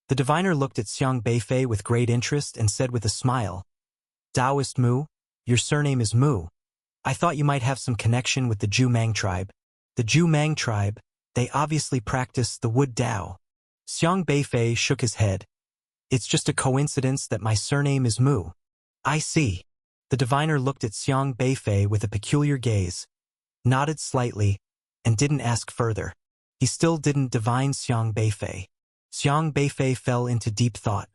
The diviner looked at Xiang Beifei with great interest and said with a smile, Taoist Mu, your surname is Mu. I thought you might have some connection with the Zhu Mang tribe. The Zhu Mang tribe, they obviously practice the wood Tao. Xiang Beifei shook his head. It's just a coincidence that my surname is Mu. I see. The diviner looked at Xiang Beifei with a peculiar gaze, nodded slightly, and didn't ask further. He still didn't divine Xiang Beifei. Xiang Beifei fell into deep thought.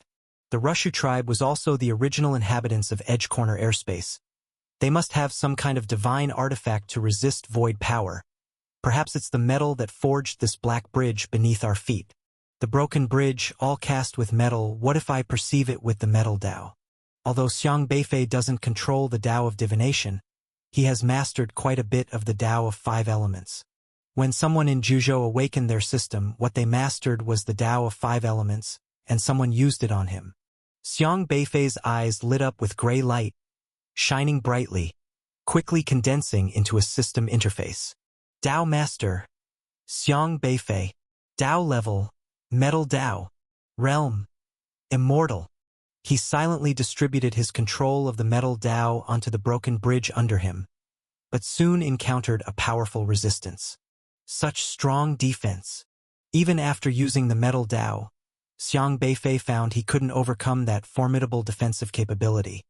The Rushu tribe was also the original inhabitants of Edge Corner airspace. They must have some kind of divine artifact to resist void power. Perhaps it's the metal that forged this black bridge beneath our feet. The broken bridge, all cast with metal, what if I perceive it with the metal Tao? Although Xiang Beifei doesn't control the Tao of divination, he has mastered quite a bit of the Tao of 5 elements. When someone in Juzhou awakened their system, what they mastered was the Tao of 5 elements, and someone used it on him. Xiang Beifei's eyes lit up with gray light, shining brightly, quickly condensing into a system interface. Tao Master, Xiang Beifei, Tao level, Metal Tao, Realm, Immortal. He silently distributed his control of the metal Tao onto the broken bridge under him, but soon encountered a powerful resistance. Such strong defense. Even after using the metal Tao, Xiang Beifei found he couldn't overcome that formidable defensive capability.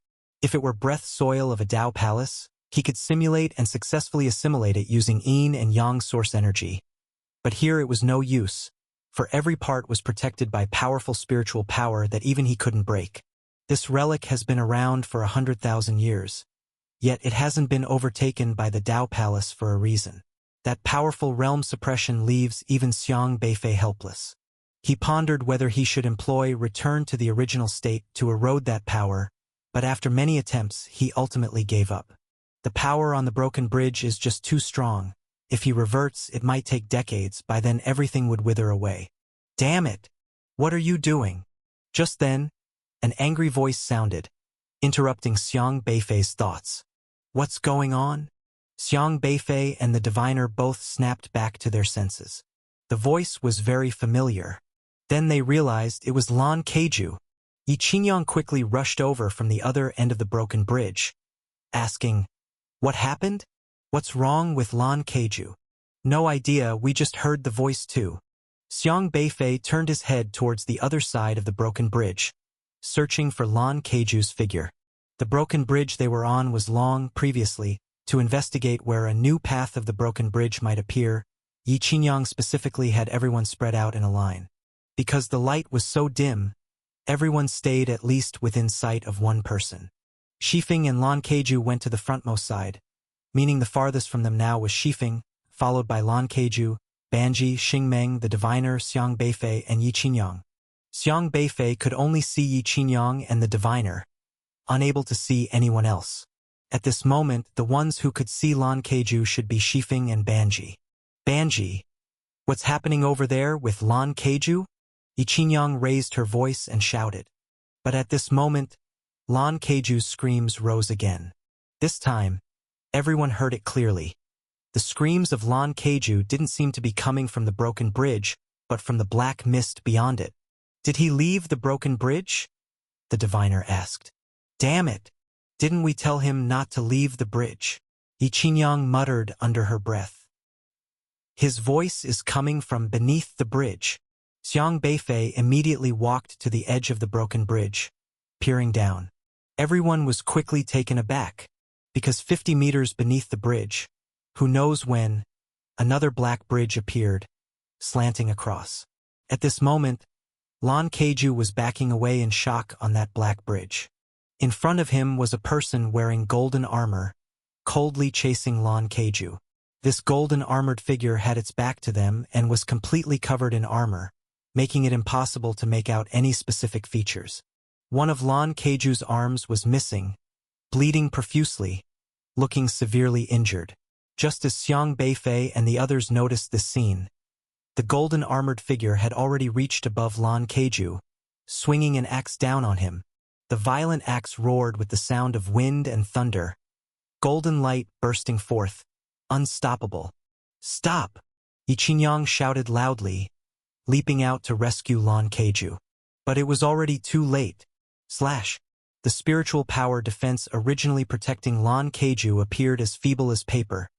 If it were breath soil of a Tao palace, he could simulate and successfully assimilate it using yin and yang source energy. But here it was no use, for every part was protected by powerful spiritual power that even he couldn't break. This relic has been around for 100,000 years, yet it hasn't been overtaken by the Tao Palace for a reason. That powerful realm suppression leaves even Xiang Beifei helpless. He pondered whether he should employ return to the original state to erode that power, but after many attempts, he ultimately gave up. The power on the broken bridge is just too strong. If he reverts, it might take decades, by then everything would wither away. Damn it! What are you doing? Just then, an angry voice sounded, interrupting Xiang Beifei's thoughts. What's going on? Xiang Beifei and the diviner both snapped back to their senses. The voice was very familiar. Then they realized it was Lan Keiju. Yi Qingyang quickly rushed over from the other end of the broken bridge, asking, What happened? What's wrong with Lan Keiju? No idea, we just heard the voice too. Xiang Beifei turned his head towards the other side of the broken bridge, searching for Lan Keiju's figure. The broken bridge they were on was long, previously, to investigate where a new path of the broken bridge might appear. Yi Qingyang specifically had everyone spread out in a line. Because the light was so dim, everyone stayed at least within sight of one person. Shifeng and Lan Keiju went to the frontmost side, meaning the farthest from them now was Shifeng, followed by Lan Keiju, Banji, Xingmeng, the diviner, Xiang Beifei, and Yi Qingyang. Xiang Beifei could only see Yi Qingyang and the diviner, unable to see anyone else. At this moment, the ones who could see Lan Keiju should be Shifeng and Banji. Banji, what's happening over there with Lan Keiju? Yi Qingyang raised her voice and shouted. But at this moment, Lan Keiju's screams rose again. This time, everyone heard it clearly. The screams of Lan Keiju didn't seem to be coming from the broken bridge, but from the black mist beyond it. Did he leave the broken bridge? The diviner asked. Damn it! Didn't we tell him not to leave the bridge? Yi Qingyang muttered under her breath. His voice is coming from beneath the bridge. Xiang Beifei immediately walked to the edge of the broken bridge, peering down. Everyone was quickly taken aback, because 50 meters beneath the bridge, who knows when, another black bridge appeared, slanting across. At this moment, Lan Keiju was backing away in shock on that black bridge. In front of him was a person wearing golden armor, coldly chasing Lan Keiju. This golden armored figure had its back to them and was completely covered in armor, making it impossible to make out any specific features. One of Lan Keiju's arms was missing, bleeding profusely, looking severely injured. Just as Xiang Beifei and the others noticed this scene, the golden armored figure had already reached above Lan Keiju, swinging an axe down on him. The violent axe roared with the sound of wind and thunder, golden light bursting forth, unstoppable. Stop! Yi Qingyang shouted loudly, leaping out to rescue Lan Keiju. But it was already too late. Slash. The spiritual power defense originally protecting Lan Keiju appeared as feeble as paper,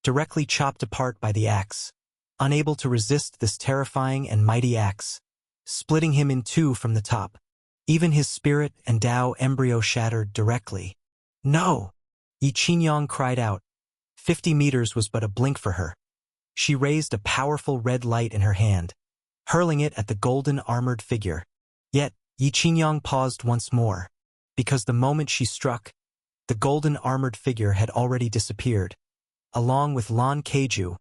directly chopped apart by the axe. Unable to resist this terrifying and mighty axe, splitting him in two from the top. Even his spirit and Dao embryo shattered directly. No! Yi Qinyang cried out. 50 meters was but a blink for her. She raised a powerful red light in her hand, hurling it at the golden armored figure. Yet, Yi Qinyang paused once more, because the moment she struck, the golden armored figure had already disappeared, along with Lan Keiju.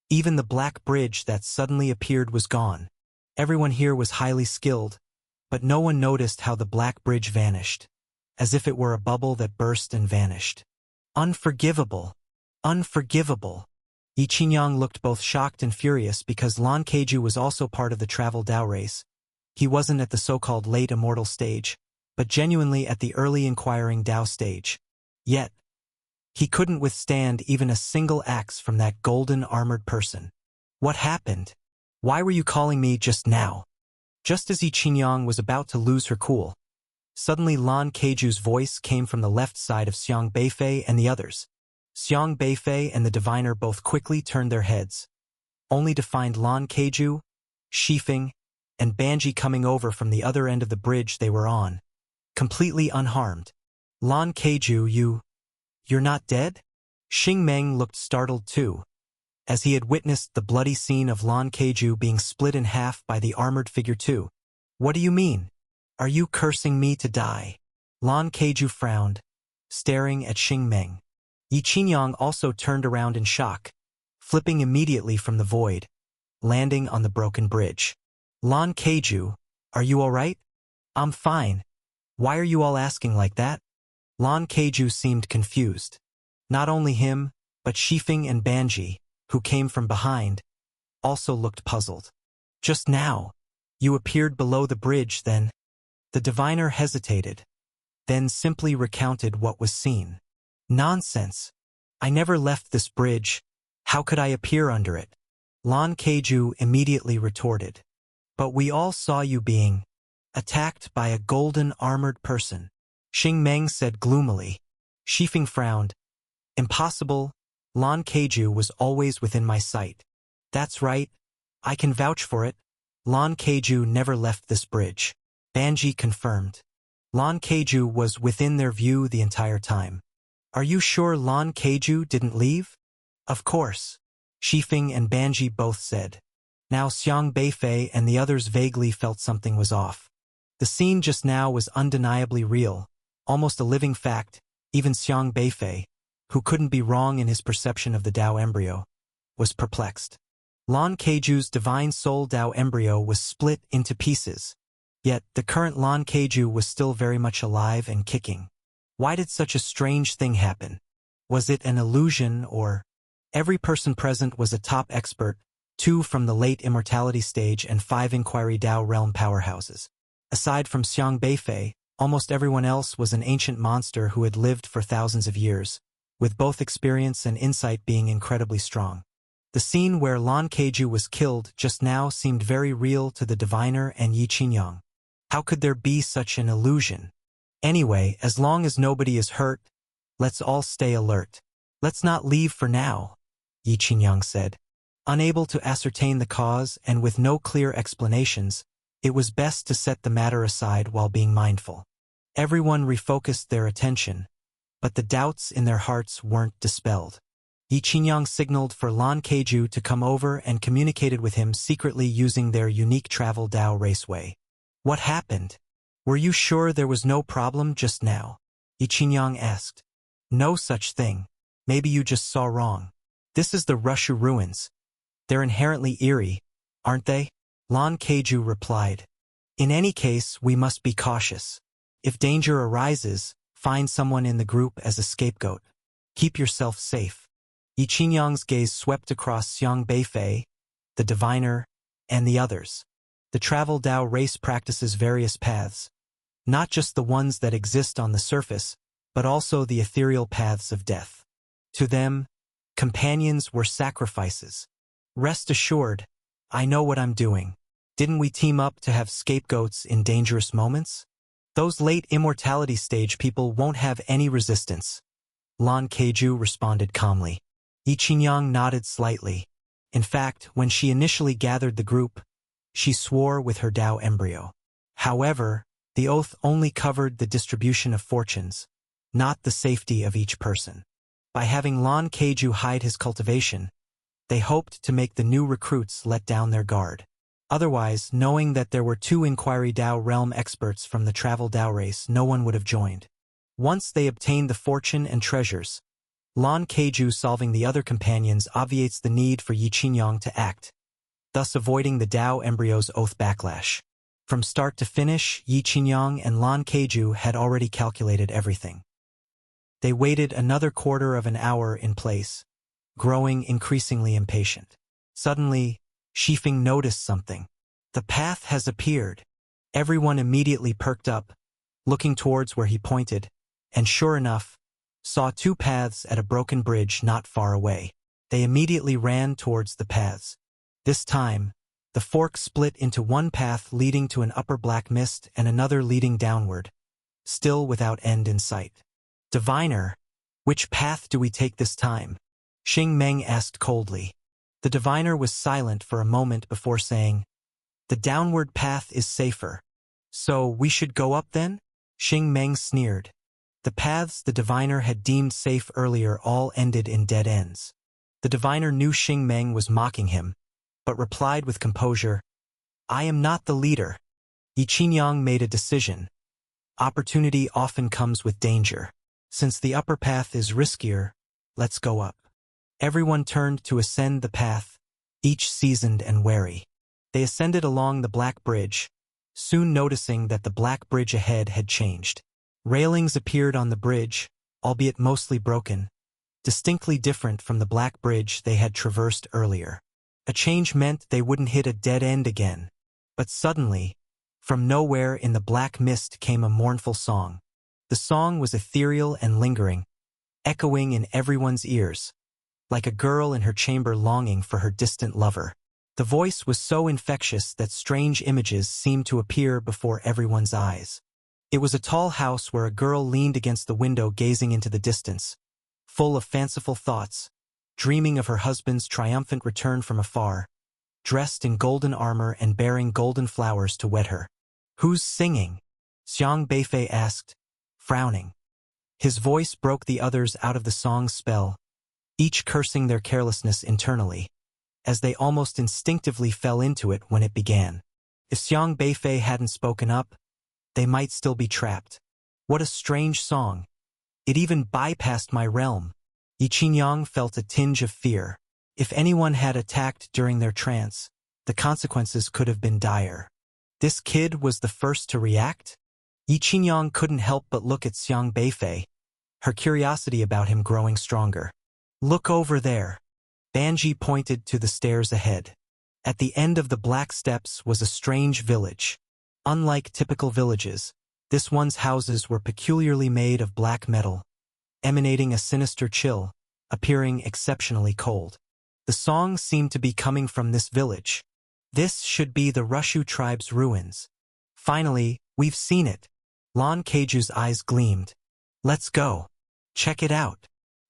Even the black bridge that suddenly appeared was gone. Everyone here was highly skilled, but no one noticed how the black bridge vanished, as if it were a bubble that burst and vanished. Unforgivable! Unforgivable! Yi Qinyang looked both shocked and furious because Lan Keiju was also part of the travel Dao race. He wasn't at the so-called late immortal stage, but genuinely at the early inquiring Dao stage. Yet, he couldn't withstand even a single axe from that golden armored person. What happened? Why were you calling me just now? Just as Yi Qinyang was about to lose her cool, suddenly Lan Keiju's voice came from the left side of Xiang Beifei and the others. Xiang Beifei and the diviner both quickly turned their heads, only to find Lan Keiju, Shifeng, and Banji coming over from the other end of the bridge they were on, completely unharmed. Lan Keiju, you're not dead? Xing Meng looked startled too, as he had witnessed the bloody scene of Lan Keiju being split in half by the armored figure too. What do you mean? Are you cursing me to die? Lan Keiju frowned, staring at Xing Meng. Yi Qinyang also turned around in shock, flipping immediately from the void, landing on the broken bridge. Lan Keiju, are you all right? I'm fine. Why are you all asking like that? Lan Keiju seemed confused. Not only him, but Shifeng and Banji, who came from behind, also looked puzzled. Just now, you appeared below the bridge then. The diviner hesitated, then simply recounted what was seen. Nonsense. I never left this bridge. How could I appear under it? Lan Keiju immediately retorted. But we all saw you being attacked by a golden armored person. Xing Meng said gloomily. Shifeng frowned. Impossible. Lan Keiju was always within my sight. That's right. I can vouch for it. Lan Keiju never left this bridge. Banji confirmed. Lan Keiju was within their view the entire time. Are you sure Lan Keiju didn't leave? Of course. Shifeng and Banji both said. Now Xiang Beifei and the others vaguely felt something was off. The scene just now was undeniably real, almost a living fact. Even Xiang Beifei, who couldn't be wrong in his perception of the Dao embryo, was perplexed. Lan Keiju's divine soul Dao embryo was split into pieces. Yet, the current Lan Keiju was still very much alive and kicking. Why did such a strange thing happen? Was it an illusion or... Every person present was a top expert, 2 from the late immortality stage and 5 inquiry Dao realm powerhouses. Aside from Xiang Beifei, almost everyone else was an ancient monster who had lived for thousands of years, with both experience and insight being incredibly strong. The scene where Lan Keiju was killed just now seemed very real to the diviner and Yi Qinyang. How could there be such an illusion? Anyway, as long as nobody is hurt, let's all stay alert. Let's not leave for now, Yi Qinyang said. Unable to ascertain the cause and with no clear explanations, it was best to set the matter aside while being mindful. Everyone refocused their attention, but the doubts in their hearts weren't dispelled. Yi Qinyang signaled for Lan Keiju to come over and communicated with him secretly using their unique travel Dao raceway. What happened? Were you sure there was no problem just now? Yi Qinyang asked. No such thing. Maybe you just saw wrong. This is the Rushu ruins. They're inherently eerie, aren't they? Lan Keiju replied. In any case, we must be cautious. If danger arises, find someone in the group as a scapegoat. Keep yourself safe. Yi Qinyang's gaze swept across Xiang Beifei, the diviner, and the others. The travel Dao race practices various paths, not just the ones that exist on the surface, but also the ethereal paths of death. To them, companions were sacrifices. Rest assured, I know what I'm doing. Didn't we team up to have scapegoats in dangerous moments? Those late immortality stage people won't have any resistance. Lan Keiju responded calmly. Yi Qingyang nodded slightly. In fact, when she initially gathered the group, she swore with her Dao embryo. However, the oath only covered the distribution of fortunes, not the safety of each person. By having Lan Keiju hide his cultivation, they hoped to make the new recruits let down their guard. Otherwise, knowing that there were 2 Inquiry Dao realm experts from the Travel Dao race, no one would have joined. Once they obtained the fortune and treasures, Lan Keiju solving the other companions obviates the need for Yi Qingyang to act, thus avoiding the Dao embryo's oath backlash. From start to finish, Yi Qingyang and Lan Keiju had already calculated everything. They waited another quarter of an hour in place, growing increasingly impatient. Suddenly, Shifeng noticed something. The path has appeared. Everyone immediately perked up, looking towards where he pointed, and sure enough, saw 2 paths at a broken bridge not far away. They immediately ran towards the paths. This time, the fork split into one path leading to an upper black mist and another leading downward, still without end in sight. Diviner, which path do we take this time? Xing Meng asked coldly. The diviner was silent for a moment before saying, "The downward path is safer. So we should go up then?" Xing Meng sneered. The paths the diviner had deemed safe earlier all ended in dead ends. The diviner knew Xing Meng was mocking him, but replied with composure, "I am not the leader." Yi Qingyang made a decision. Opportunity often comes with danger. Since the upper path is riskier, let's go up. Everyone turned to ascend the path, each seasoned and wary. They ascended along the black bridge, soon noticing that the black bridge ahead had changed. Railings appeared on the bridge, albeit mostly broken, distinctly different from the black bridge they had traversed earlier. A change meant they wouldn't hit a dead end again. But suddenly, from nowhere in the black mist came a mournful song. The song was ethereal and lingering, echoing in everyone's ears, like a girl in her chamber longing for her distant lover. The voice was so infectious that strange images seemed to appear before everyone's eyes. It was a tall house where a girl leaned against the window gazing into the distance, full of fanciful thoughts, dreaming of her husband's triumphant return from afar, dressed in golden armor and bearing golden flowers to wed her. "Who's singing?" Xiang Beifei asked, frowning. His voice broke the others out of the song's spell, each cursing their carelessness internally, as they almost instinctively fell into it when it began. If Xiang Beifei hadn't spoken up, they might still be trapped. What a strange song. It even bypassed my realm. Yi Qingyang felt a tinge of fear. If anyone had attacked during their trance, the consequences could have been dire. This kid was the first to react? Yi Qingyang couldn't help but look at Xiang Beifei, her curiosity about him growing stronger. "Look over there." Banji pointed to the stairs ahead. At the end of the black steps was a strange village. Unlike typical villages, this one's houses were peculiarly made of black metal, emanating a sinister chill, appearing exceptionally cold. The song seemed to be coming from this village. This should be the Rushu tribe's ruins. Finally, we've seen it. Lan Keiju's eyes gleamed. "Let's go. Check it out."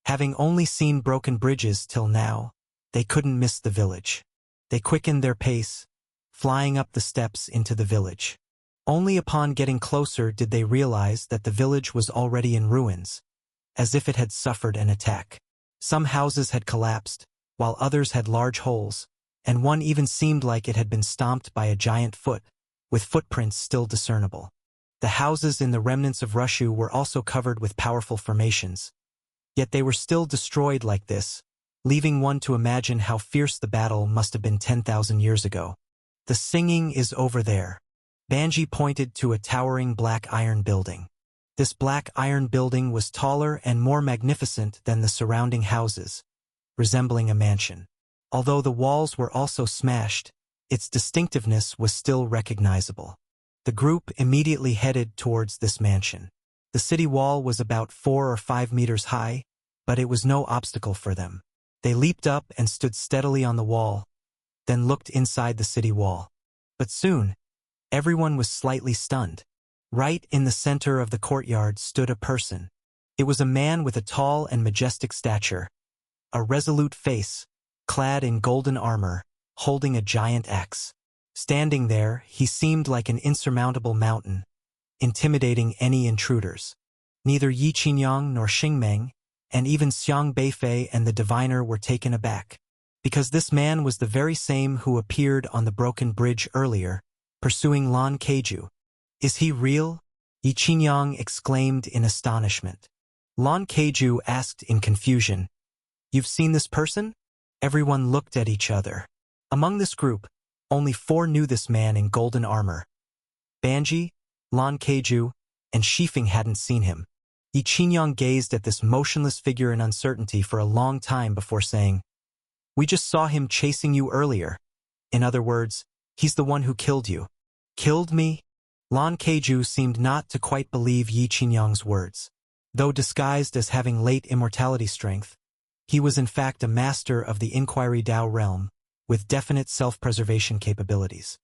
Having only seen broken bridges till now, they couldn't miss the village. They quickened their pace, flying up the steps into the village. Only upon getting closer did they realize that the village was already in ruins, as if it had suffered an attack. Some houses had collapsed, while others had large holes, and one even seemed like it had been stomped by a giant foot, with footprints still discernible. The houses in the remnants of Rushu were also covered with powerful formations. Yet they were still destroyed like this, leaving one to imagine how fierce the battle must have been 10,000 years ago. "The singing is over there." Banji pointed to a towering black iron building. This black iron building was taller and more magnificent than the surrounding houses, resembling a mansion. Although the walls were also smashed, its distinctiveness was still recognizable. The group immediately headed towards this mansion. The city wall was about 4 or 5 meters high, but it was no obstacle for them. They leaped up and stood steadily on the wall, then looked inside the city wall. But soon, everyone was slightly stunned. Right in the center of the courtyard stood a person. It was a man with a tall and majestic stature, a resolute face, clad in golden armor, holding a giant axe. Standing there, he seemed like an insurmountable mountain, intimidating any intruders. Neither Yi Qinyang nor Xingmeng, and even Xiang Beifei and the diviner were taken aback, because this man was the very same who appeared on the broken bridge earlier, pursuing Lan Keiju. Is he real? Yi Qinyang exclaimed in astonishment. Lan Keiju asked in confusion, You've seen this person? Everyone looked at each other. Among this group, only 4 knew this man in golden armor. Banji, Lan Keiju, and Shifeng hadn't seen him. Yi Qinyang gazed at this motionless figure in uncertainty for a long time before saying, We just saw him chasing you earlier. In other words, he's the one who killed you. Killed me? Lan Keiju seemed not to quite believe Yi Qinyang's words. Though disguised as having late immortality strength, he was in fact a master of the Inquiry Dao realm, with definite self-preservation capabilities.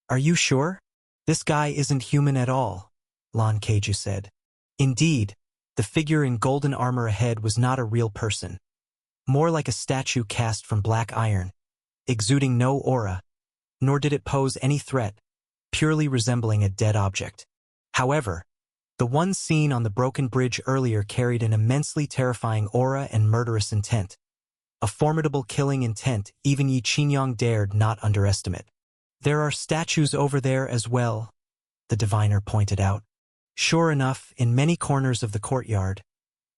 Are you sure? This guy isn't human at all, Lan Keiju said. Indeed, the figure in golden armor ahead was not a real person. More like a statue cast from black iron, exuding no aura, nor did it pose any threat, purely resembling a dead object. However, the one seen on the broken bridge earlier carried an immensely terrifying aura and murderous intent. A formidable killing intent even Yi Qinyang dared not underestimate. There are statues over there as well, the diviner pointed out. Sure enough, in many corners of the courtyard,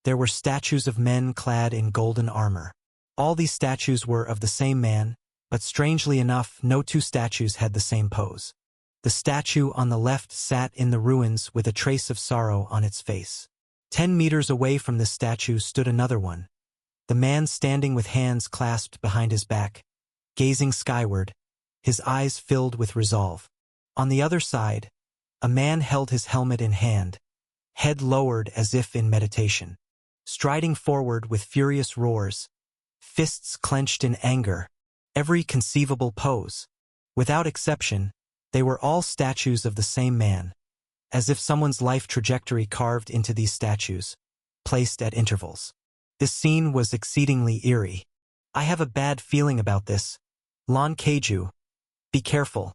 there were statues of men clad in golden armor. All these statues were of the same man, but strangely enough, no 2 statues had the same pose. The statue on the left sat in the ruins with a trace of sorrow on its face. 10 meters away from this statue stood another one. The man standing with hands clasped behind his back, gazing skyward, his eyes filled with resolve. On the other side, a man held his helmet in hand, head lowered as if in meditation, striding forward with furious roars, fists clenched in anger, every conceivable pose. Without exception, they were all statues of the same man, as if someone's life trajectory carved into these statues, placed at intervals. This scene was exceedingly eerie. I have a bad feeling about this. Lan Keiju, be careful,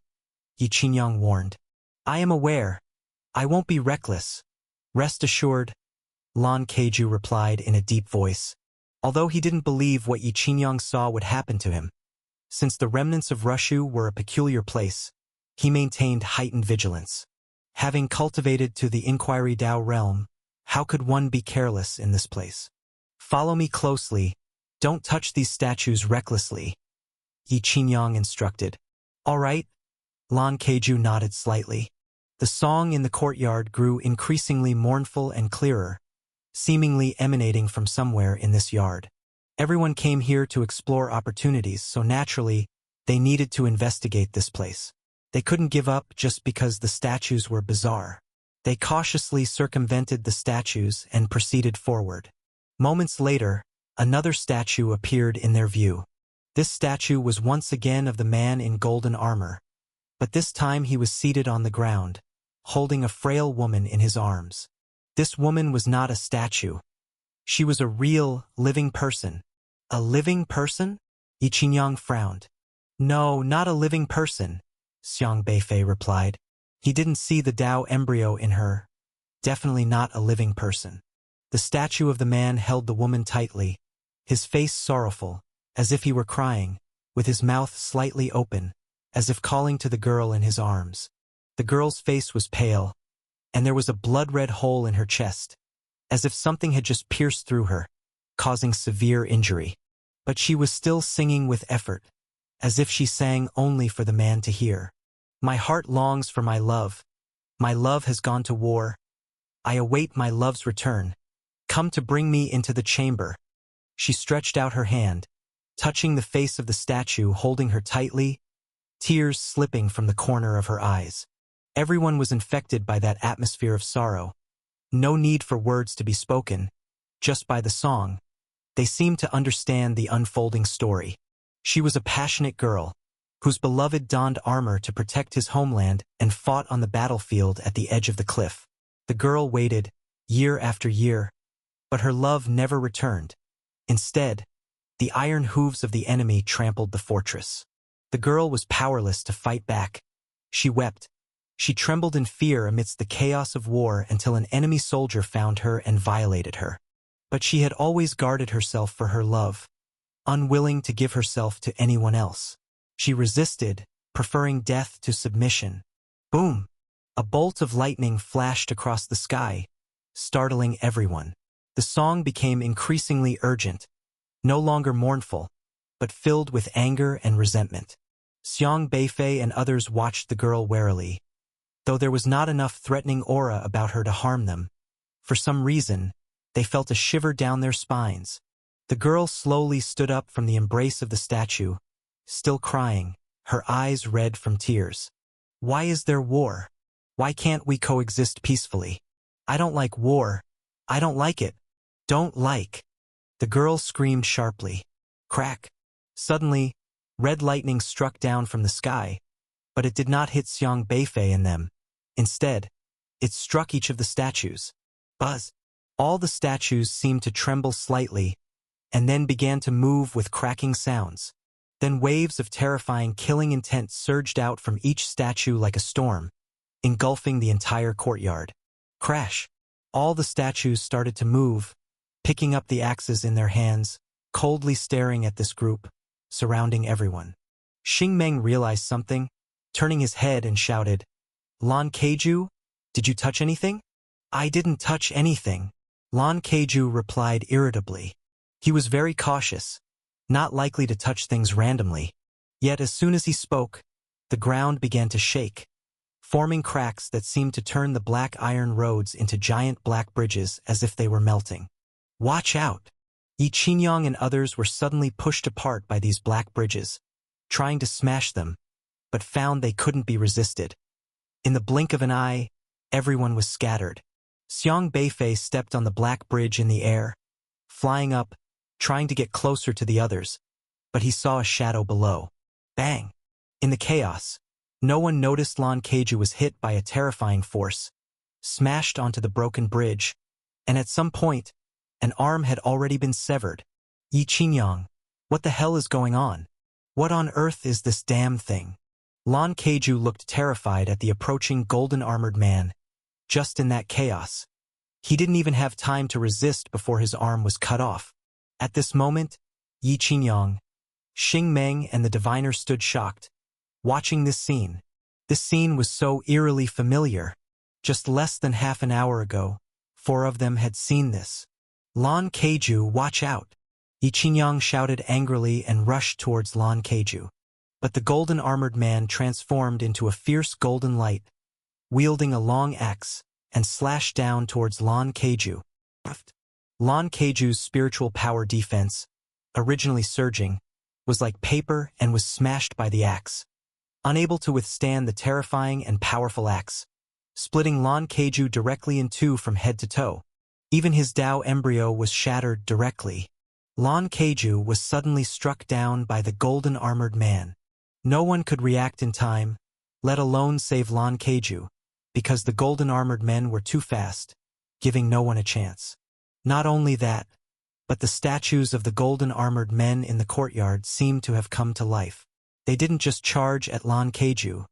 Yi Qinyang warned. I am aware. I won't be reckless. Rest assured, Lan Keiju replied in a deep voice, although he didn't believe what Yi Qinyang saw would happen to him. Since the remnants of Rushu were a peculiar place, he maintained heightened vigilance. Having cultivated to the Inquiry Dao realm, how could one be careless in this place? Follow me closely. Don't touch these statues recklessly, Yi Qinyang instructed. All right, Lan Keiju nodded slightly. The song in the courtyard grew increasingly mournful and clearer, seemingly emanating from somewhere in this yard. Everyone came here to explore opportunities, so naturally, they needed to investigate this place. They couldn't give up just because the statues were bizarre. They cautiously circumvented the statues and proceeded forward. Moments later, another statue appeared in their view. This statue was once again of the man in golden armor, but this time he was seated on the ground, holding a frail woman in his arms. This woman was not a statue. She was a real, living person. A living person? Yi Qinyang frowned. No, not a living person, Xiang Beifei replied. He didn't see the Dao embryo in her. Definitely not a living person. The statue of the man held the woman tightly, his face sorrowful, as if he were crying, with his mouth slightly open, as if calling to the girl in his arms. The girl's face was pale, and there was a blood-red hole in her chest, as if something had just pierced through her, causing severe injury. But she was still singing with effort, as if she sang only for the man to hear. My heart longs for my love. My love has gone to war. I await my love's return. Come to bring me into the chamber. She stretched out her hand, touching the face of the statue, holding her tightly, tears slipping from the corner of her eyes. Everyone was infected by that atmosphere of sorrow. No need for words to be spoken, just by the song. They seemed to understand the unfolding story. She was a passionate girl, whose beloved donned armor to protect his homeland and fought on the battlefield at the edge of the cliff. The girl waited, year after year, but her love never returned. Instead, the iron hooves of the enemy trampled the fortress. The girl was powerless to fight back. She wept. She trembled in fear amidst the chaos of war until an enemy soldier found her and violated her. But she had always guarded herself for her love, unwilling to give herself to anyone else. She resisted, preferring death to submission. Boom! A bolt of lightning flashed across the sky, startling everyone. The song became increasingly urgent, no longer mournful, but filled with anger and resentment. Xiang Beifei and others watched the girl warily. Though there was not enough threatening aura about her to harm them, for some reason, they felt a shiver down their spines. The girl slowly stood up from the embrace of the statue, still crying, her eyes red from tears. Why is there war? Why can't we coexist peacefully? I don't like war. I don't like it. Don't like. The girl screamed sharply. Crack. Suddenly, red lightning struck down from the sky, but it did not hit Xiang Beifei and them. Instead, it struck each of the statues. Buzz. All the statues seemed to tremble slightly, and then began to move with cracking sounds. Then waves of terrifying killing intent surged out from each statue like a storm, engulfing the entire courtyard. Crash! All the statues started to move, picking up the axes in their hands, coldly staring at this group, surrounding everyone. Xing Meng realized something, turning his head and shouted, Lan Keiju, did you touch anything? I didn't touch anything, Lan Keiju replied irritably. He was very cautious, not likely to touch things randomly. Yet as soon as he spoke, the ground began to shake, forming cracks that seemed to turn the black iron roads into giant black bridges as if they were melting. Watch out! Yi Qinyang and others were suddenly pushed apart by these black bridges, trying to smash them, but found they couldn't be resisted. In the blink of an eye, everyone was scattered. Xiang Beifei stepped on the black bridge in the air, flying up, trying to get closer to the others, but he saw a shadow below. Bang! In the chaos, no one noticed Lan Keiju was hit by a terrifying force, smashed onto the broken bridge, and at some point, an arm had already been severed. Yi Qinyang, what the hell is going on? What on earth is this damn thing? Lan Keiju looked terrified at the approaching golden-armored man. Just in that chaos, he didn't even have time to resist before his arm was cut off. At this moment, Yi Qinyang, Xing Meng and the diviner stood shocked, watching this scene. This scene was so eerily familiar. Just less than half an hour ago, 4 of them had seen this. Lan Keiju, watch out! Yi Qinyang shouted angrily and rushed towards Lan Keiju. But the golden-armored man transformed into a fierce golden light, wielding a long axe, and slashed down towards Lan Keiju. Lan Keiju's spiritual power defense, originally surging, was like paper and was smashed by the axe, unable to withstand the terrifying and powerful axe, splitting Lan Keiju directly in two from head to toe. Even his Dao embryo was shattered directly. Lan Keiju was suddenly struck down by the golden-armored man. No one could react in time, let alone save Lan Keiju, because the golden-armored men were too fast, giving no one a chance. Not only that, but the statues of the golden-armored men in the courtyard seemed to have come to life. They didn't just charge at Lan Keiju.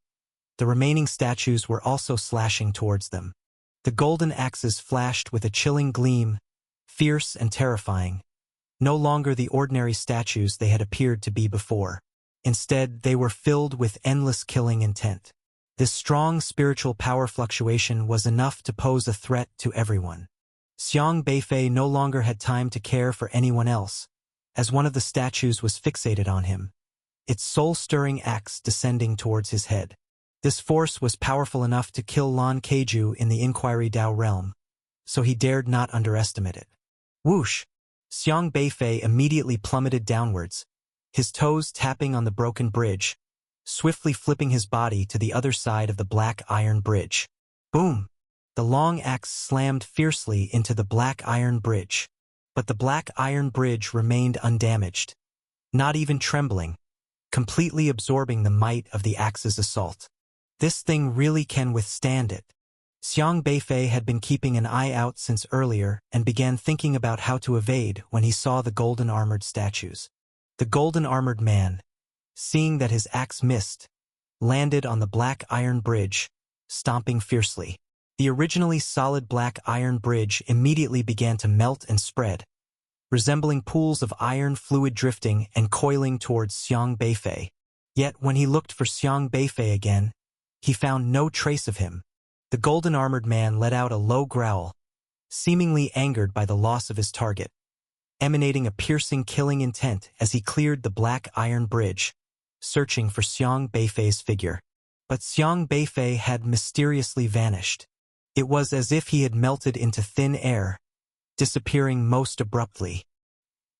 The remaining statues were also slashing towards them. The golden axes flashed with a chilling gleam, fierce and terrifying. No longer the ordinary statues they had appeared to be before. Instead, they were filled with endless killing intent. This strong spiritual power fluctuation was enough to pose a threat to everyone. Xiang Beifei no longer had time to care for anyone else, as one of the statues was fixated on him, its soul-stirring axe descending towards his head. This force was powerful enough to kill Lan Keiju in the Inquiry Dao realm, so he dared not underestimate it. Whoosh! Xiang Beifei immediately plummeted downwards, his toes tapping on the broken bridge, swiftly flipping his body to the other side of the black iron bridge. Boom! The long axe slammed fiercely into the black iron bridge, but the black iron bridge remained undamaged, not even trembling. completely absorbing the might of the axe's assault. This thing really can withstand it. Xiang Beifei had been keeping an eye out since earlier and began thinking about how to evade when he saw the golden-armored statues. The golden-armored man, seeing that his axe missed, landed on the black iron bridge, stomping fiercely. The originally solid black iron bridge immediately began to melt and spread, resembling pools of iron fluid drifting and coiling towards Xiang Beifei. Yet when he looked for Xiang Beifei again, he found no trace of him. The golden-armored man let out a low growl, seemingly angered by the loss of his target, emanating a piercing killing intent as he cleared the black iron bridge, searching for Xiang Beifei's figure. But Xiang Beifei had mysteriously vanished. It was as if he had melted into thin air, disappearing most abruptly.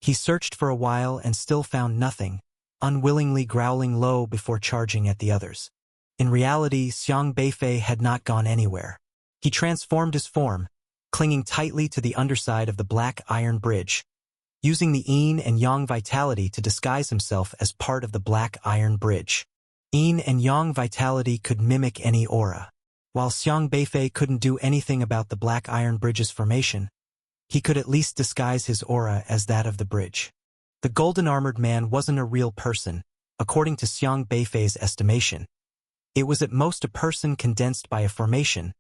He searched for a while and still found nothing, unwillingly growling low before charging at the others. In reality, Xiang Beifei had not gone anywhere. He transformed his form, clinging tightly to the underside of the black iron bridge, using the yin and yang vitality to disguise himself as part of the black iron bridge. Yin and yang vitality could mimic any aura. While Xiang Beifei couldn't do anything about the black iron bridge's formation, he could at least disguise his aura as that of the bridge. The golden-armored man wasn't a real person, according to Xiang Beifei's estimation. It was at most a person condensed by a formation,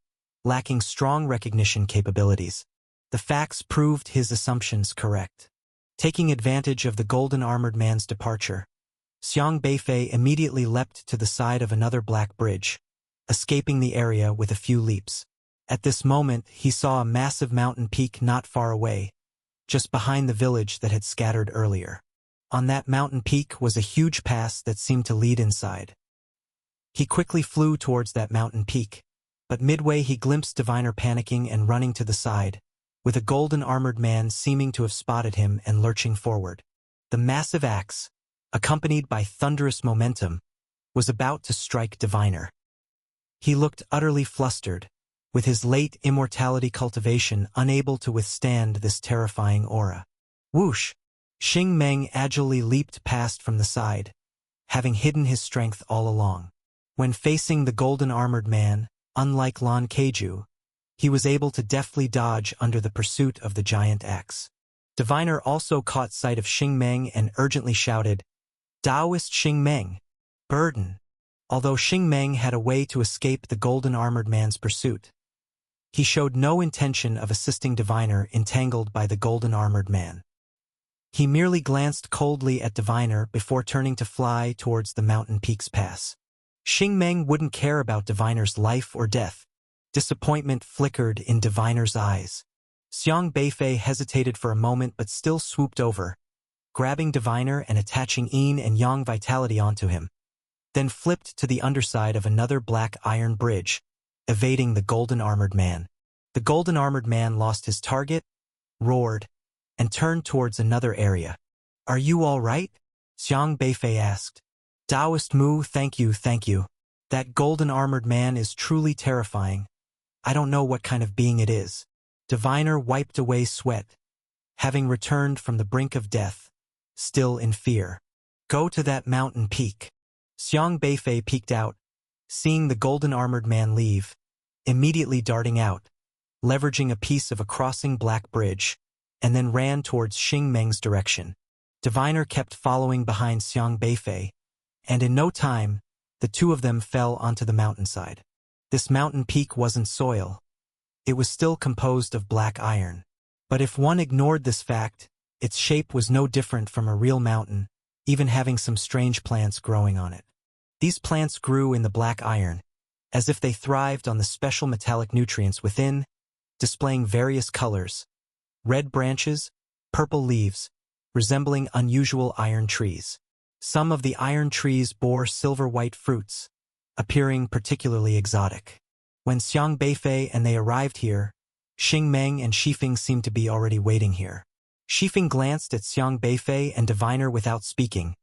lacking strong recognition capabilities. The facts proved his assumptions correct. Taking advantage of the golden-armored man's departure, Xiang Beifei immediately leapt to the side of another black bridge, escaping the area with a few leaps. At this moment, he saw a massive mountain peak not far away, just behind the village that had scattered earlier. On that mountain peak was a huge pass that seemed to lead inside. He quickly flew towards that mountain peak, but midway he glimpsed Diviner panicking and running to the side, with a golden-armored man seeming to have spotted him and lurching forward. The massive axe, accompanied by thunderous momentum, was about to strike Diviner. He looked utterly flustered, with his late immortality cultivation unable to withstand this terrifying aura. Whoosh! Xing Meng agilely leaped past from the side, having hidden his strength all along. When facing the golden-armored man, unlike Lan Keiju, he was able to deftly dodge under the pursuit of the giant axe. Diviner also caught sight of Xing Meng and urgently shouted, "Taoist Xing Meng! Burden!" Although Xing Meng had a way to escape the golden-armored man's pursuit, he showed no intention of assisting Diviner entangled by the golden-armored man. He merely glanced coldly at Diviner before turning to fly towards the mountain peak's pass. Xing Meng wouldn't care about Diviner's life or death. Disappointment flickered in Diviner's eyes. Xiang Beifei hesitated for a moment but still swooped over, grabbing Diviner and attaching yin and yang vitality onto him, then flipped to the underside of another black iron bridge, evading the golden-armored man. The golden-armored man lost his target, roared, and turned towards another area. "Are you all right?" Xiang Beifei asked. "Taoist Mu, thank you, thank you. That golden-armored man is truly terrifying. I don't know what kind of being it is." Diviner wiped away sweat, having returned from the brink of death, still in fear. "Go to that mountain peak." Xiang Beifei peeked out, seeing the golden-armored man leave, immediately darting out, leveraging a piece of a crossing black bridge, and then ran towards Xing Meng's direction. Diviner kept following behind Xiang Beifei, and in no time, the two of them fell onto the mountainside. This mountain peak wasn't soil. It was still composed of black iron. But if one ignored this fact, its shape was no different from a real mountain, even having some strange plants growing on it. These plants grew in the black iron, as if they thrived on the special metallic nutrients within, displaying various colors: red branches, purple leaves, resembling unusual iron trees. Some of the iron trees bore silver-white fruits, appearing particularly exotic. When Xiang Beifei and they arrived here, Xing Meng and Shifeng seemed to be already waiting here. Shifeng glanced at Xiang Beifei and Diviner without speaking,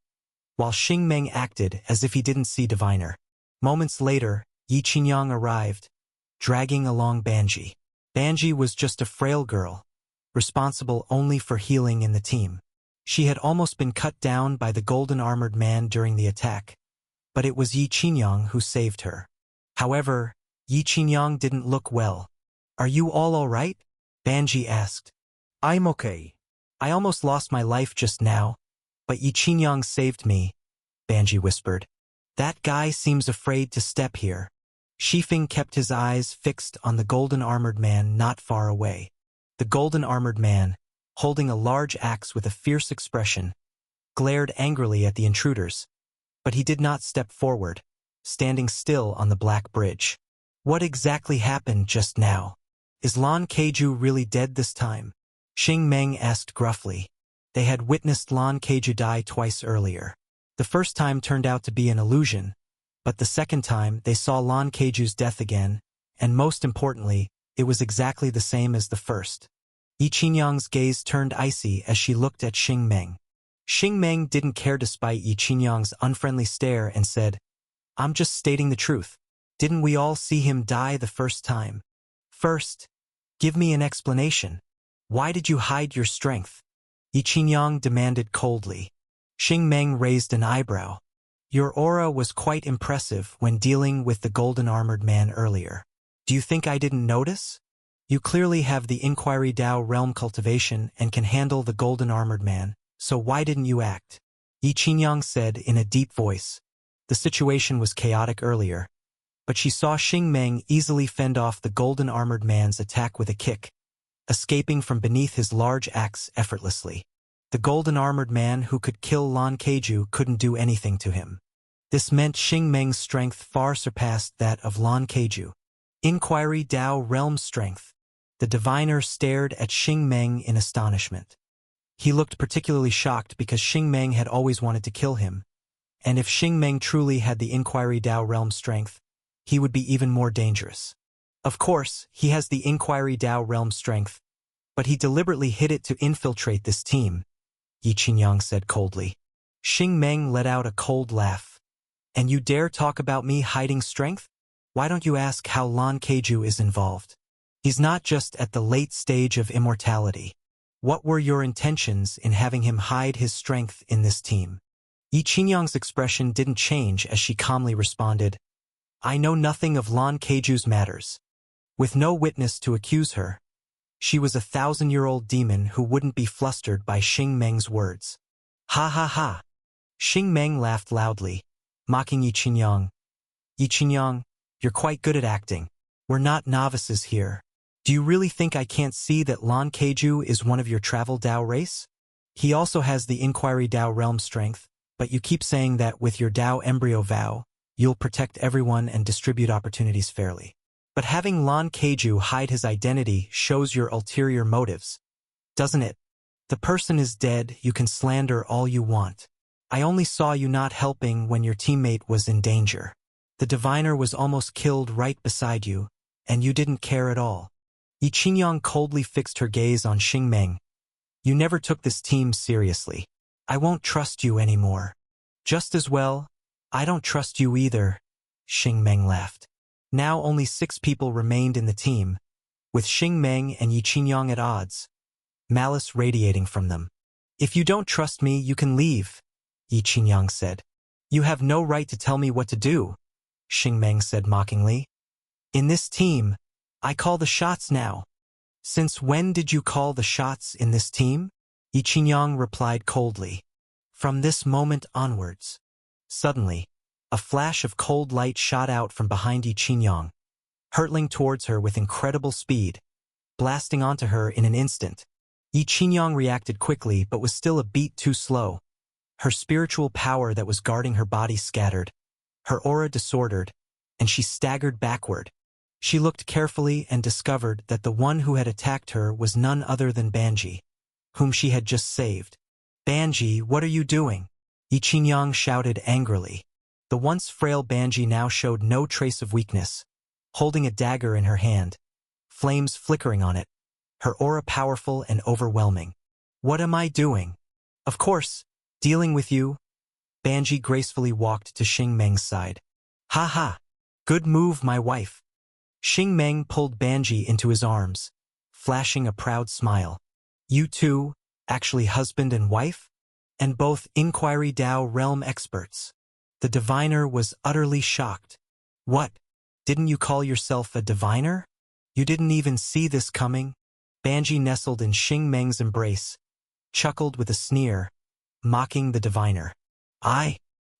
while Xing Meng acted as if he didn't see Diviner. Moments later, Yi Qinyang arrived, dragging along Banji. Banji was just a frail girl, responsible only for healing in the team. She had almost been cut down by the golden-armored man during the attack, but it was Yi Qinyang who saved her. However, Yi Qinyang didn't look well. "Are you all right?" Banji asked. I'm okay. "I almost lost my life just now, but Yi Qinyang saved me," Banji whispered. "That guy seems afraid to step here." Shifeng kept his eyes fixed on the golden-armored man not far away. The golden-armored man, holding a large axe with a fierce expression, glared angrily at the intruders, but he did not step forward, standing still on the black bridge. "What exactly happened just now? Is Lan Keiju really dead this time?" Xing Meng asked gruffly. They had witnessed Lan Keiju die twice earlier. The first time turned out to be an illusion, but the second time they saw Lan Keiju's death again, and most importantly, it was exactly the same as the first. Yi Qinyang's gaze turned icy as she looked at Xing Meng. Xing Meng didn't care despite Yi Qinyang's unfriendly stare and said, "I'm just stating the truth. Didn't we all see him die the first time? First, give me an explanation. Why did you hide your strength?" Yi Qinyang demanded coldly. Xing Meng raised an eyebrow. "Your aura was quite impressive when dealing with the golden-armored man earlier. Do you think I didn't notice? You clearly have the Inquiry Dao realm cultivation and can handle the golden-armored man, so why didn't you act?" Yi Qinyang said in a deep voice. The situation was chaotic earlier, but she saw Xing Meng easily fend off the golden-armored man's attack with a kick, escaping from beneath his large axe effortlessly. The golden-armored man who could kill Lan Keiju couldn't do anything to him. This meant Xing Meng's strength far surpassed that of Lan Keiju. Inquiry Dao realm strength. The diviner stared at Xing Meng in astonishment. He looked particularly shocked because Xing Meng had always wanted to kill him, and if Xing Meng truly had the Inquiry Dao realm strength, he would be even more dangerous. Of course, he has the Inquiry Dao realm strength, but he deliberately hid it to infiltrate this team, Yi Qinyang said coldly. Xing Meng let out a cold laugh. "And you dare talk about me hiding strength? Why don't you ask how Lan Keiju is involved? He's not just at the late stage of immortality. What were your intentions in having him hide his strength in this team?" Yi Qinyang's expression didn't change as she calmly responded, "I know nothing of Lan Keiju's matters." With no witness to accuse her, she was a 1,000-year-old demon who wouldn't be flustered by Xing Meng's words. "Ha ha ha!" Xing Meng laughed loudly, mocking Yi Qinyang. "Yi Qinyang, you're quite good at acting. We're not novices here. Do you really think I can't see that Lan Keiju is one of your travel Dao race? He also has the Inquiry Dao realm strength, but you keep saying that with your Dao embryo vow, you'll protect everyone and distribute opportunities fairly. But having Lan Keiju hide his identity shows your ulterior motives, doesn't it? The person is dead, you can slander all you want. I only saw you not helping when your teammate was in danger. The diviner was almost killed right beside you, and you didn't care at all." Yi Qinyang coldly fixed her gaze on Xing Meng. "You never took this team seriously. I won't trust you anymore." "Just as well, I don't trust you either," Xing Meng laughed. Now only 6 people remained in the team, with Xing Meng and Yi Qinyang at odds, malice radiating from them. "If you don't trust me, you can leave," Yi Qinyang said. "You have no right to tell me what to do," Xing Meng said mockingly. "In this team, I call the shots now." "Since when did you call the shots in this team?" Yi Qinyang replied coldly. "From this moment onwards." Suddenly, a flash of cold light shot out from behind Yi Qinyang, hurtling towards her with incredible speed, blasting onto her in an instant. Yi Qinyang reacted quickly but was still a beat too slow. Her spiritual power that was guarding her body scattered, her aura disordered, and she staggered backward. She looked carefully and discovered that the one who had attacked her was none other than Banji, whom she had just saved. "Banji, what are you doing?" Yi Qinyang shouted angrily. The once frail Banji now showed no trace of weakness, holding a dagger in her hand, flames flickering on it, her aura powerful and overwhelming. "What am I doing?" "Of course, dealing with you." Banji gracefully walked to Xing Meng's side. "Ha ha! Good move, my wife." Xing Meng pulled Banji into his arms, flashing a proud smile. "You two, actually husband and wife?" and both Inquiry Dao realm experts. The diviner was utterly shocked. What? Didn't you call yourself a diviner? You didn't even see this coming? Banji nestled in Xing Meng's embrace, chuckled with a sneer, mocking the diviner. I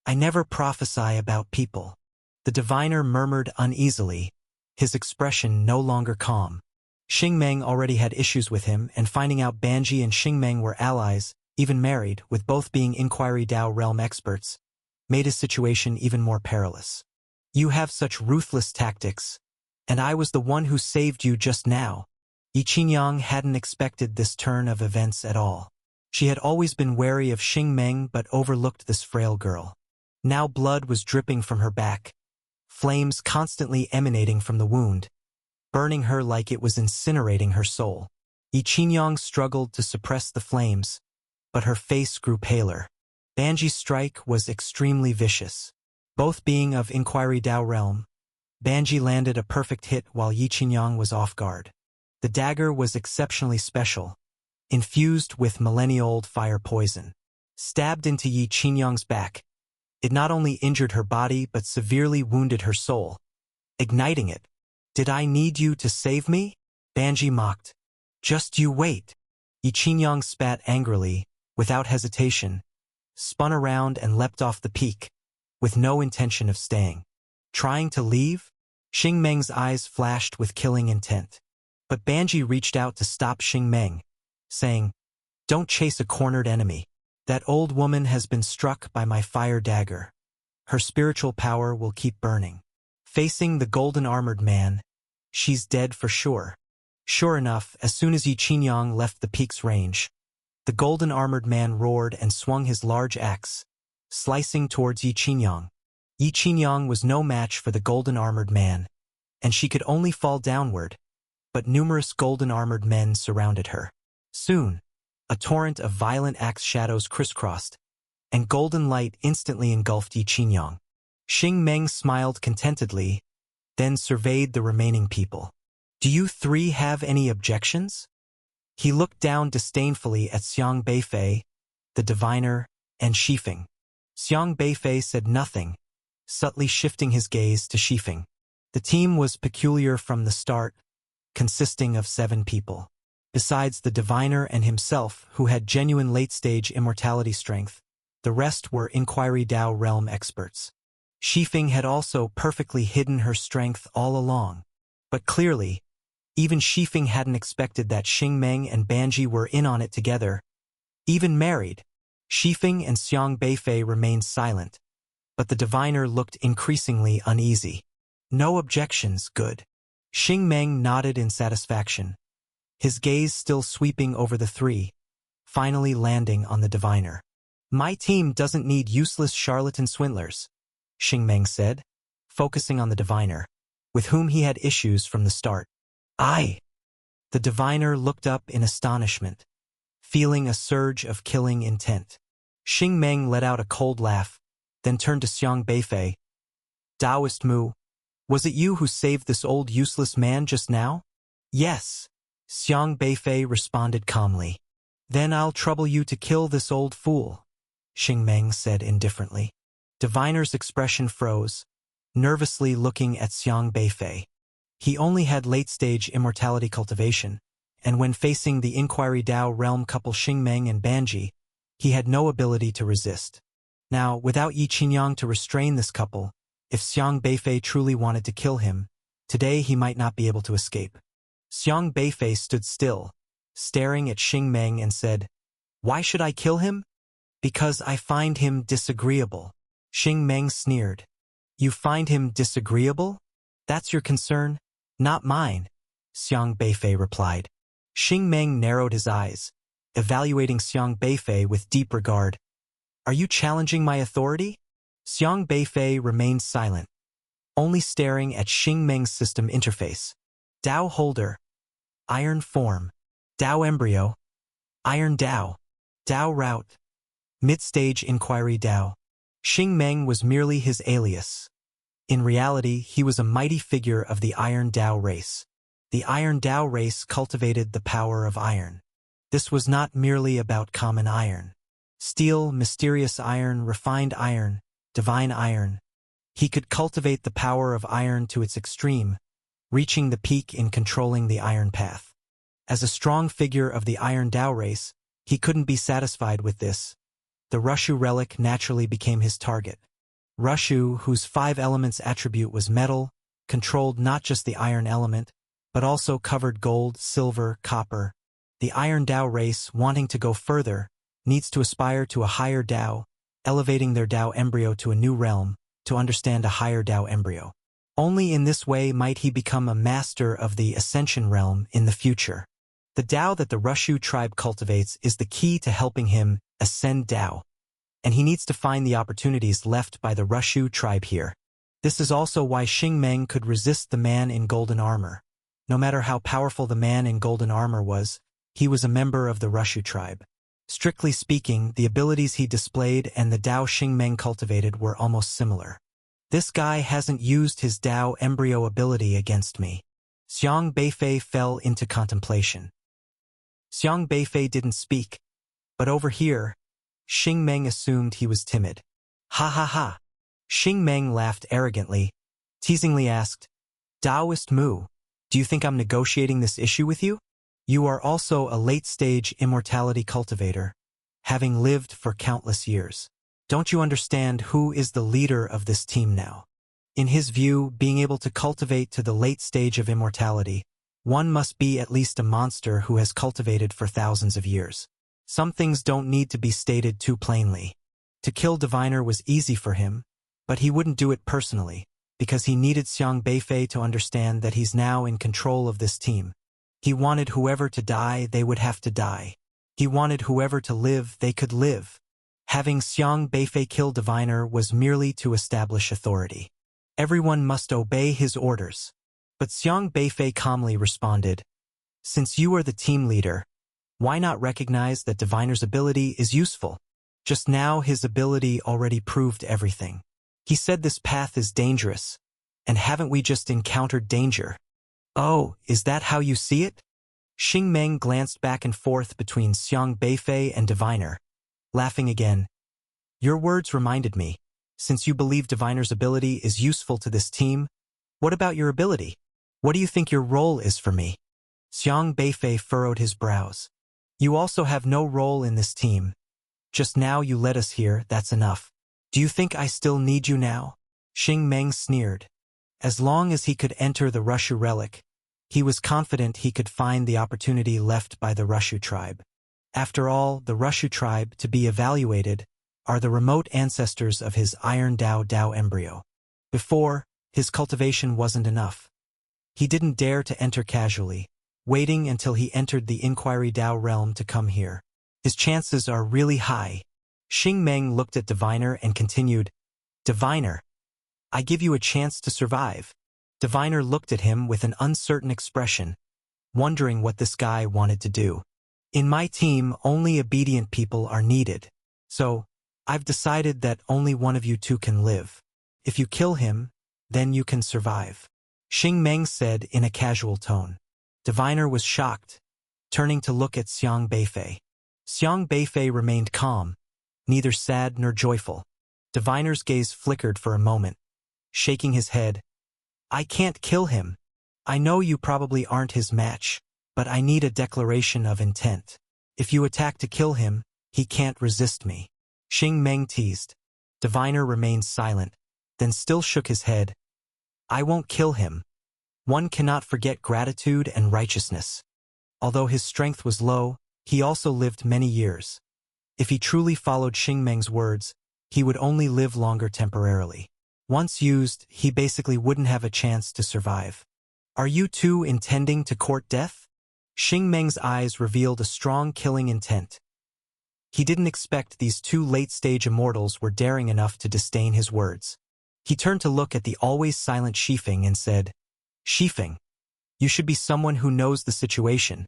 never prophesy about people. The diviner murmured uneasily, his expression no longer calm. Xing Meng already had issues with him, and finding out Banji and Xing Meng were allies, even married, with both being Inquiry Dao realm experts, made his situation even more perilous. You have such ruthless tactics, and I was the one who saved you just now. Yi Qingyang hadn't expected this turn of events at all. She had always been wary of Xing Meng but overlooked this frail girl. Now blood was dripping from her back, flames constantly emanating from the wound, burning her like it was incinerating her soul. Yi Qingyang struggled to suppress the flames, but her face grew paler. Banji's strike was extremely vicious. Both being of Inquiry Dao realm, Banji landed a perfect hit while Yi Qingyang was off guard. The dagger was exceptionally special, infused with millennia-old fire poison. Stabbed into Yi Qingyang's back, it not only injured her body but severely wounded her soul, igniting it. Did I need you to save me? Banji mocked. Just you wait. Yi Qingyang spat angrily, without hesitation, spun around and leapt off the peak, with no intention of staying. Trying to leave? Xing Meng's eyes flashed with killing intent. But Banji reached out to stop Xing Meng, saying, Don't chase a cornered enemy. That old woman has been struck by my fire dagger. Her spiritual power will keep burning. Facing the golden-armored man, she's dead for sure. Sure enough, as soon as Yi Qingyang left the peak's range, the golden-armored man roared and swung his large axe, slicing towards Yi Qingyang. Yi Qingyang was no match for the golden-armored man, and she could only fall downward, but numerous golden-armored men surrounded her. Soon, a torrent of violent axe shadows crisscrossed, and golden light instantly engulfed Yi Qingyang. Xing Meng smiled contentedly, then surveyed the remaining people. Do you three have any objections? He looked down disdainfully at Xiang Beifei, the diviner, and Shifeng. Xiang Beifei said nothing, subtly shifting his gaze to Shifeng. The team was peculiar from the start, consisting of 7 people. Besides the diviner and himself, who had genuine late-stage immortality strength, the rest were Inquiry Dao realm experts. Shifeng had also perfectly hidden her strength all along. But clearly, even Shifeng hadn't expected that Xing Meng and Banji were in on it together. Even married, Shifeng and Xiang Beifei remained silent, but the diviner looked increasingly uneasy. No objections, good. Xing Meng nodded in satisfaction, his gaze still sweeping over the 3, finally landing on the diviner. My team doesn't need useless charlatan swindlers, Xing Meng said, focusing on the diviner, with whom he had issues from the start. I. The diviner looked up in astonishment, feeling a surge of killing intent. Xing Meng let out a cold laugh, then turned to Xiang Beifei. Taoist Mu, was it you who saved this old useless man just now? Yes, Xiang Beifei responded calmly. Then I'll trouble you to kill this old fool, Xing Meng said indifferently. Diviner's expression froze, nervously looking at Xiang Beifei. He only had late-stage immortality cultivation, and when facing the Inquiry Dao realm couple Xing Meng and Banji, he had no ability to resist. Now, without Yi Qingyang to restrain this couple, if Xiang Beifei truly wanted to kill him, today he might not be able to escape. Xiang Beifei stood still, staring at Xing Meng and said, Why should I kill him? Because I find him disagreeable. Xing Meng sneered. You find him disagreeable? That's your concern, not mine, Xiang Beifei replied. Xing Meng narrowed his eyes, evaluating Xiang Beifei with deep regard. Are you challenging my authority? Xiang Beifei remained silent, only staring at Xing Meng's system interface. Dao Holder, Iron Form, Dao Embryo, Iron Dao, Dao Route, Mid-Stage Inquiry Dao. Xing Meng was merely his alias. In reality, he was a mighty figure of the Iron Dao race. The Iron Dao race cultivated the power of iron. This was not merely about common iron. Steel, mysterious iron, refined iron, divine iron. He could cultivate the power of iron to its extreme, reaching the peak in controlling the iron path. As a strong figure of the Iron Tao race, he couldn't be satisfied with this. The Rushu relic naturally became his target. Rushu, whose 5 elements attribute was metal, controlled not just the iron element, but also covered gold, silver, copper. The Iron Tao race, wanting to go further, needs to aspire to a higher Tao, elevating their Tao embryo to a new realm, to understand a higher Tao embryo. Only in this way might he become a master of the Ascension realm in the future. The Tao that the Rushu tribe cultivates is the key to helping him ascend Tao, and he needs to find the opportunities left by the Rushu tribe here. This is also why Xing Meng could resist the man in golden armor. No matter how powerful the man in golden armor was, he was a member of the Rushu tribe. Strictly speaking, the abilities he displayed and the Tao Xing Meng cultivated were almost similar. This guy hasn't used his Tao embryo ability against me. Xiang Beifei fell into contemplation. Xiang Beifei didn't speak, but over here, Xing Meng assumed he was timid. Ha ha ha. Xing Meng laughed arrogantly, teasingly asked, Taoist Mu, do you think I'm negotiating this issue with you? You are also a late-stage immortality cultivator, having lived for countless years. Don't you understand who is the leader of this team now? In his view, being able to cultivate to the late stage of immortality, one must be at least a monster who has cultivated for thousands of years. Some things don't need to be stated too plainly. To kill Diviner was easy for him, but he wouldn't do it personally, because he needed Xiang Beifei to understand that he's now in control of this team. He wanted whoever to die, they would have to die. He wanted whoever to live, they could live. Having Xiang Beifei kill Diviner was merely to establish authority. Everyone must obey his orders. But Xiang Beifei calmly responded, Since you are the team leader, why not recognize that Diviner's ability is useful? Just now his ability already proved everything. He said this path is dangerous, and haven't we just encountered danger? Oh, is that how you see it? Xing Meng glanced back and forth between Xiang Beifei and Diviner, laughing again. Your words reminded me. Since you believe Diviner's ability is useful to this team, what about your ability? What do you think your role is for me? Xiang Beifei furrowed his brows. You also have no role in this team. Just now you led us here, that's enough. Do you think I still need you now? Xing Meng sneered. As long as he could enter the Rushu relic, he was confident he could find the opportunity left by the Rushu tribe. After all, the Rushu tribe, to be evaluated, are the remote ancestors of his Iron Tao embryo. Before, his cultivation wasn't enough. He didn't dare to enter casually, waiting until he entered the Inquiry Tao realm to come here. His chances are really high. Xing Meng looked at Diviner and continued, Diviner, I give you a chance to survive. Diviner looked at him with an uncertain expression, wondering what this guy wanted to do. In my team, only obedient people are needed. So, I've decided that only one of you two can live. If you kill him, then you can survive. Xing Meng said in a casual tone. Diviner was shocked, turning to look at Xiang Beifei. Xiang Beifei remained calm, neither sad nor joyful. Diviner's gaze flickered for a moment, shaking his head. I can't kill him. I know you probably aren't his match, but I need a declaration of intent. If you attack to kill him, he can't resist me. Xing Meng teased. Diviner remained silent, then still shook his head. I won't kill him. One cannot forget gratitude and righteousness. Although his strength was low, he also lived many years. If he truly followed Xing Meng's words, he would only live longer temporarily. Once used, he basically wouldn't have a chance to survive. Are you two intending to court death? Xing Meng's eyes revealed a strong killing intent. He didn't expect these two late-stage immortals were daring enough to disdain his words. He turned to look at the always silent Shifeng and said, Shifeng, you should be someone who knows the situation.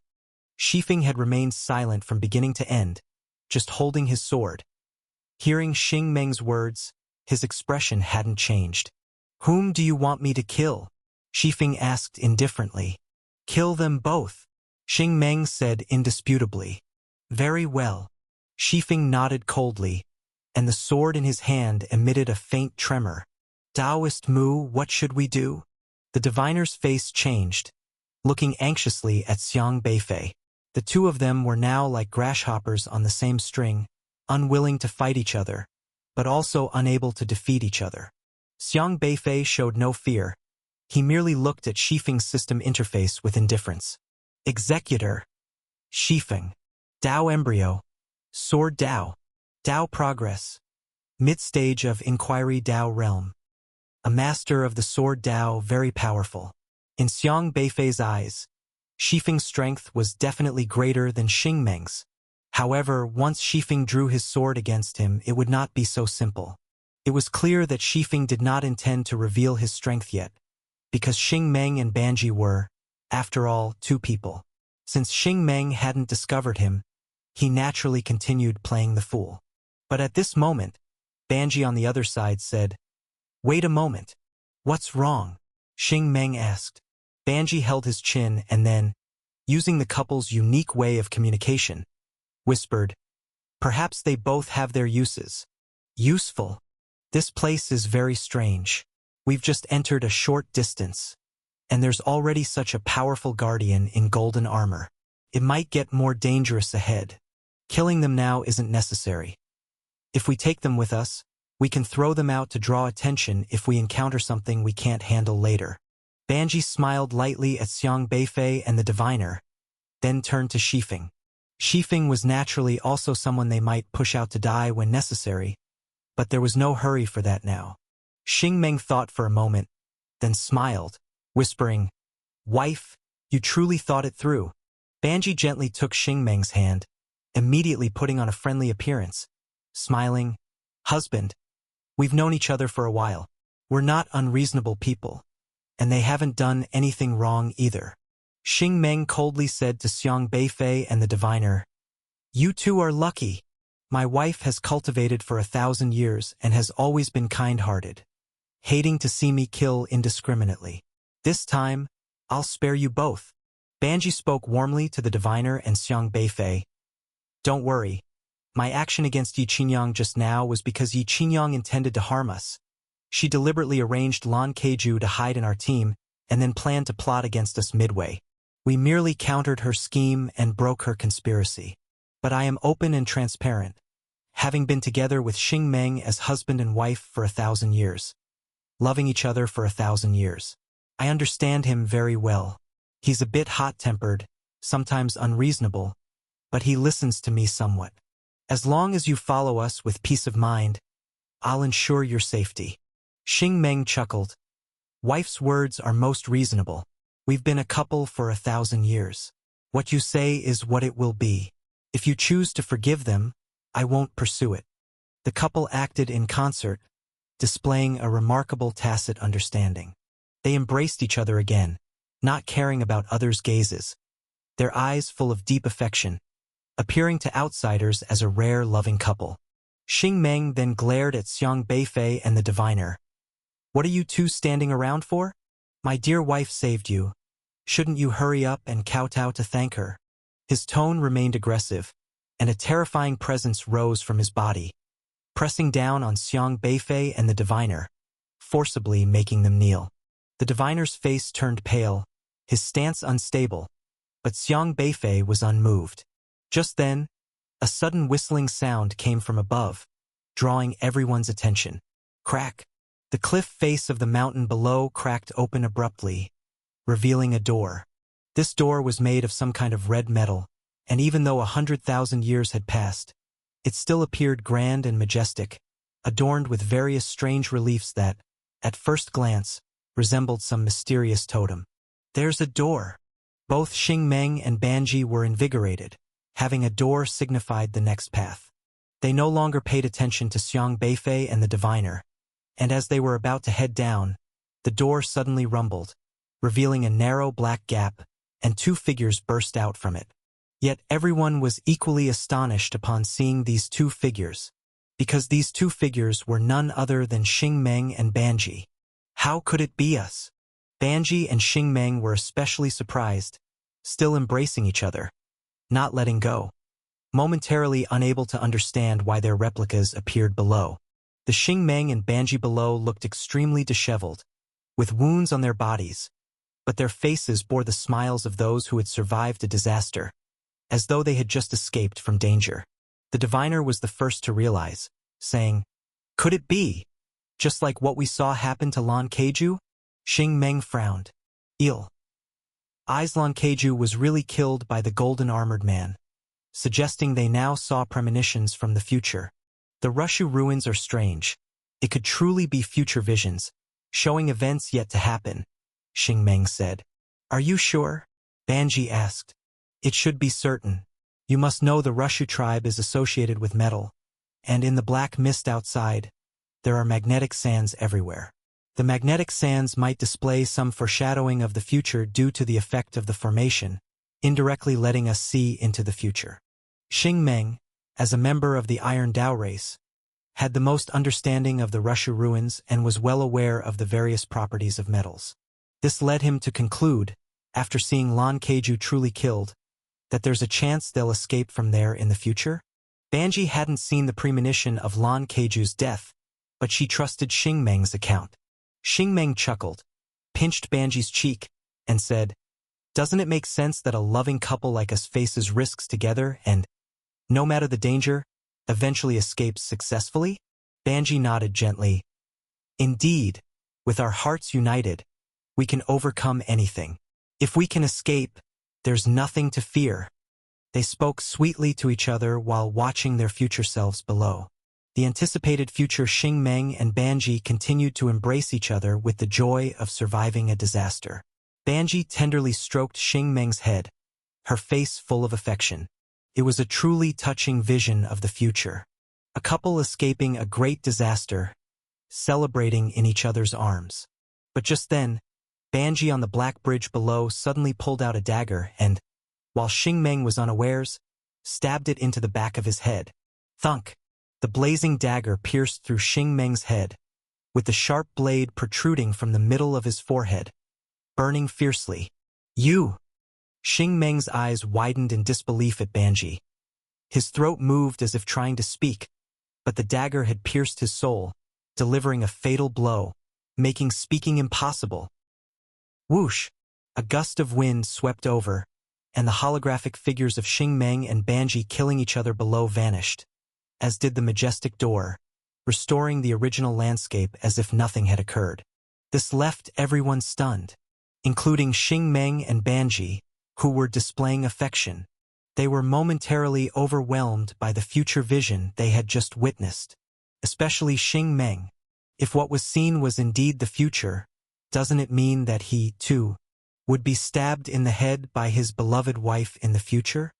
Shifeng had remained silent from beginning to end, just holding his sword. Hearing Xing Meng's words, his expression hadn't changed. Whom do you want me to kill? Shifeng asked indifferently. Kill them both, Xing Meng said indisputably. Very well. Shifeng nodded coldly, and the sword in his hand emitted a faint tremor. Taoist Mu, what should we do? The diviner's face changed, looking anxiously at Xiang Beifei. The two of them were now like grasshoppers on the same string, unwilling to fight each other, but also unable to defeat each other. Xiang Beifei showed no fear. He merely looked at Shifeng's system interface with indifference. Executor. Shifeng. Dao Embryo. Sword Dao. Dao Progress. Mid-stage of Inquiry Dao Realm. A master of the Sword Dao, very powerful. In Xiang Beifei's eyes, Shifeng's strength was definitely greater than Xingmeng's. However, once Shifeng drew his sword against him, it would not be so simple. It was clear that Shifeng did not intend to reveal his strength yet, because Xingmeng and Banji were, after all, two people. Since Xingmeng hadn't discovered him, he naturally continued playing the fool. But at this moment, Banji on the other side said, "Wait a moment. What's wrong?" Xingmeng asked. Banji held his chin and then, using the couple's unique way of communication, whispered, "Perhaps they both have their uses." Useful. This place is very strange. We've just entered a short distance, and there's already such a powerful guardian in golden armor. It might get more dangerous ahead. Killing them now isn't necessary. If we take them with us, we can throw them out to draw attention if we encounter something we can't handle later. Banji smiled lightly at Xiang Beifei and the diviner, then turned to Shifeng. Shifeng was naturally also someone they might push out to die when necessary, but there was no hurry for that now. Xingmeng thought for a moment, then smiled, whispering, "Wife, you truly thought it through." Banji gently took Xingmeng's hand, immediately putting on a friendly appearance, smiling, "Husband, we've known each other for a while. We're not unreasonable people, and they haven't done anything wrong either." Xingmeng coldly said to Xiang Beifei and the diviner, "You two are lucky. My wife has cultivated for 1,000 years and has always been kind-hearted, hating to see me kill indiscriminately. This time, I'll spare you both." Banji spoke warmly to the diviner and Xiang Beifei. "Don't worry. My action against Yi Qinyang just now was because Yi Qinyang intended to harm us. She deliberately arranged Lan Keiju to hide in our team and then planned to plot against us midway. We merely countered her scheme and broke her conspiracy. But I am open and transparent, having been together with Xingmeng as husband and wife for 1,000 years, loving each other for 1,000 years. I understand him very well. He's a bit hot-tempered, sometimes unreasonable, but he listens to me somewhat. As long as you follow us with peace of mind, I'll ensure your safety." Xingmeng chuckled. "Wife's words are most reasonable. We've been a couple for 1,000 years. What you say is what it will be. If you choose to forgive them, I won't pursue it." The couple acted in concert, displaying a remarkable tacit understanding. They embraced each other again, not caring about others' gazes, their eyes full of deep affection, appearing to outsiders as a rare loving couple. Xingmeng then glared at Xiang Beifei and the diviner. "What are you two standing around for? My dear wife saved you. Shouldn't you hurry up and kowtow to thank her?" His tone remained aggressive, and a terrifying presence rose from his body, pressing down on Xiang Beifei and the diviner, forcibly making them kneel. The diviner's face turned pale, his stance unstable, but Xiang Beifei was unmoved. Just then, a sudden whistling sound came from above, drawing everyone's attention. Crack! The cliff face of the mountain below cracked open abruptly, revealing a door. This door was made of some kind of red metal, and even though 100,000 years had passed, it still appeared grand and majestic, adorned with various strange reliefs that, at first glance, resembled some mysterious totem. "There's a door." Both Xingmeng and Banji were invigorated. Having a door signified the next path. They no longer paid attention to Xiang Beifei and the diviner, and as they were about to head down, the door suddenly rumbled, revealing a narrow black gap, and two figures burst out from it. Yet everyone was equally astonished upon seeing these two figures, because these two figures were none other than Xingmeng and Banji. How could it be us? Banji and Xingmeng were especially surprised, still embracing each other, not letting go. momentarily unable to understand why their replicas appeared below. The Xing Meng and Banji below looked extremely disheveled, with wounds on their bodies, but their faces bore the smiles of those who had survived a disaster, as though they had just escaped from danger. The diviner was the first to realize, saying, "Could it be? Just like what we saw happen to Lan Keiju?" Xing Meng frowned. "Il. Lan Keiju was really killed by the golden armored man," suggesting they now saw premonitions from the future. The Rushu ruins are strange. It could truly be future visions, showing events yet to happen, Xing Meng said. "Are you sure?" Banji asked. "It should be certain. You must know the Rushu tribe is associated with metal, and in the black mist outside, there are magnetic sands everywhere. The magnetic sands might display some foreshadowing of the future due to the effect of the formation, indirectly letting us see into the future." Xing Meng, as a member of the Iron Dao race, had the most understanding of the Rushu ruins and was well aware of the various properties of metals. This led him to conclude, after seeing Lan Keiju truly killed, that there's a chance they'll escape from there in the future. Banji hadn't seen the premonition of Lan Keiju's death, but she trusted Xing Meng's account. Xing Meng chuckled, pinched Banji's cheek, and said, "Doesn't it make sense that a loving couple like us faces risks together and, no matter the danger, eventually escapes successfully?" Banji nodded gently. "Indeed, with our hearts united, we can overcome anything. If we can escape, there's nothing to fear." They spoke sweetly to each other while watching their future selves below. The anticipated future Xing Meng and Banji continued to embrace each other with the joy of surviving a disaster. Banji tenderly stroked Xing Meng's head, her face full of affection. It was a truly touching vision of the future. A couple escaping a great disaster, celebrating in each other's arms. But just then, Banji on the black bridge below suddenly pulled out a dagger and, while Xing Meng was unawares, stabbed it into the back of his head. Thunk! The blazing dagger pierced through Xing Meng's head, with the sharp blade protruding from the middle of his forehead, burning fiercely. "You!" Xing Meng's eyes widened in disbelief at Banji. His throat moved as if trying to speak, but the dagger had pierced his soul, delivering a fatal blow, making speaking impossible. Whoosh! A gust of wind swept over, and the holographic figures of Xing Meng and Banji killing each other below vanished, as did the majestic door, restoring the original landscape as if nothing had occurred. This left everyone stunned, including Xing Meng and Banji, who were displaying affection. They were momentarily overwhelmed by the future vision they had just witnessed, especially Xing Meng. If what was seen was indeed the future, doesn't it mean that he, too, would be stabbed in the head by his beloved wife in the future?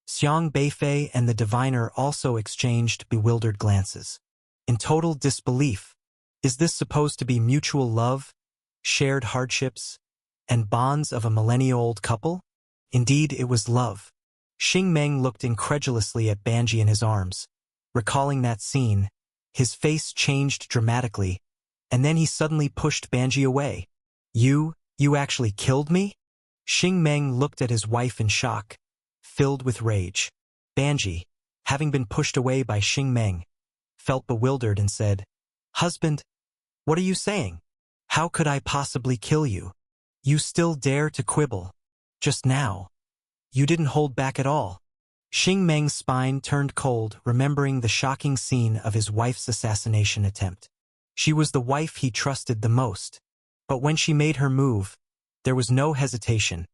Xiang Beifei and the diviner also exchanged bewildered glances. In total disbelief, is this supposed to be mutual love, shared hardships, and bonds of a millennia-old couple? Indeed, it was love. Xing Meng looked incredulously at Banji in his arms. Recalling that scene, his face changed dramatically, and then he suddenly pushed Banji away. You actually killed me?" Xing Meng looked at his wife in shock, filled with rage. Banji, having been pushed away by Xing Meng, felt bewildered and said, "Husband, what are you saying? How could I possibly kill you? You still dare to quibble. Just now, you didn't hold back at all." Xing Meng's spine turned cold, remembering the shocking scene of his wife's assassination attempt. She was the wife he trusted the most, but when she made her move, there was no hesitation.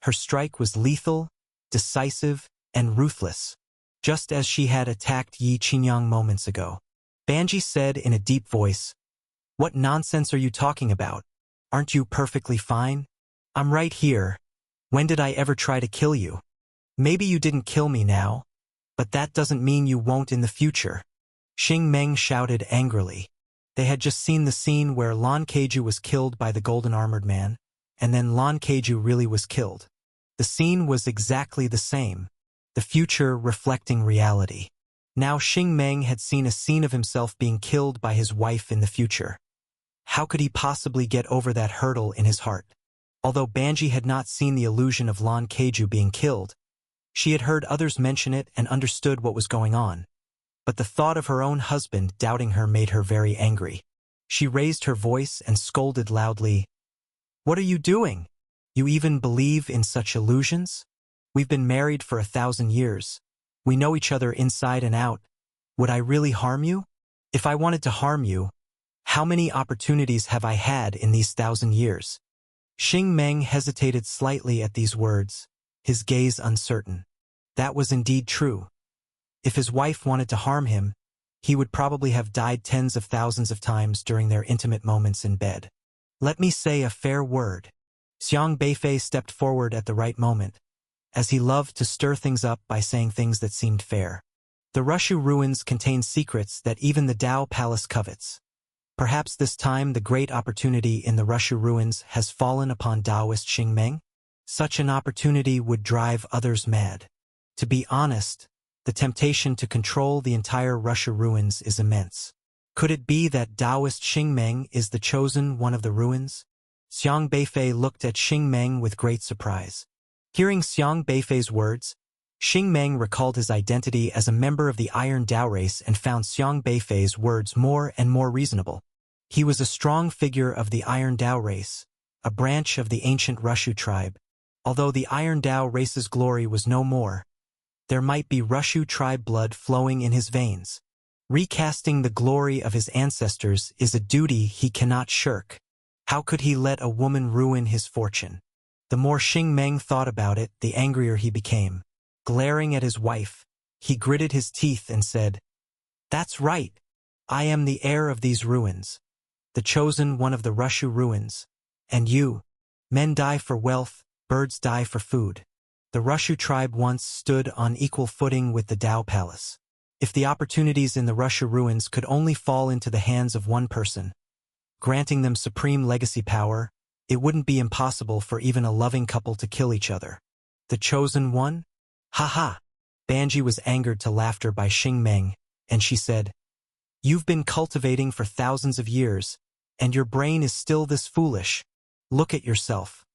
Her strike was lethal, decisive, and ruthless, just as she had attacked Yi Qinyang moments ago. Banji said in a deep voice, "What nonsense are you talking about? Aren't you perfectly fine? I'm right here. When did I ever try to kill you? Maybe you didn't kill me now, but that doesn't mean you won't in the future." Xing Meng shouted angrily. They had just seen the scene where Lan Keiju was killed by the golden armored man, and then Lan Keiju really was killed. The scene was exactly the same, the future reflecting reality. Now Xing Meng had seen a scene of himself being killed by his wife in the future. How could he possibly get over that hurdle in his heart? Although Banji had not seen the illusion of Lan Keiju being killed, She had heard others mention it and understood what was going on. But the thought of her own husband doubting her made her very angry. She raised her voice and scolded loudly, "What are you doing? You even believe in such illusions? We've been married for 1,000 years. We know each other inside and out. Would I really harm you? If I wanted to harm you, how many opportunities have I had in these 1,000 years?" Xing Meng hesitated slightly at these words, his gaze uncertain. That was indeed true. If his wife wanted to harm him, he would probably have died tens of thousands of times during their intimate moments in bed. "Let me say a fair word." Xiang Beifei stepped forward at the right moment, as he loved to stir things up by saying things that seemed fair. The Rushu ruins contain secrets that even the Dao Palace covets. Perhaps this time the great opportunity in the Rushu ruins has fallen upon Taoist Xing Meng? Such an opportunity would drive others mad. To be honest, the temptation to control the entire Rushu ruins is immense. Could it be that Taoist Xing Meng is the chosen one of the ruins? Xiang Beifei looked at Xing Meng with great surprise. Hearing Xiang Beifei's words, Xing Meng recalled his identity as a member of the Iron Dao race and found Xiang Beifei's words more and more reasonable. He was a strong figure of the Iron Dao race, a branch of the ancient Rushu tribe. Although the Iron Dao race's glory was no more, there might be Rushu tribe blood flowing in his veins. Recasting the glory of his ancestors is a duty he cannot shirk. How could he let a woman ruin his fortune? The more Xing Meng thought about it, the angrier he became. Glaring at his wife, he gritted his teeth and said, "That's right. I am the heir of these ruins, the chosen one of the Rushu ruins. And you, men die for wealth, birds die for food. The Rushu tribe once stood on equal footing with the Dao Palace. If the opportunities in the Rushu ruins could only fall into the hands of one person, granting them supreme legacy power, it wouldn't be impossible for even a loving couple to kill each other. The chosen one? Ha ha! Banji was angered to laughter by Xing Meng, and she said, "You've been cultivating for thousands of years, and your brain is still this foolish. Look at yourself.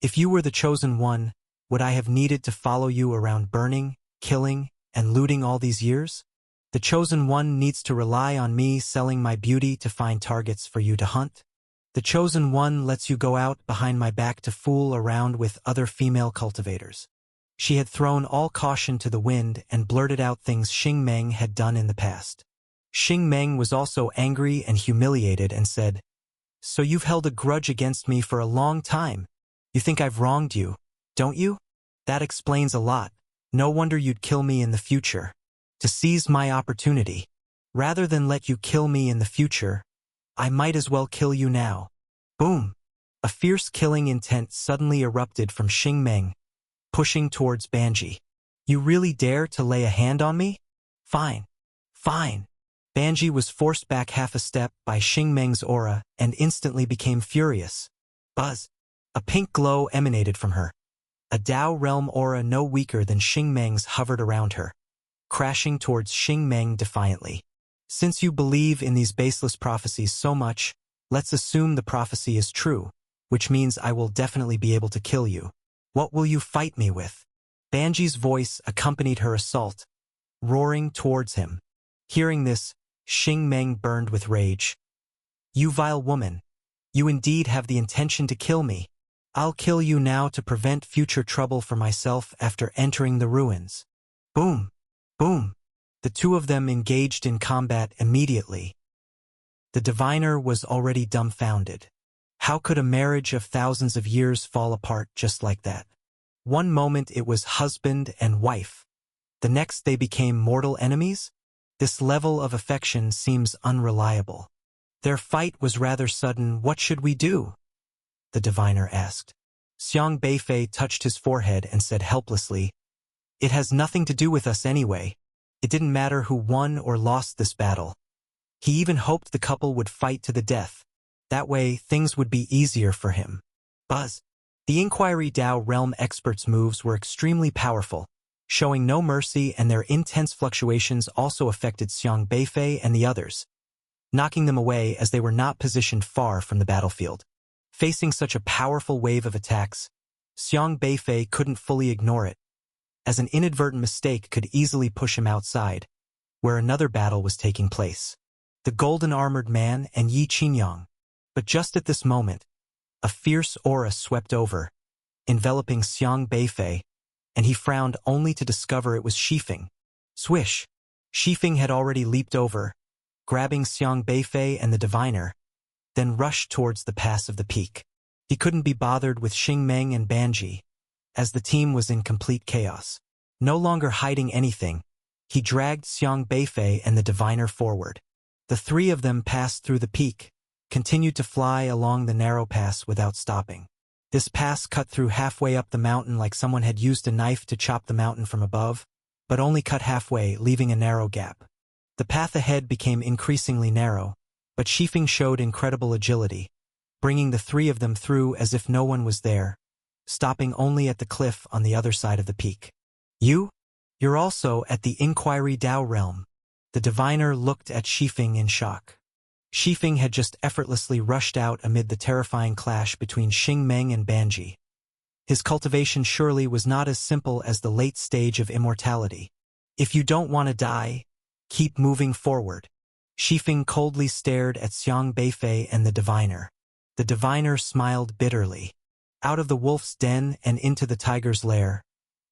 If you were the chosen one, would I have needed to follow you around burning, killing, and looting all these years? The chosen one needs to rely on me selling my beauty to find targets for you to hunt. The chosen one lets you go out behind my back to fool around with other female cultivators." She had thrown all caution to the wind and blurted out things Xing Meng had done in the past. Xing Meng was also angry and humiliated and said, "So you've held a grudge against me for a long time. You think I've wronged you, don't you? That explains a lot. No wonder you'd kill me in the future. To seize my opportunity. Rather than let you kill me in the future, I might as well kill you now." Boom! A fierce killing intent suddenly erupted from Xing Meng, pushing towards Banji. "You really dare to lay a hand on me? Fine. Fine." Banji was forced back half a step by Xing Meng's aura and instantly became furious. Buzz! A pink glow emanated from her. A Dao realm aura no weaker than Xing Meng's hovered around her, crashing towards Xing Meng defiantly. "Since you believe in these baseless prophecies so much, let's assume the prophecy is true, which means I will definitely be able to kill you. What will you fight me with?" Banji's voice accompanied her assault, roaring towards him. Hearing this, Xing Meng burned with rage. "You vile woman! You indeed have the intention to kill me. I'll kill you now to prevent future trouble for myself after entering the ruins." Boom! Boom! The two of them engaged in combat immediately. The diviner was already dumbfounded. How could a marriage of thousands of years fall apart just like that? One moment it was husband and wife. The next they became mortal enemies? This level of affection seems unreliable. Their fight was rather sudden. "What should we do?" the diviner asked. Xiang Beifei touched his forehead and said helplessly, "It has nothing to do with us anyway. It didn't matter who won or lost this battle." He even hoped the couple would fight to the death. That way, things would be easier for him. Buzz! The Inquiry Dao realm experts' moves were extremely powerful, showing no mercy, and their intense fluctuations also affected Xiang Beifei and the others, knocking them away as they were not positioned far from the battlefield. Facing such a powerful wave of attacks, Xiang Beifei couldn't fully ignore it. as an inadvertent mistake could easily push him outside, where another battle was taking place. The golden-armored man and Yi Qinyang. But just at this moment, a fierce aura swept over, enveloping Xiang Beifei, and he frowned only to discover it was Shifeng. Swish! Shifeng had already leaped over, grabbing Xiang Beifei and the diviner, then rushed towards the pass of the peak. He couldn't be bothered with Xingmeng and Banji, as the team was in complete chaos. No longer hiding anything, he dragged Xiang Beifei and the diviner forward. The three of them passed through the peak, continued to fly along the narrow pass without stopping. This pass cut through halfway up the mountain like someone had used a knife to chop the mountain from above, but only cut halfway, leaving a narrow gap. The path ahead became increasingly narrow, but Shifeng showed incredible agility, bringing the three of them through as if no one was there, stopping only at the cliff on the other side of the peak. You're also at the Inquiry Dao realm. The diviner looked at Shifeng in shock. Shifeng had just effortlessly rushed out amid the terrifying clash between Xingmeng and Banji. His cultivation surely was not as simple as the late stage of immortality. If you don't want to die, keep moving forward. Shifeng coldly stared at Xiang Beifei and the diviner. The diviner smiled bitterly. Out of the wolf's den and into the tiger's lair,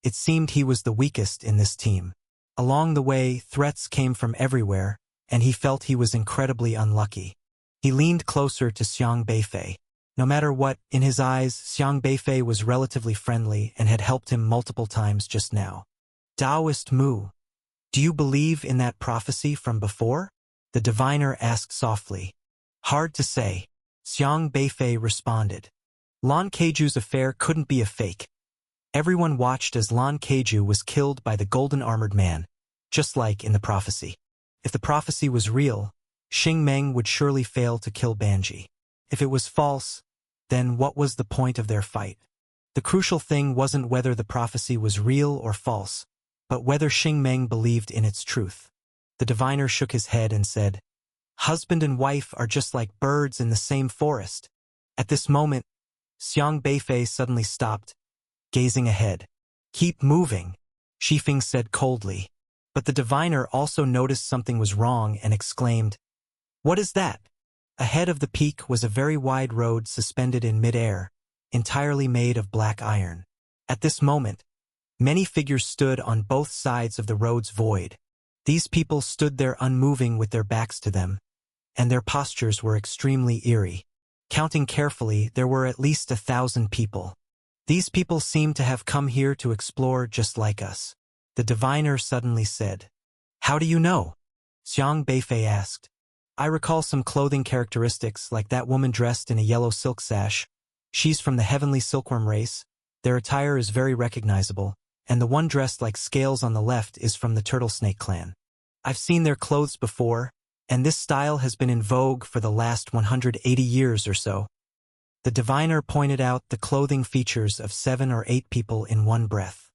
it seemed he was the weakest in this team. Along the way, threats came from everywhere, and he felt he was incredibly unlucky. He leaned closer to Xiang Beifei. No matter what, in his eyes, Xiang Beifei was relatively friendly and had helped him multiple times just now. Taoist Mu, do you believe in that prophecy from before? The diviner asked softly. Hard to say, Xiang Beifei responded. Lan Keiju's affair couldn't be a fake. Everyone watched as Lan Keiju was killed by the golden-armored man, just like in the prophecy. If the prophecy was real, Xingmeng would surely fail to kill Banji. If it was false, then what was the point of their fight? The crucial thing wasn't whether the prophecy was real or false, but whether Xingmeng believed in its truth. The diviner shook his head and said, Husband and wife are just like birds in the same forest. At this moment, Xiang Beifei suddenly stopped, gazing ahead. Keep moving, Shifeng said coldly. But the diviner also noticed something was wrong and exclaimed, What is that? Ahead of the peak was a very wide road suspended in mid-air, entirely made of black iron. At this moment, many figures stood on both sides of the road's void. These people stood there unmoving with their backs to them, and their postures were extremely eerie. Counting carefully, there were at least 1,000 people. These people seemed to have come here to explore just like us. The diviner suddenly said, How do you know? Xiang Beifei asked. I recall some clothing characteristics like that woman dressed in a yellow silk sash. She's from the heavenly silkworm race. Their attire is very recognizable, and the one dressed like Scales on the left is from the turtle snake clan. I've seen their clothes before, and this style has been in vogue for the last 180 years or so. The diviner pointed out the clothing features of 7 or 8 people in one breath.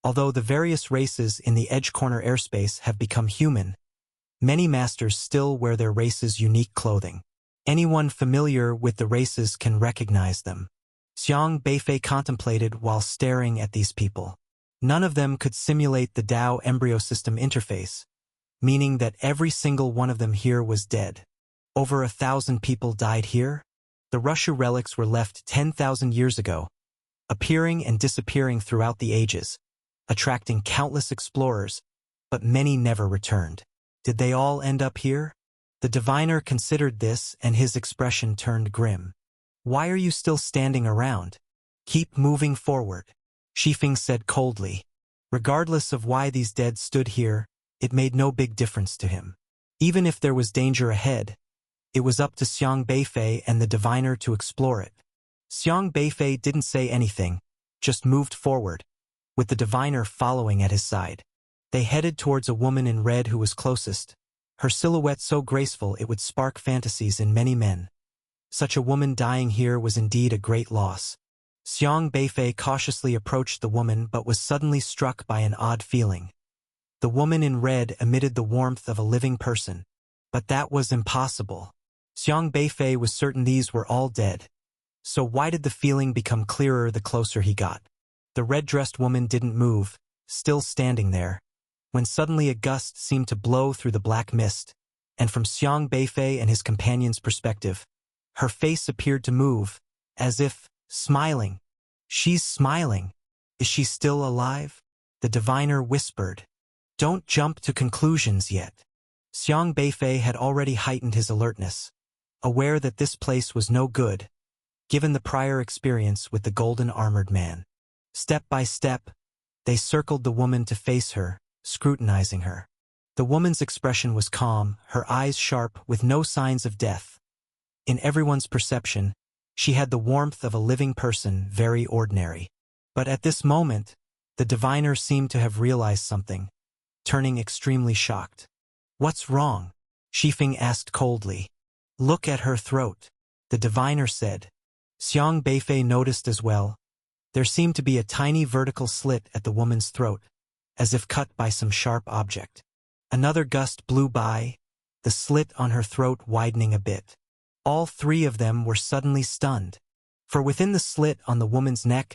Although the various races in the Edge Corner airspace have become human, many masters still wear their race's unique clothing. Anyone familiar with the races can recognize them. Xiang Beifei contemplated while staring at these people. None of them could simulate the Dao embryo system interface, meaning that every single one of them here was dead. Over 1,000 people died here. The Rushu relics were left 10,000 years ago, appearing and disappearing throughout the ages, attracting countless explorers, but many never returned. Did they all end up here? The diviner considered this and his expression turned grim. Why are you still standing around? Keep moving forward, Shifeng said coldly. Regardless of why these dead stood here, it made no big difference to him. Even if there was danger ahead, it was up to Xiang Beifei and the diviner to explore it. Xiang Beifei didn't say anything, just moved forward, with the diviner following at his side. They headed towards a woman in red who was closest, her silhouette so graceful it would spark fantasies in many men. Such a woman dying here was indeed a great loss. Xiang Beifei cautiously approached the woman but was suddenly struck by an odd feeling. The woman in red emitted the warmth of a living person, but that was impossible. Xiang Beifei was certain these were all dead. So why did the feeling become clearer the closer he got? The red-dressed woman didn't move, still standing there, when suddenly a gust seemed to blow through the black mist, and from Xiang Beifei and his companion's perspective, her face appeared to move, as if smiling. She's smiling. Is she still alive? The diviner whispered. Don't jump to conclusions yet. Xiang Beifei had already heightened his alertness, aware that this place was no good, given the prior experience with the golden-armored man. Step by step, they circled the woman to face her, scrutinizing her. The woman's expression was calm, her eyes sharp, with no signs of death. In everyone's perception, she had the warmth of a living person, very ordinary. But at this moment, the diviner seemed to have realized something, turning extremely shocked. What's wrong? Shifeng asked coldly. Look at her throat, the diviner said. Xiang Beifei noticed as well. There seemed to be a tiny vertical slit at the woman's throat, as if cut by some sharp object. Another gust blew by, the slit on her throat widening a bit. All three of them were suddenly stunned, for within the slit on the woman's neck,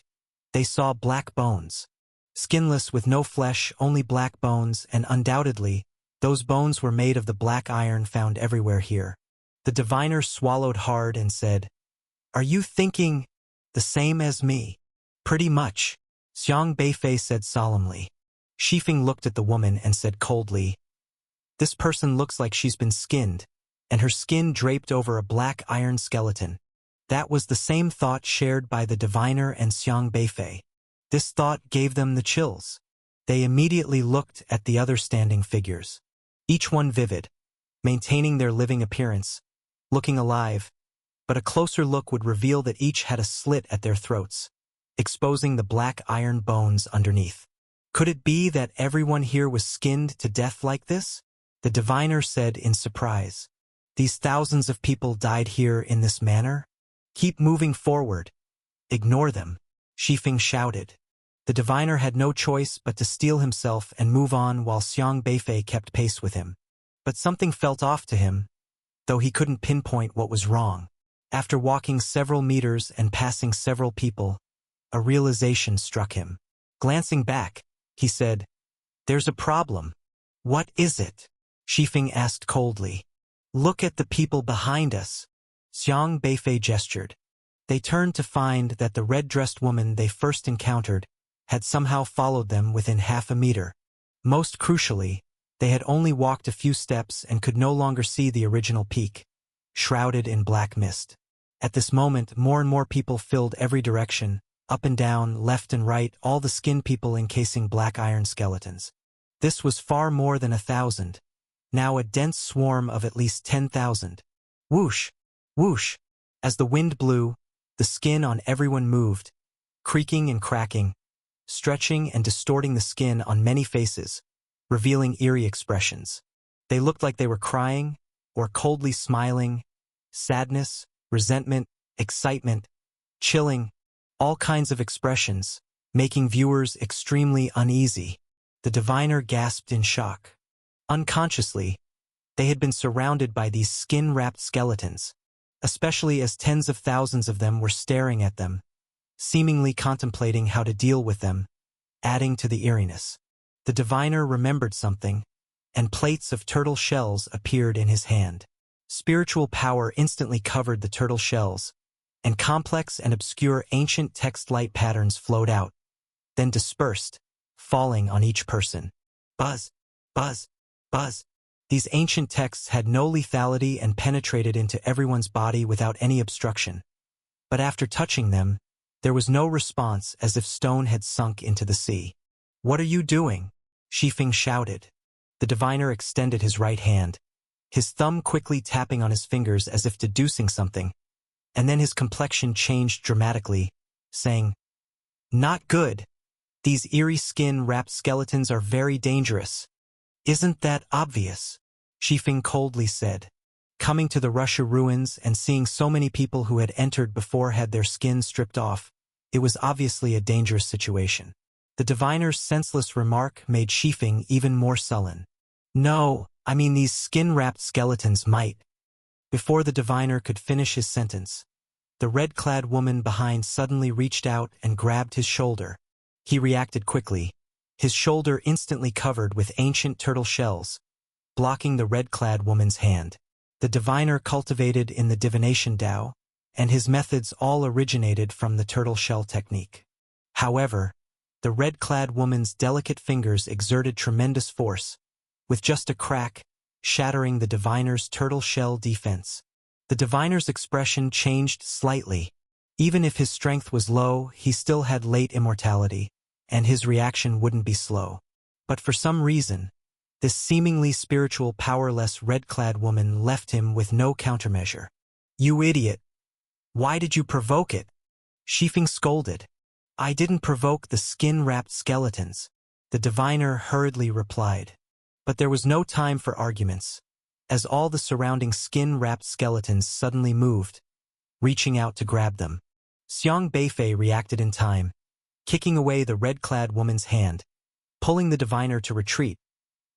they saw black bones. Skinless with no flesh, only black bones, and undoubtedly, those bones were made of the black iron found everywhere here. The diviner swallowed hard and said, Are you thinking the same as me? Pretty much, Xiang Beifei said solemnly. Shifeng looked at the woman and said coldly, This person looks like she's been skinned, and her skin draped over a black iron skeleton. That was the same thought shared by the diviner and Xiang Beifei. This thought gave them the chills. They immediately looked at the other standing figures, each one vivid, maintaining their living appearance, looking alive, but a closer look would reveal that each had a slit at their throats, exposing the black iron bones underneath. Could it be that everyone here was skinned to death like this? The diviner said in surprise. These thousands of people died here in this manner? Keep moving forward. Ignore them, Shifeng shouted. The diviner had no choice but to steel himself and move on while Xiang Beifei kept pace with him. But something felt off to him, though he couldn't pinpoint what was wrong. After walking several meters and passing several people, a realization struck him. Glancing back, he said, There's a problem. What is it? Shifeng asked coldly. Look at the people behind us. Xiang Beifei gestured. They turned to find that the red-dressed woman they first encountered had somehow followed them within half a meter. Most crucially, they had only walked a few steps and could no longer see the original peak, shrouded in black mist. At this moment, more and more people filled every direction, up and down, left and right, all the skin people encasing black iron skeletons. This was far more than 1,000, now a dense swarm of at least 10,000. Whoosh! Whoosh! As the wind blew, the skin on everyone moved, creaking and cracking, stretching and distorting the skin on many faces, revealing eerie expressions. They looked like they were crying, or coldly smiling, sadness, resentment, excitement, chilling, all kinds of expressions, making viewers extremely uneasy. The diviner gasped in shock. Unconsciously, they had been surrounded by these skin-wrapped skeletons, especially as tens of thousands of them were staring at them, seemingly contemplating how to deal with them, adding to the eeriness. The diviner remembered something, and plates of turtle shells appeared in his hand. Spiritual power instantly covered the turtle shells, and complex and obscure ancient text light patterns flowed out, then dispersed, falling on each person. Buzz, buzz, buzz. These ancient texts had no lethality and penetrated into everyone's body without any obstruction. But after touching them, there was no response, as if stone had sunk into the sea. What are you doing? Shifeng shouted. The diviner extended his right hand, his thumb quickly tapping on his fingers as if deducing something, and then his complexion changed dramatically, saying, Not good. These eerie skin-wrapped skeletons are very dangerous. Isn't that obvious? Shifeng coldly said. Coming to the Russia ruins and seeing so many people who had entered before had their skin stripped off, it was obviously a dangerous situation. The diviner's senseless remark made Shifeng even more sullen. No, I mean these skin-wrapped skeletons might. Before the diviner could finish his sentence, the red-clad woman behind suddenly reached out and grabbed his shoulder. He reacted quickly, his shoulder instantly covered with ancient turtle shells, blocking the red-clad woman's hand. The diviner cultivated in the divination Tao, and his methods all originated from the turtle shell technique. However, the red-clad woman's delicate fingers exerted tremendous force, with just a crack, shattering the diviner's turtle shell defense. The diviner's expression changed slightly. Even if his strength was low, he still had late immortality, and his reaction wouldn't be slow. But for some reason, this seemingly spiritual powerless red-clad woman left him with no countermeasure. "You idiot! Why did you provoke it?" Shifeng scolded. "I didn't provoke the skin-wrapped skeletons," the diviner hurriedly replied. But there was no time for arguments, as all the surrounding skin-wrapped skeletons suddenly moved, reaching out to grab them. Xiang Beifei reacted in time, kicking away the red-clad woman's hand, pulling the diviner to retreat,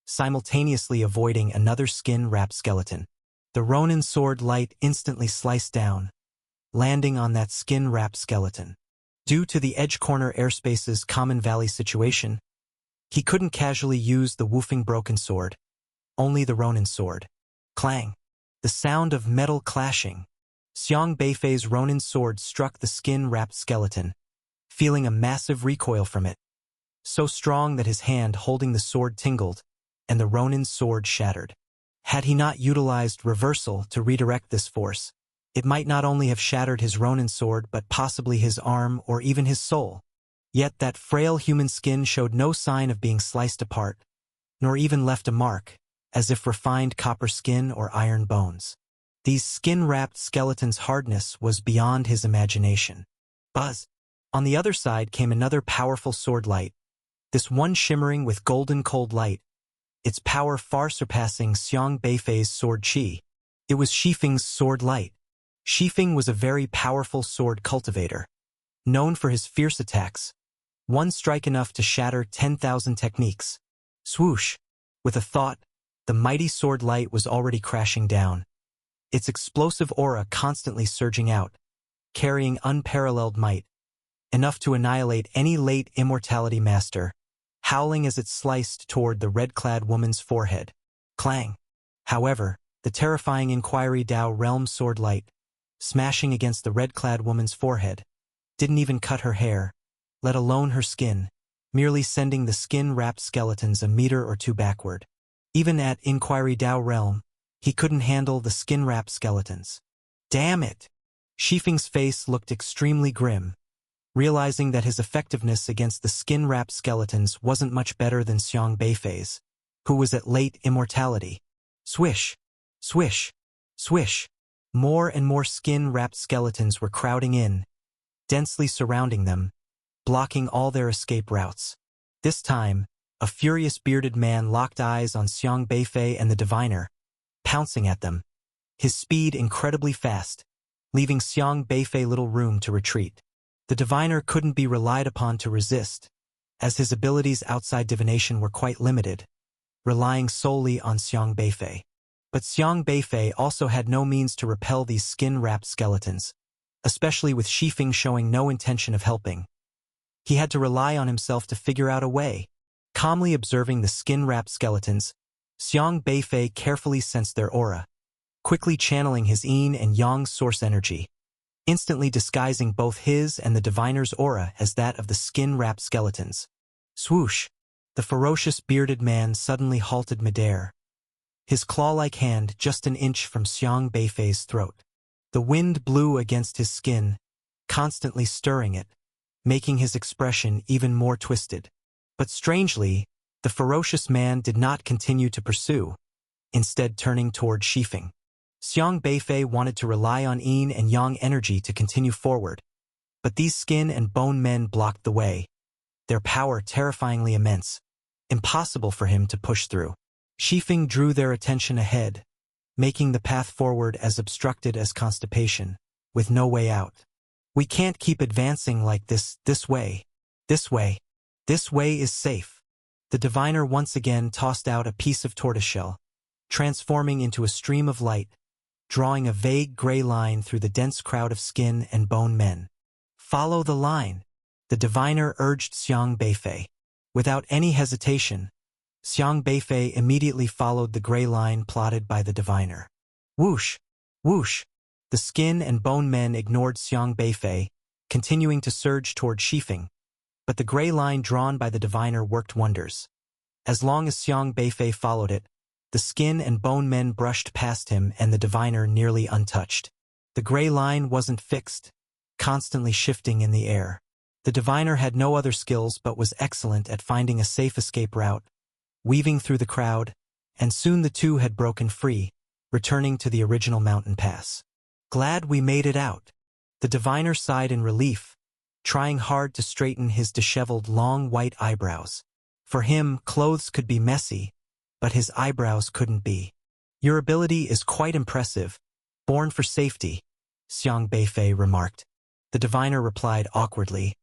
simultaneously avoiding another skin-wrapped skeleton. The Ronin sword light instantly sliced down, landing on that skin-wrapped skeleton. Due to the edge-corner airspace's common valley situation, he couldn't casually use the Wufeng broken sword, only the Ronin sword. Clang! The sound of metal clashing. Xiang Beifei's Ronin sword struck the skin-wrapped skeleton, feeling a massive recoil from it, so strong that his hand holding the sword tingled, and the Ronin's sword shattered. Had he not utilized reversal to redirect this force, it might not only have shattered his Ronin sword but possibly his arm or even his soul. Yet that frail human skin showed no sign of being sliced apart, nor even left a mark, as if refined copper skin or iron bones. These skin-wrapped skeletons' hardness was beyond his imagination. Buzz! On the other side came another powerful sword light, this one shimmering with golden cold light, its power far surpassing Xiang Beifei's sword qi. It was Shifeng's sword light. Shifeng was a very powerful sword cultivator, known for his fierce attacks, one strike enough to shatter 10,000 techniques. Swoosh! With a thought, the mighty sword light was already crashing down, its explosive aura constantly surging out, carrying unparalleled might, enough to annihilate any late immortality master, howling as it sliced toward the red-clad woman's forehead. Clang! However, the terrifying Inquiry Tao realm sword light, smashing against the red-clad woman's forehead, didn't even cut her hair, let alone her skin, merely sending the skin-wrapped skeletons a meter or two backward. Even at Inquiry Tao realm, he couldn't handle the skin-wrapped skeletons. Damn it! Shifeng's face looked extremely grim, realizing that his effectiveness against the skin-wrapped skeletons wasn't much better than Xiang Beifei's, who was at late immortality. Swish! Swish! Swish! More and more skin-wrapped skeletons were crowding in, densely surrounding them, blocking all their escape routes. This time, a furious bearded man locked eyes on Xiang Beifei and the diviner, pouncing at them, his speed incredibly fast, leaving Xiang Beifei little room to retreat. The diviner couldn't be relied upon to resist, as his abilities outside divination were quite limited, relying solely on Xiang Beifei. But Xiang Beifei also had no means to repel these skin-wrapped skeletons, especially with Shifeng showing no intention of helping. He had to rely on himself to figure out a way. Calmly observing the skin-wrapped skeletons, Xiang Beifei carefully sensed their aura, quickly channeling his yin and yang source energy, instantly disguising both his and the diviner's aura as that of the skin-wrapped skeletons. Swoosh! The ferocious bearded man suddenly halted midair, his claw-like hand just an inch from Xiang Beifei's throat. The wind blew against his skin, constantly stirring it, making his expression even more twisted. But strangely, the ferocious man did not continue to pursue, instead turning toward Shifeng. Xiang Beifei wanted to rely on yin and yang energy to continue forward, but these skin and bone men blocked the way, their power terrifyingly immense, impossible for him to push through. Shifeng drew their attention ahead, making the path forward as obstructed as constipation, with no way out. We can't keep advancing like this way. This way is safe. The diviner once again tossed out a piece of tortoiseshell, transforming into a stream of light, drawing a vague gray line through the dense crowd of skin and bone men. Follow the line, the diviner urged Xiang Beifei. Without any hesitation, Xiang Beifei immediately followed the gray line plotted by the diviner. Whoosh! Whoosh! The skin and bone men ignored Xiang Beifei, continuing to surge toward Shifeng, but the gray line drawn by the diviner worked wonders. As long as Xiang Beifei followed it, the skin and bone men brushed past him and the diviner nearly untouched. The gray line wasn't fixed, constantly shifting in the air. The diviner had no other skills but was excellent at finding a safe escape route, weaving through the crowd, and soon the two had broken free, returning to the original mountain pass. Glad we made it out. The diviner sighed in relief, trying hard to straighten his disheveled long white eyebrows. For him, clothes could be messy, but his eyebrows couldn't be. Your ability is quite impressive. Born for safety, Xiang Beifei remarked. The diviner replied awkwardly,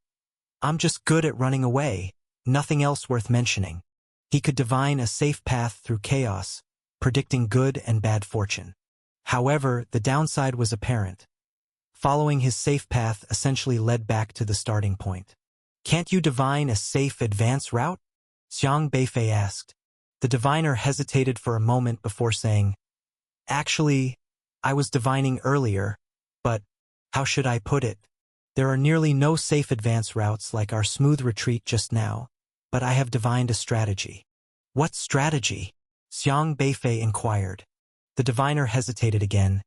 I'm just good at running away, nothing else worth mentioning. He could divine a safe path through chaos, predicting good and bad fortune. However, the downside was apparent. Following his safe path essentially led back to the starting point. Can't you divine a safe advance route? Xiang Beifei asked. The diviner hesitated for a moment before saying, Actually, I was divining earlier, but how should I put it? There are nearly no safe advance routes like our smooth retreat just now, but I have divined a strategy. What strategy? Xiang Beifei inquired. The diviner hesitated again,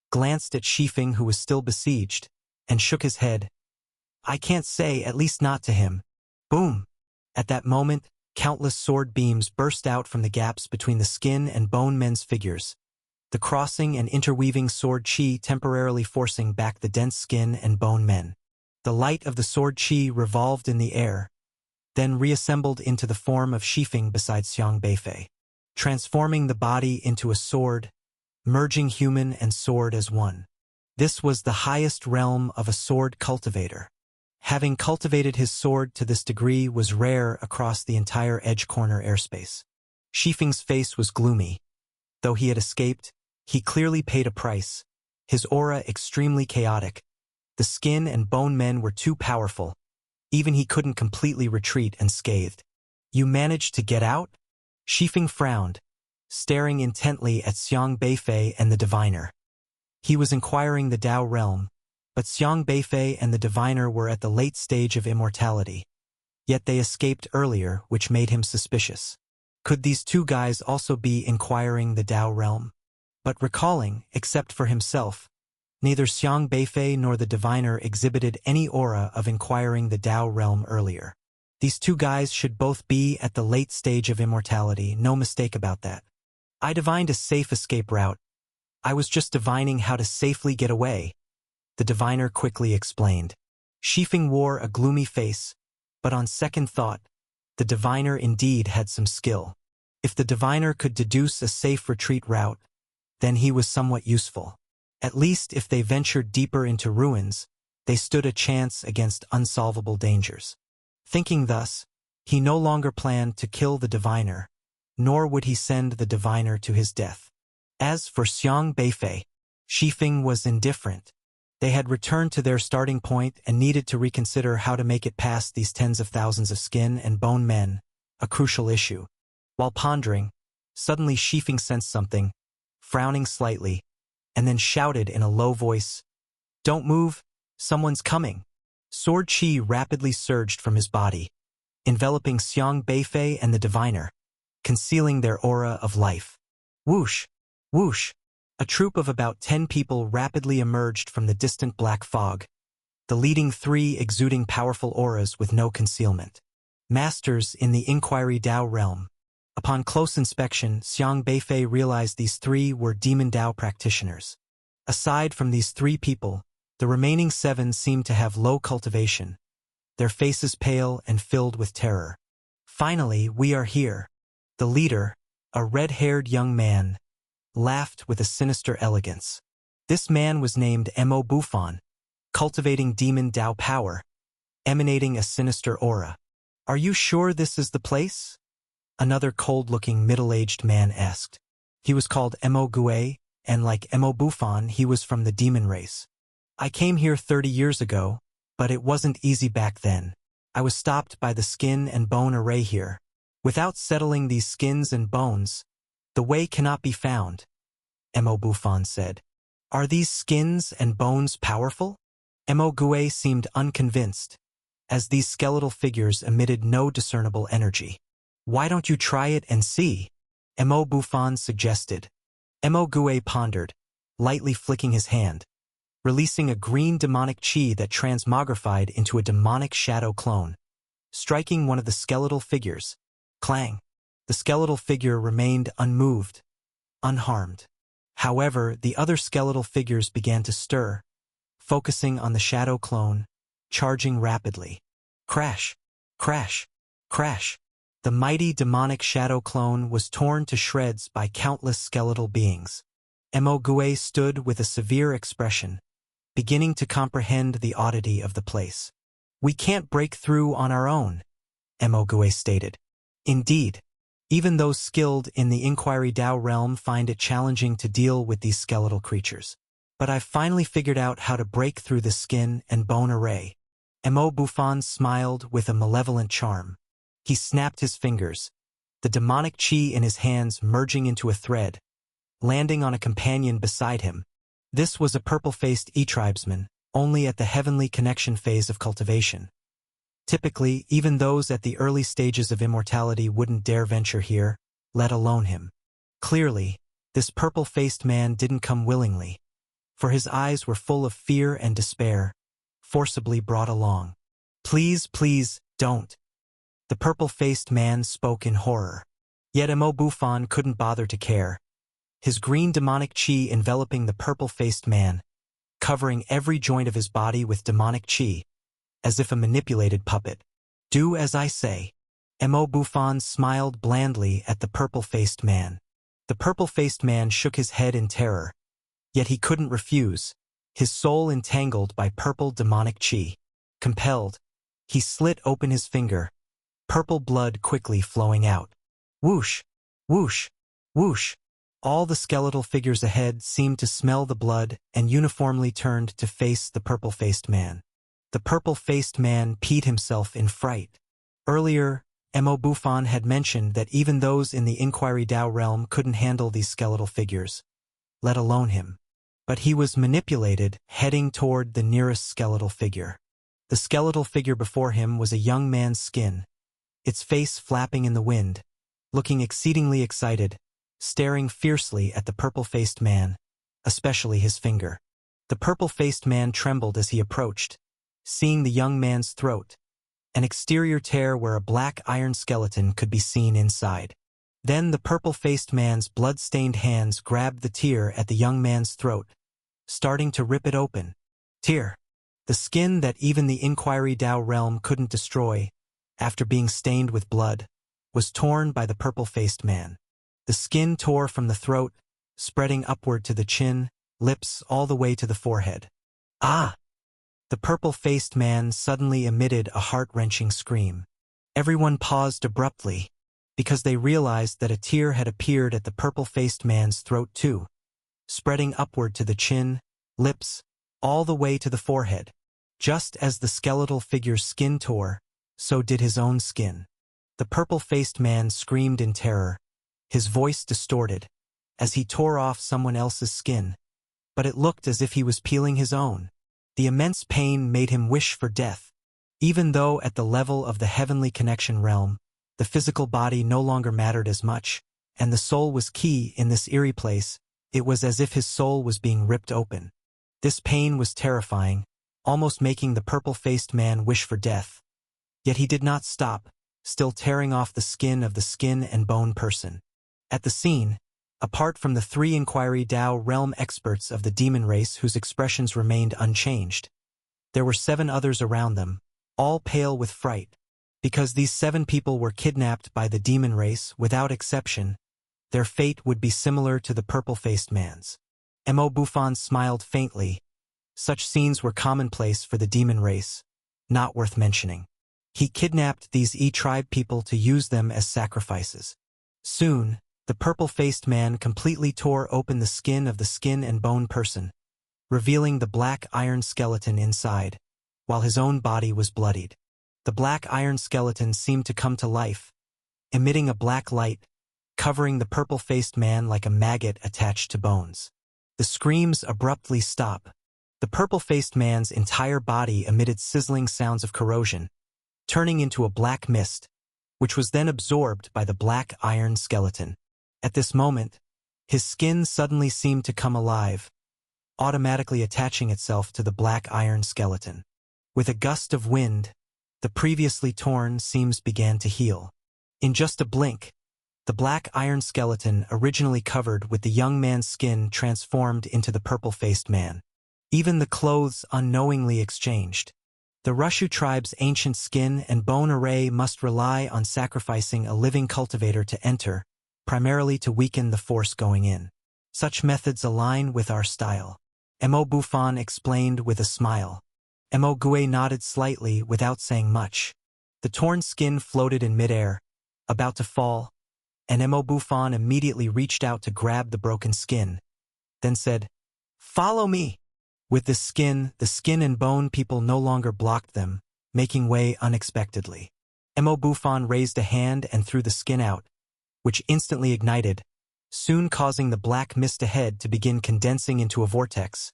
glanced at Shifeng who was still besieged, and shook his head. I can't say, at least not to him. Boom! At that moment, countless sword beams burst out from the gaps between the skin and bone men's figures, the crossing and interweaving sword chi temporarily forcing back the dense skin and bone men. The light of the sword chi revolved in the air, then reassembled into the form of Shifeng beside Xiang Beifei, transforming the body into a sword, merging human and sword as one. This was the highest realm of a sword cultivator. Having cultivated his sword to this degree was rare across the entire Edge Corner airspace. Shifeng's face was gloomy. Though he had escaped, he clearly paid a price, his aura extremely chaotic. The skin and bone men were too powerful. Even he couldn't completely retreat unscathed. You managed to get out? Shifeng frowned, staring intently at Xiang Beifei and the diviner. He was inquiring the Dao realm, but Xiang Beifei and the diviner were at the late stage of immortality. Yet they escaped earlier, which made him suspicious. Could these two guys also be inquiring the Dao realm? But recalling, except for himself, neither Xiang Beifei nor the diviner exhibited any aura of inquiring the Dao realm earlier. These two guys should both be at the late stage of immortality, no mistake about that. I divined a safe escape route. I was just divining how to safely get away, the diviner quickly explained. Shifeng wore a gloomy face, but on second thought, the diviner indeed had some skill. If the diviner could deduce a safe retreat route, then he was somewhat useful. At least if they ventured deeper into ruins, they stood a chance against unsolvable dangers. Thinking thus, he no longer planned to kill the diviner, nor would he send the diviner to his death. As for Xiang Beifei, Shifeng was indifferent. They had returned to their starting point and needed to reconsider how to make it past these tens of thousands of skin and bone men, a crucial issue. While pondering, suddenly Shifeng sensed something, frowning slightly, and then shouted in a low voice, Don't move, someone's coming. Sword chi rapidly surged from his body, enveloping Xiang Beifei and the diviner, concealing their aura of life. Whoosh! Whoosh! A troop of about 10 people rapidly emerged from the distant black fog, the leading three exuding powerful auras with no concealment. Masters in the Inquiry Dao realm. Upon close inspection, Xiang Beifei realized these three were Demon Dao practitioners. Aside from these 3 people, the remaining 7 seemed to have low cultivation, their faces pale and filled with terror. Finally, we are here. The leader, a red-haired young man, laughed with a sinister elegance. This man was named Mo Bufan, cultivating Demon Dao power, emanating a sinister aura. Are you sure this is the place? Another cold-looking middle-aged man asked. He was called Mo Gue, and like Mo Bufan, he was from the demon race. I came here 30 years ago, but it wasn't easy back then. I was stopped by the skin and bone array here. Without settling these skins and bones, the way cannot be found, Mo Bufon said. Are these skins and bones powerful? Mo Gue seemed unconvinced, as these skeletal figures emitted no discernible energy. Why don't you try it and see? Mo Bufon suggested. Mo Gue pondered, lightly flicking his hand, releasing a green demonic chi that transmogrified into a demonic shadow clone, striking one of the skeletal figures. Clang! The skeletal figure remained unmoved, unharmed. However, the other skeletal figures began to stir, focusing on the shadow clone, charging rapidly. Crash! Crash! Crash! The mighty demonic shadow clone was torn to shreds by countless skeletal beings. Mo Gue stood with a severe expression, beginning to comprehend the oddity of the place. We can't break through on our own, Mo Gue stated. Indeed, even those skilled in the Inquiry Dao realm find it challenging to deal with these skeletal creatures. But I've finally figured out how to break through the skin and bone array. Mo Bufon smiled with a malevolent charm. He snapped his fingers, the demonic chi in his hands merging into a thread, landing on a companion beside him. This was a purple-faced E-tribesman, only at the heavenly connection phase of cultivation. Typically, even those at the early stages of immortality wouldn't dare venture here, let alone him. Clearly, this purple-faced man didn't come willingly, for his eyes were full of fear and despair, forcibly brought along. Please, please, don't. The purple-faced man spoke in horror. Yet Mo Bufon couldn't bother to care. His green demonic chi enveloping the purple-faced man, covering every joint of his body with demonic chi, as if a manipulated puppet. Do as I say. Mo Bufon smiled blandly at the purple-faced man. The purple-faced man shook his head in terror, yet he couldn't refuse, his soul entangled by purple demonic chi. Compelled, he slit open his finger, purple blood quickly flowing out. Whoosh! Whoosh! Whoosh! All the skeletal figures ahead seemed to smell the blood and uniformly turned to face the purple-faced man. The purple-faced man peed himself in fright. Earlier, Mo Bufon had mentioned that even those in the Inquiry Dao realm couldn't handle these skeletal figures, let alone him. But he was manipulated, heading toward the nearest skeletal figure. The skeletal figure before him was a young man's skin, its face flapping in the wind, looking exceedingly excited, staring fiercely at the purple-faced man, especially his finger. The purple-faced man trembled as he approached, seeing the young man's throat, an exterior tear where a black iron skeleton could be seen inside. Then the purple-faced man's blood-stained hands grabbed the tear at the young man's throat, starting to rip it open. Tear, the skin that even the Inquiry Dao realm couldn't destroy, after being stained with blood, was torn by the purple-faced man. The skin tore from the throat, spreading upward to the chin, lips all the way to the forehead. Ah! The purple-faced man suddenly emitted a heart-wrenching scream. Everyone paused abruptly, because they realized that a tear had appeared at the purple-faced man's throat too, spreading upward to the chin, lips, all the way to the forehead. Just as the skeletal figure's skin tore, so did his own skin. The purple-faced man screamed in terror, his voice distorted, as he tore off someone else's skin, but it looked as if he was peeling his own. The immense pain made him wish for death. Even though at the level of the heavenly connection realm, the physical body no longer mattered as much, and the soul was key in this eerie place, it was as if his soul was being ripped open. This pain was terrifying, almost making the purple-faced man wish for death. Yet he did not stop, still tearing off the skin and bone person. At the scene, apart from the 3 Inquiry Dao realm experts of the demon race whose expressions remained unchanged, there were 7 others around them, all pale with fright. Because these 7 people were kidnapped by the demon race without exception, their fate would be similar to the purple-faced man's. Mo Bufon smiled faintly. Such scenes were commonplace for the demon race, not worth mentioning. He kidnapped these E-tribe people to use them as sacrifices. Soon, the purple-faced man completely tore open the skin and bone person, revealing the black iron skeleton inside, while his own body was bloodied. The black iron skeleton seemed to come to life, emitting a black light, covering the purple-faced man like a maggot attached to bones. The screams abruptly stop. The purple-faced man's entire body emitted sizzling sounds of corrosion, turning into a black mist, which was then absorbed by the black iron skeleton. At this moment, his skin suddenly seemed to come alive, automatically attaching itself to the black iron skeleton. With a gust of wind, the previously torn seams began to heal. In just a blink, the black iron skeleton originally covered with the young man's skin transformed into the purple-faced man. Even the clothes unknowingly exchanged. The Rushu tribe's ancient skin and bone array must rely on sacrificing a living cultivator to enter, primarily to weaken the force going in. Such methods align with our style. Mo Bufan explained with a smile. Mo Gue nodded slightly without saying much. The torn skin floated in midair, about to fall, and Mo Bufan immediately reached out to grab the broken skin, then said, "Follow me." With the skin and bone people no longer blocked them, making way unexpectedly. Mo Bufan raised a hand and threw the skin out, which instantly ignited, soon causing the black mist ahead to begin condensing into a vortex,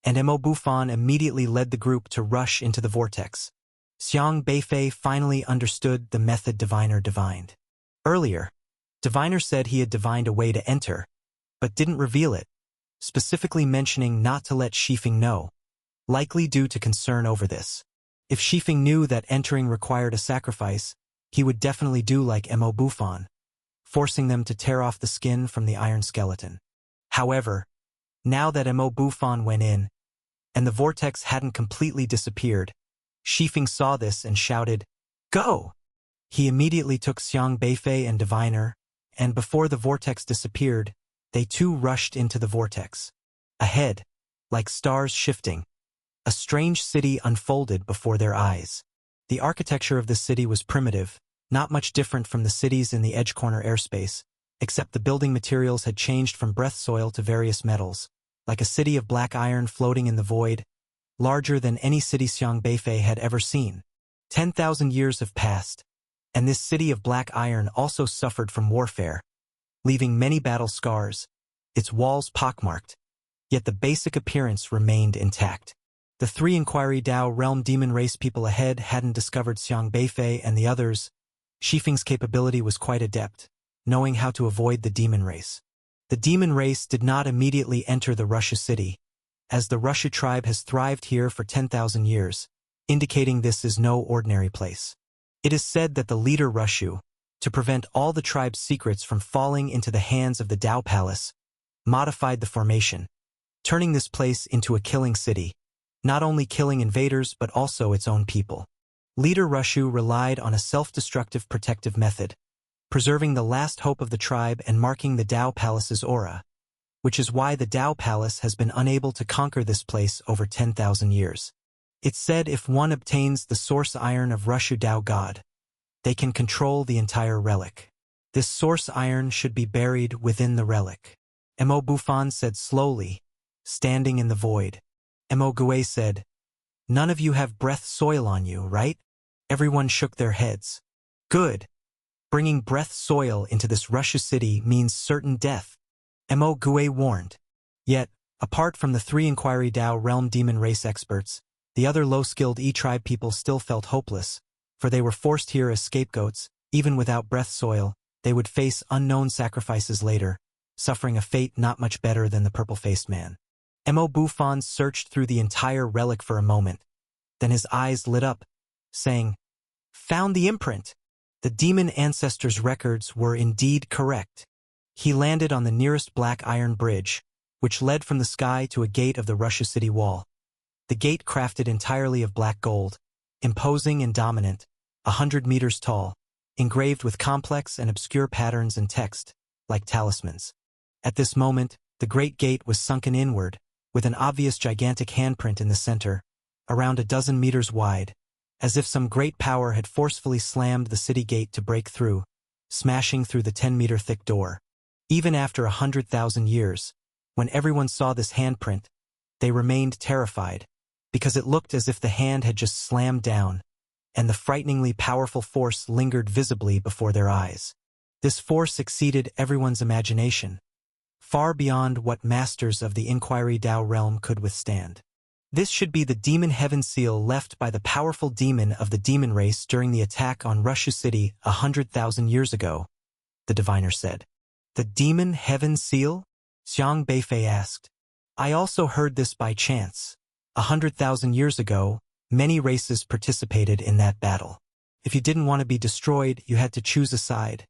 and Mo Bufan immediately led the group to rush into the vortex. Xiang Beifei finally understood the method Diviner divined. Earlier, Diviner said he had divined a way to enter, but didn't reveal it, specifically mentioning not to let Shifeng know, likely due to concern over this. If Shifeng knew that entering required a sacrifice, he would definitely do like Mo Bufan, forcing them to tear off the skin from the iron skeleton. However, now that Mo Bufan went in, and the vortex hadn't completely disappeared, Shifeng saw this and shouted, "Go!" He immediately took Xiang Beifei and Diviner, and before the vortex disappeared, they too rushed into the vortex. Ahead, like stars shifting, a strange city unfolded before their eyes. The architecture of the city was primitive, not much different from the cities in the Edge Corner airspace, except the building materials had changed from breath soil to various metals, like a city of black iron floating in the void, larger than any city Xiang Beifei had ever seen. 10,000 years have passed, and this city of black iron also suffered from warfare, leaving many battle scars, its walls pockmarked, yet the basic appearance remained intact. The three Inquiry Dao Realm Demon Race people ahead hadn't discovered Xiang Beifei and the others. Shifeng's capability was quite adept, knowing how to avoid the demon race. The demon race did not immediately enter the Rushu city, as the Rushu tribe has thrived here for 10,000 years, indicating this is no ordinary place. It is said that the leader Rushu, to prevent all the tribe's secrets from falling into the hands of the Dao Palace, modified the formation, turning this place into a killing city, not only killing invaders but also its own people. Leader Rushu relied on a self-destructive protective method, preserving the last hope of the tribe and marking the Dao Palace's aura, which is why the Dao Palace has been unable to conquer this place over 10,000 years. It's said if one obtains the source iron of Rushu Dao God, they can control the entire relic. This source iron should be buried within the relic. Mo Bufan said slowly, standing in the void. Mo Gue said, "None of you have breath soil on you, right?" Everyone shook their heads. "Good. Bringing breath soil into this Rushu city means certain death," Mo Gue warned. Yet, apart from the three Inquiry Dao Realm Demon Race experts, the other low-skilled E-tribe people still felt hopeless, for they were forced here as scapegoats. Even without breath soil, they would face unknown sacrifices later, suffering a fate not much better than the purple-faced man. Mo Bufan searched through the entire relic for a moment. Then his eyes lit up, saying, "Found the imprint." The demon ancestors' records were indeed correct. He landed on the nearest black iron bridge, which led from the sky to a gate of the Rushu city wall. The gate crafted entirely of black gold, imposing and dominant, 100 meters tall, engraved with complex and obscure patterns and text, like talismans. At this moment, the great gate was sunken inward, with an obvious gigantic handprint in the center, around a dozen meters wide, as if some great power had forcefully slammed the city gate to break through, smashing through the 10-meter-thick door. Even after 100,000 years, when everyone saw this handprint, they remained terrified, because it looked as if the hand had just slammed down, and the frighteningly powerful force lingered visibly before their eyes. This force exceeded everyone's imagination, far beyond what masters of the Inquiry Dao realm could withstand. This should be the demon heaven seal left by the powerful demon of the demon race during the attack on Rushu City 100,000 years ago, the diviner said. The demon heaven seal? Xiang Beifei asked. I also heard this by chance. 100,000 years ago, many races participated in that battle. If you didn't want to be destroyed, you had to choose a side,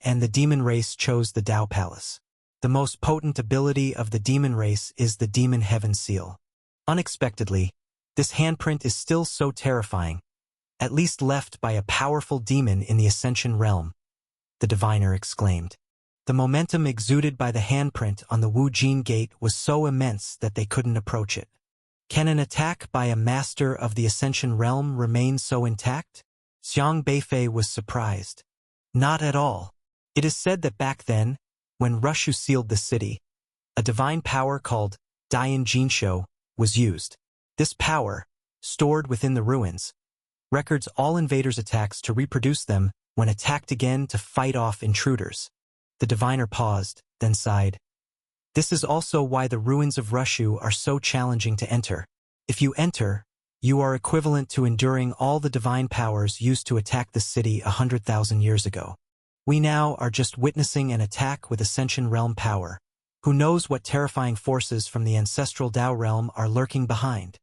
and the demon race chose the Dao Palace. The most potent ability of the demon race is the demon heaven seal. Unexpectedly, this handprint is still so terrifying, at least left by a powerful demon in the Ascension realm, the diviner exclaimed. The momentum exuded by the handprint on the Wu Jin gate was so immense that they couldn't approach it. Can an attack by a master of the Ascension realm remain so intact? Xiang Beifei was surprised. Not at all. It is said that back then, when Rushu sealed the city, a divine power called Dian Jinsho was used. This power, stored within the ruins, records all invaders' attacks to reproduce them when attacked again to fight off intruders. The diviner paused, then sighed. This is also why the ruins of Rushu are so challenging to enter. If you enter, you are equivalent to enduring all the divine powers used to attack the city 100,000 years ago. We now are just witnessing an attack with Ascension realm power. Who knows what terrifying forces from the ancestral Dao realm are lurking behind?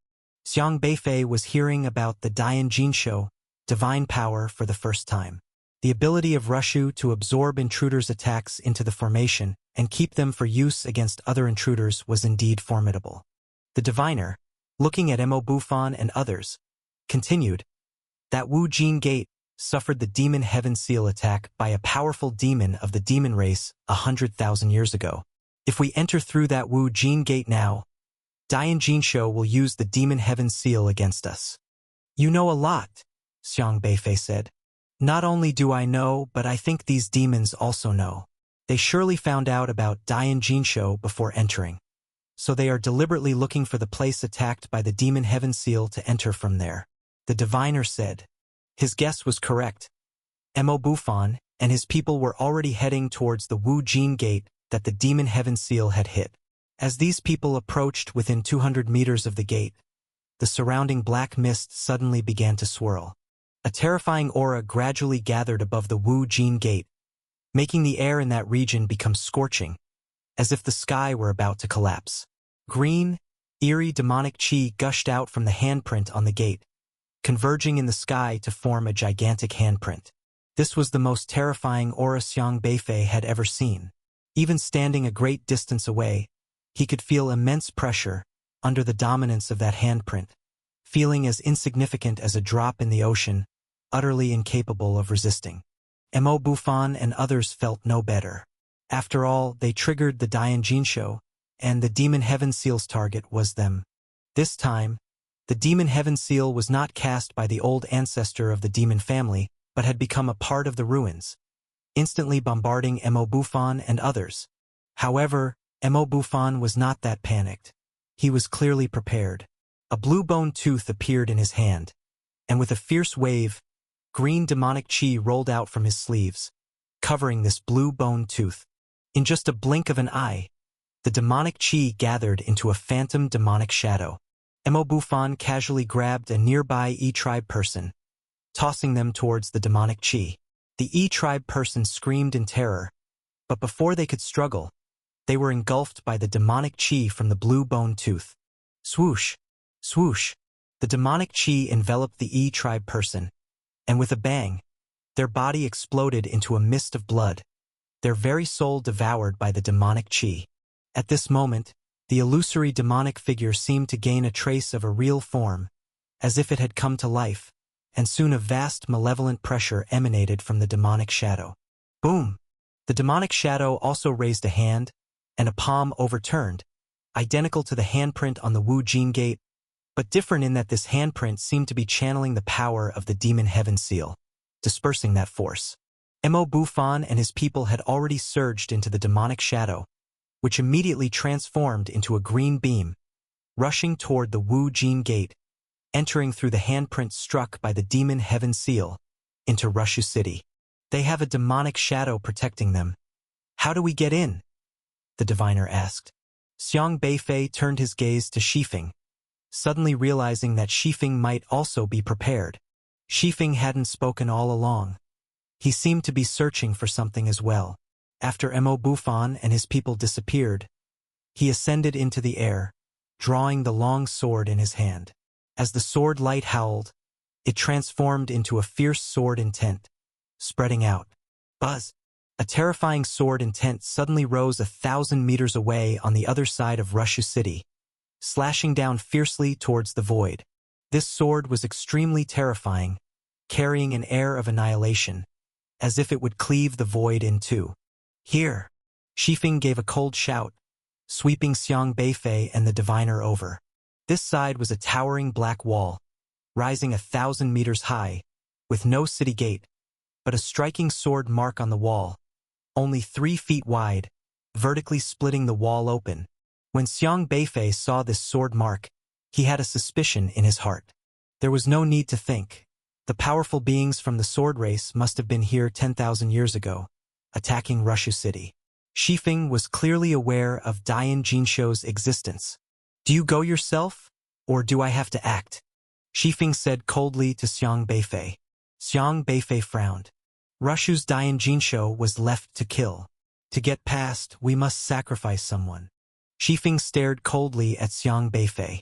Xiang Beifei was hearing about the Dian Jinsho, divine power, for the first time. The ability of Rushu to absorb intruders' attacks into the formation and keep them for use against other intruders was indeed formidable. The diviner, looking at Mo Bufan and others, continued, that Wu Jin gate suffered the demon heaven seal attack by a powerful demon of the demon race 100,000 years ago. If we enter through that Wu Jin gate now, Dian Jinsho will use the demon heaven seal against us. You know a lot, Xiang Beifei said. Not only do I know, but I think these demons also know. They surely found out about Dian Jinsho before entering. So they are deliberately looking for the place attacked by the demon heaven seal to enter from there. The diviner said. His guess was correct. Mo Bufan and his people were already heading towards the Wu Jin gate that the demon heaven seal had hit. As these people approached within 200 meters of the gate, the surrounding black mist suddenly began to swirl. A terrifying aura gradually gathered above the Wu Jin gate, making the air in that region become scorching, as if the sky were about to collapse. Green, eerie demonic chi gushed out from the handprint on the gate, converging in the sky to form a gigantic handprint. This was the most terrifying aura Xiang Beifei had ever seen. Even standing a great distance away, he could feel immense pressure under the dominance of that handprint, feeling as insignificant as a drop in the ocean, utterly incapable of resisting. Mo Bufan and others felt no better. After all, they triggered the Dian Jinsho, and the demon heaven seal's target was them. This time, the demon heaven seal was not cast by the old ancestor of the demon family, but had become a part of the ruins, instantly bombarding Mo Bufan and others. However, Mo Bufan was not that panicked. He was clearly prepared. A blue bone tooth appeared in his hand, and with a fierce wave, green demonic chi rolled out from his sleeves, covering this blue bone tooth. In just a blink of an eye, the demonic chi gathered into a phantom demonic shadow. Mo Bufan casually grabbed a nearby E-tribe person, tossing them towards the demonic chi. The E-tribe person screamed in terror, but before they could struggle, they were engulfed by the demonic chi from the blue bone tooth. Swoosh! Swoosh! The demonic chi enveloped the E-tribe person, and with a bang, their body exploded into a mist of blood, their very soul devoured by the demonic chi. At this moment, the illusory demonic figure seemed to gain a trace of a real form, as if it had come to life, and soon a vast malevolent pressure emanated from the demonic shadow. Boom! The demonic shadow also raised a hand, and a palm overturned, identical to the handprint on the Wu Jin gate, but different in that this handprint seemed to be channeling the power of the demon heaven seal, dispersing that force. Mo Bufan and his people had already surged into the demonic shadow, which immediately transformed into a green beam, rushing toward the Wu Jin gate, entering through the handprint struck by the demon heaven seal into Rushu City. They have a demonic shadow protecting them. How do we get in? The diviner asked. Xiang Beifei turned his gaze to Shifeng, suddenly realizing that Shifeng might also be prepared. Shifeng hadn't spoken all along. He seemed to be searching for something as well. After Mo Bufan and his people disappeared, he ascended into the air, drawing the long sword in his hand. As the sword light howled, it transformed into a fierce sword intent, spreading out. Buzz! A terrifying sword intent suddenly rose 1,000 meters away on the other side of Rushu City, slashing down fiercely towards the void. This sword was extremely terrifying, carrying an air of annihilation, as if it would cleave the void in two. Here! Shifeng gave a cold shout, sweeping Xiang Beifei and the diviner over. This side was a towering black wall, rising 1,000 meters high, with no city gate, but a striking sword mark on the wall, only 3 feet wide, vertically splitting the wall open. When Xiang Beifei saw this sword mark, he had a suspicion in his heart. There was no need to think. The powerful beings from the sword race must have been here 10,000 years ago, attacking Rushu City. Shifeng was clearly aware of Dian Jinsho's existence. Do you go yourself, or do I have to act? Shifeng said coldly to Xiang Beifei. Xiang Beifei frowned. Rushu's Dian Jinsho was left to kill. To get past, we must sacrifice someone. Shifeng stared coldly at Xiang Beifei.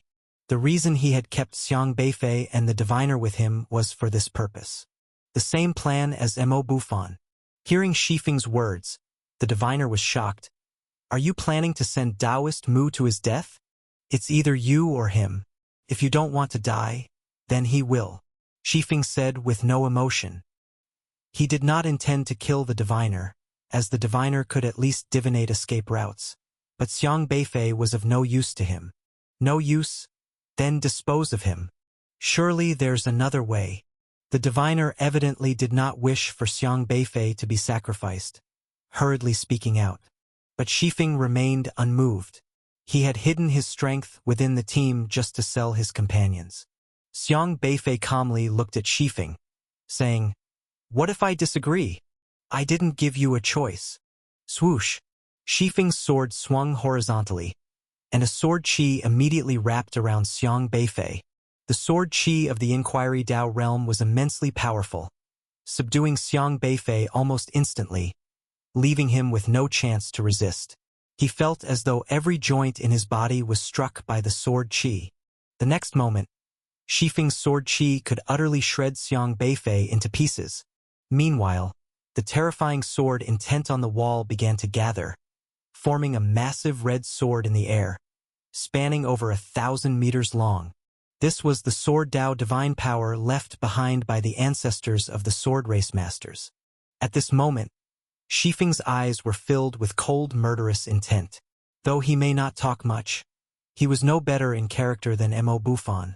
The reason he had kept Xiang Beifei and the diviner with him was for this purpose. The same plan as Mo Bufan. Hearing Shifeng's words, the diviner was shocked. Are you planning to send Taoist Mu to his death? It's either you or him. If you don't want to die, then he will, Shifeng said with no emotion. He did not intend to kill the diviner, as the diviner could at least divinate escape routes. But Xiang Beifei was of no use to him. No use? Then dispose of him. Surely there's another way. The diviner evidently did not wish for Xiang Beifei to be sacrificed, hurriedly speaking out. But Shifeng remained unmoved. He had hidden his strength within the team just to sell his companions. Xiang Beifei calmly looked at Shifeng, saying, What if I disagree? I didn't give you a choice. Swoosh! Shifeng's sword swung horizontally, and a sword chi immediately wrapped around Xiang Beifei. The sword chi of the Inquiry Dao realm was immensely powerful, subduing Xiang Beifei almost instantly, leaving him with no chance to resist. He felt as though every joint in his body was struck by the sword chi. The next moment, Shifeng's sword chi could utterly shred Xiang Beifei into pieces. Meanwhile, the terrifying sword intent on the wall began to gather, forming a massive red sword in the air, spanning over 1,000 meters long. This was the sword Dao divine power left behind by the ancestors of the sword race masters. At this moment, Shifeng's eyes were filled with cold murderous intent. Though he may not talk much, he was no better in character than Mo Bufan.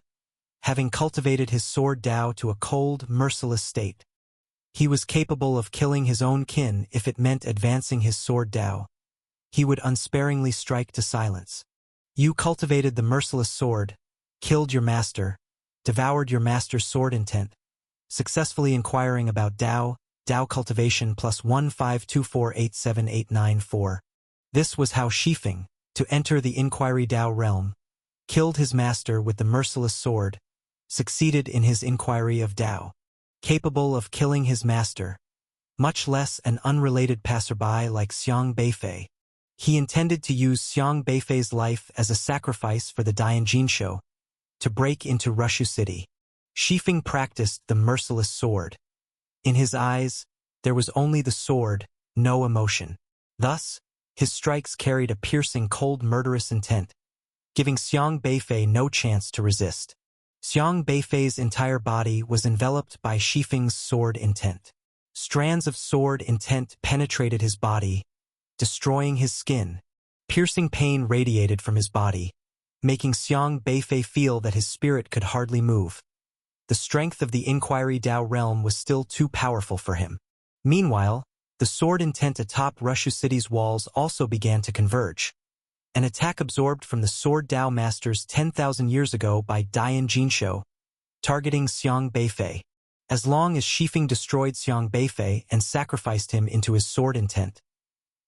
Having cultivated his sword Dao to a cold, merciless state, he was capable of killing his own kin if it meant advancing his sword Dao. He would unsparingly strike to silence. You cultivated the merciless sword, killed your master, devoured your master's sword intent, successfully inquiring about Dao cultivation plus 152487894. This was how Shifeng, to enter the Inquiry Dao realm, killed his master with the merciless sword, succeeded in his inquiry of Dao. Capable of killing his master, much less an unrelated passerby like Xiang Beifei. He intended to use Xiang Beifei's life as a sacrifice for the Dian Jinsho, to break into Rushu City. Shifeng practiced the merciless sword. In his eyes, there was only the sword, no emotion. Thus, his strikes carried a piercing cold murderous intent, giving Xiang Beifei no chance to resist. Xiang Beifei's entire body was enveloped by Shifeng's sword intent. Strands of sword intent penetrated his body, destroying his skin. Piercing pain radiated from his body, making Xiang Beifei feel that his spirit could hardly move. The strength of the Inquiry Dao realm was still too powerful for him. Meanwhile, the sword intent atop Rushu City's walls also began to converge. An attack absorbed from the sword Dao masters 10,000 years ago by Dian Jinsho targeting Xiang Beifei. As long as Shifeng destroyed Xiang Beifei and sacrificed him into his sword intent,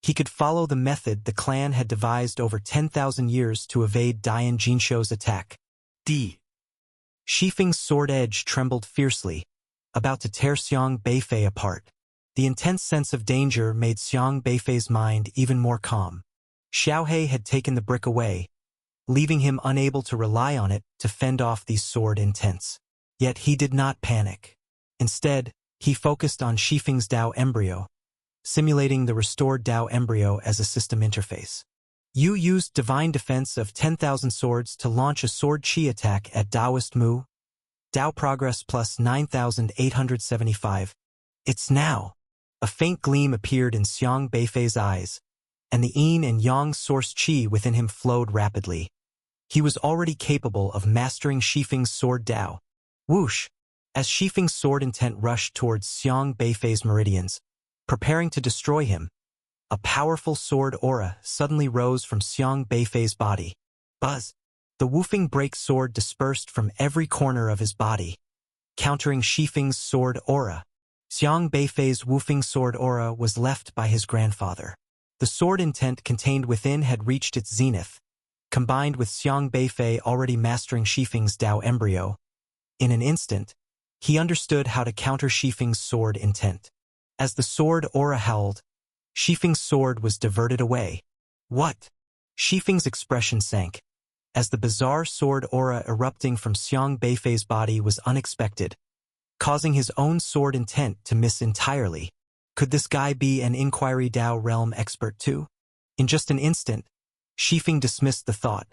he could follow the method the clan had devised over 10,000 years to evade Dian Jinshou's attack. Shifeng's sword edge trembled fiercely, about to tear Xiang Beifei apart. The intense sense of danger made Xiang Beifei's mind even more calm. Xiaohe had taken the brick away, leaving him unable to rely on it to fend off these sword intents. Yet he did not panic. Instead, he focused on Shifeng's Dao embryo, simulating the restored Dao embryo as a system interface. Yu used Divine Defense of 10,000 Swords to launch a Sword Qi attack at Daoist Mu. Dao Progress plus 9,875. It's now. A faint gleam appeared in Xiang Beifei's eyes, and the Yin and Yang source Qi within him flowed rapidly. He was already capable of mastering Shifeng's sword Dao. Whoosh! As Shifeng's sword intent rushed towards Xiang Beifei's meridians, preparing to destroy him, a powerful sword aura suddenly rose from Xiang Beifei's body. Buzz! The Wufeng Break sword dispersed from every corner of his body, countering Shifeng's sword aura. Xiang Beifei's Wufeng sword aura was left by his grandfather. The sword intent contained within had reached its zenith, combined with Xiang Beifei already mastering Shifeng's Dao embryo. In an instant, he understood how to counter Shifeng's sword intent. As the sword aura howled, Shifeng's sword was diverted away. What? Shifeng's expression sank, as the bizarre sword aura erupting from Xiang Beifei's body was unexpected, causing his own sword intent to miss entirely. Could this guy be an Inquiry Dao realm expert too? In just an instant, Shifeng dismissed the thought,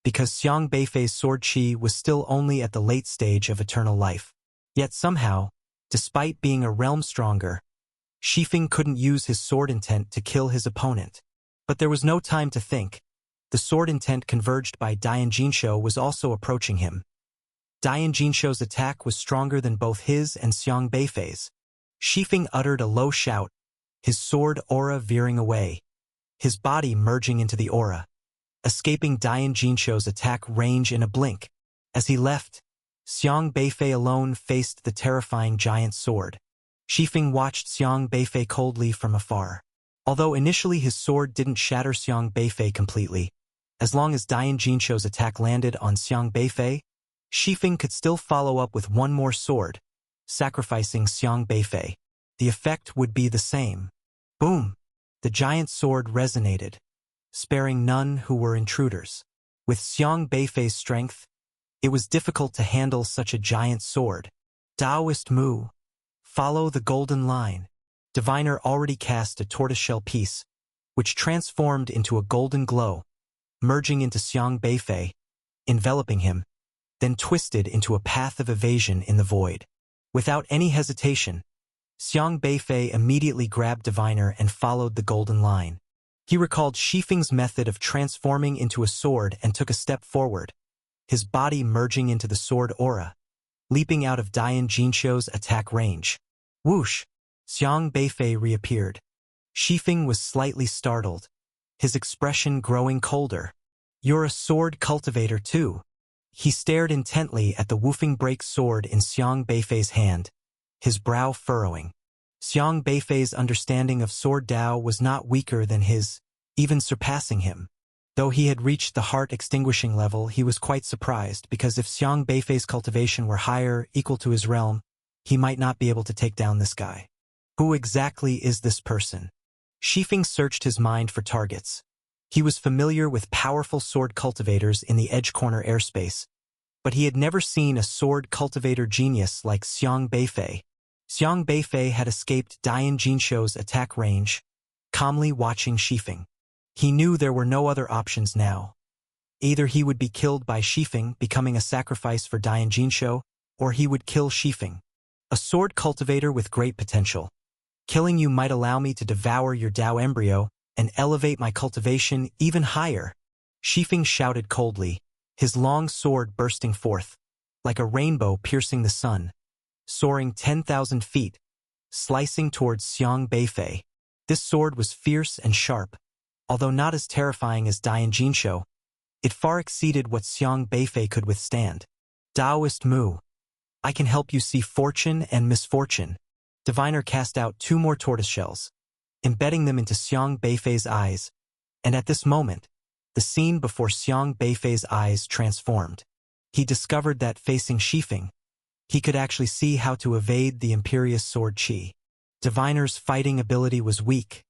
because Xiang Beifei's sword Qi was still only at the late stage of eternal life. Yet somehow, despite being a realm stronger, Shifeng couldn't use his sword intent to kill his opponent. But there was no time to think. The sword intent converged by Dian Jinshou was also approaching him. Dian Jinshou's attack was stronger than both his and Xiang Beifei's. Shifeng uttered a low shout, his sword aura veering away, his body merging into the aura, escaping Dian Jinshou's attack range in a blink. As he left, Xiang Beifei alone faced the terrifying giant sword. Shifeng watched Xiang Beifei coldly from afar. Although initially his sword didn't shatter Xiang Beifei completely, as long as Dian Jinshou's attack landed on Xiang Beifei, Shifeng could still follow up with one more sword, sacrificing Xiang Beifei. The effect would be the same. Boom! The giant sword resonated, sparing none who were intruders. With Xiang Beifei's strength, it was difficult to handle such a giant sword. Daoist Mu. Follow the golden line. Diviner already cast a tortoiseshell piece, which transformed into a golden glow, merging into Xiang Beifei, enveloping him, then twisted into a path of evasion in the void. Without any hesitation, Xiang Beifei immediately grabbed Diviner and followed the golden line. He recalled Shifeng's method of transforming into a sword and took a step forward, his body merging into the sword aura, leaping out of Dian Jinshou's attack range. Whoosh! Xiang Beifei reappeared. Shifeng was slightly startled, his expression growing colder. You're a sword cultivator too. He stared intently at the Wufeng Break sword in Xiang Beifei's hand, his brow furrowing. Xiang Beifei's understanding of sword Dao was not weaker than his, even surpassing him. Though he had reached the heart-extinguishing level, he was quite surprised, because if Xiang Beifei's cultivation were higher, equal to his realm, he might not be able to take down this guy. Who exactly is this person? Shifeng searched his mind for targets. He was familiar with powerful sword cultivators in the Edge Corner airspace, but he had never seen a sword cultivator genius like Xiang Beifei. Xiang Beifei had escaped Dian Jinshou's attack range, calmly watching Shifeng. He knew there were no other options now. Either he would be killed by Shifeng, becoming a sacrifice for Dian Jinshou, or he would kill Shifeng. A sword cultivator with great potential. Killing you might allow me to devour your Dao embryo and elevate my cultivation even higher. Shifeng shouted coldly, his long sword bursting forth, like a rainbow piercing the sun, soaring 10,000 feet, slicing towards Xiang Beifei. This sword was fierce and sharp. Although not as terrifying as Dian Jinshou, it far exceeded what Xiang Beifei could withstand. Daoist Mu. I can help you see fortune and misfortune. Diviner cast out 2 more tortoise shells, embedding them into Xiang Beifei's eyes, and at this moment, the scene before Xiang Beifei's eyes transformed. He discovered that facing Shifeng, he could actually see how to evade the imperious sword Qi. Diviner's fighting ability was weak,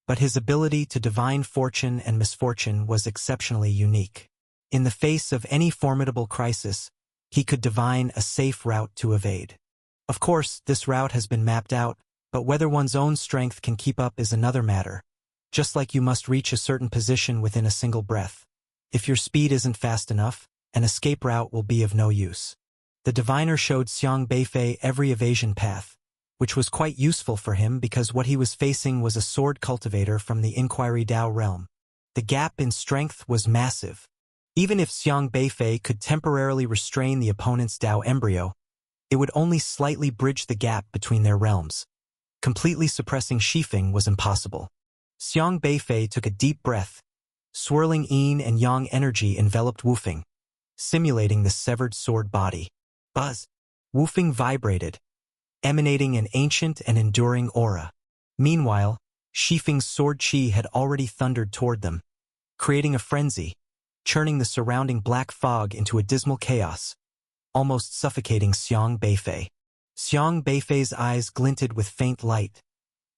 but his ability to divine fortune and misfortune was exceptionally unique. In the face of any formidable crisis, he could divine a safe route to evade. Of course, this route has been mapped out, but whether one's own strength can keep up is another matter. Just like you must reach a certain position within a single breath. If your speed isn't fast enough, an escape route will be of no use. The diviner showed Xiang Beifei every evasion path, which was quite useful for him because what he was facing was a sword cultivator from the Inquiry Dao realm. The gap in strength was massive. Even if Xiang Beifei could temporarily restrain the opponent's Dao embryo, it would only slightly bridge the gap between their realms. Completely suppressing Shifeng was impossible. Xiang Beifei took a deep breath. Swirling yin and yang energy enveloped Wufeng, simulating the severed sword body. Buzz! Wufeng vibrated, emanating an ancient and enduring aura. Meanwhile, Shifeng's sword Qi had already thundered toward them, creating a frenzy, churning the surrounding black fog into a dismal chaos, almost suffocating Xiang Beifei. Xiang Beifei's eyes glinted with faint light.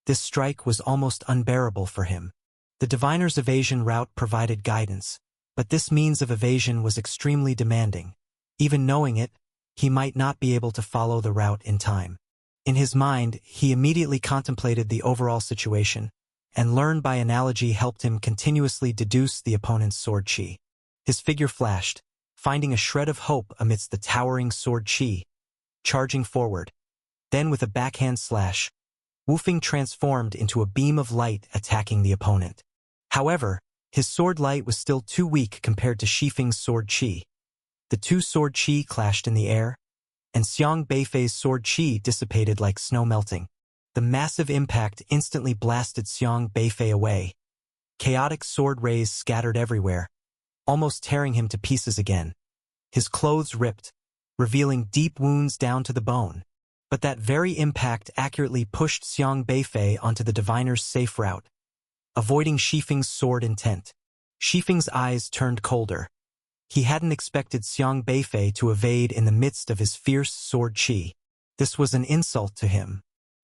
This strike was almost unbearable for him. The diviner's evasion route provided guidance, but this means of evasion was extremely demanding. Even knowing it, he might not be able to follow the route in time. In his mind, he immediately contemplated the overall situation, and learn by analogy helped him continuously deduce the opponent's sword Qi. His figure flashed, finding a shred of hope amidst the towering sword Qi, charging forward. Then with a backhand slash, Wufeng transformed into a beam of light attacking the opponent. However, his sword light was still too weak compared to Shifeng's sword Qi. The 2 sword Qi clashed in the air, and Xiang Beifei's sword Qi dissipated like snow melting. The massive impact instantly blasted Xiang Beifei away. Chaotic sword rays scattered everywhere, almost tearing him to pieces again. His clothes ripped, revealing deep wounds down to the bone. But that very impact accurately pushed Xiang Beifei onto the diviner's safe route, avoiding Shifeng's sword intent. Shifeng's eyes turned colder. He hadn't expected Xiang Beifei to evade in the midst of his fierce sword Qi. This was an insult to him,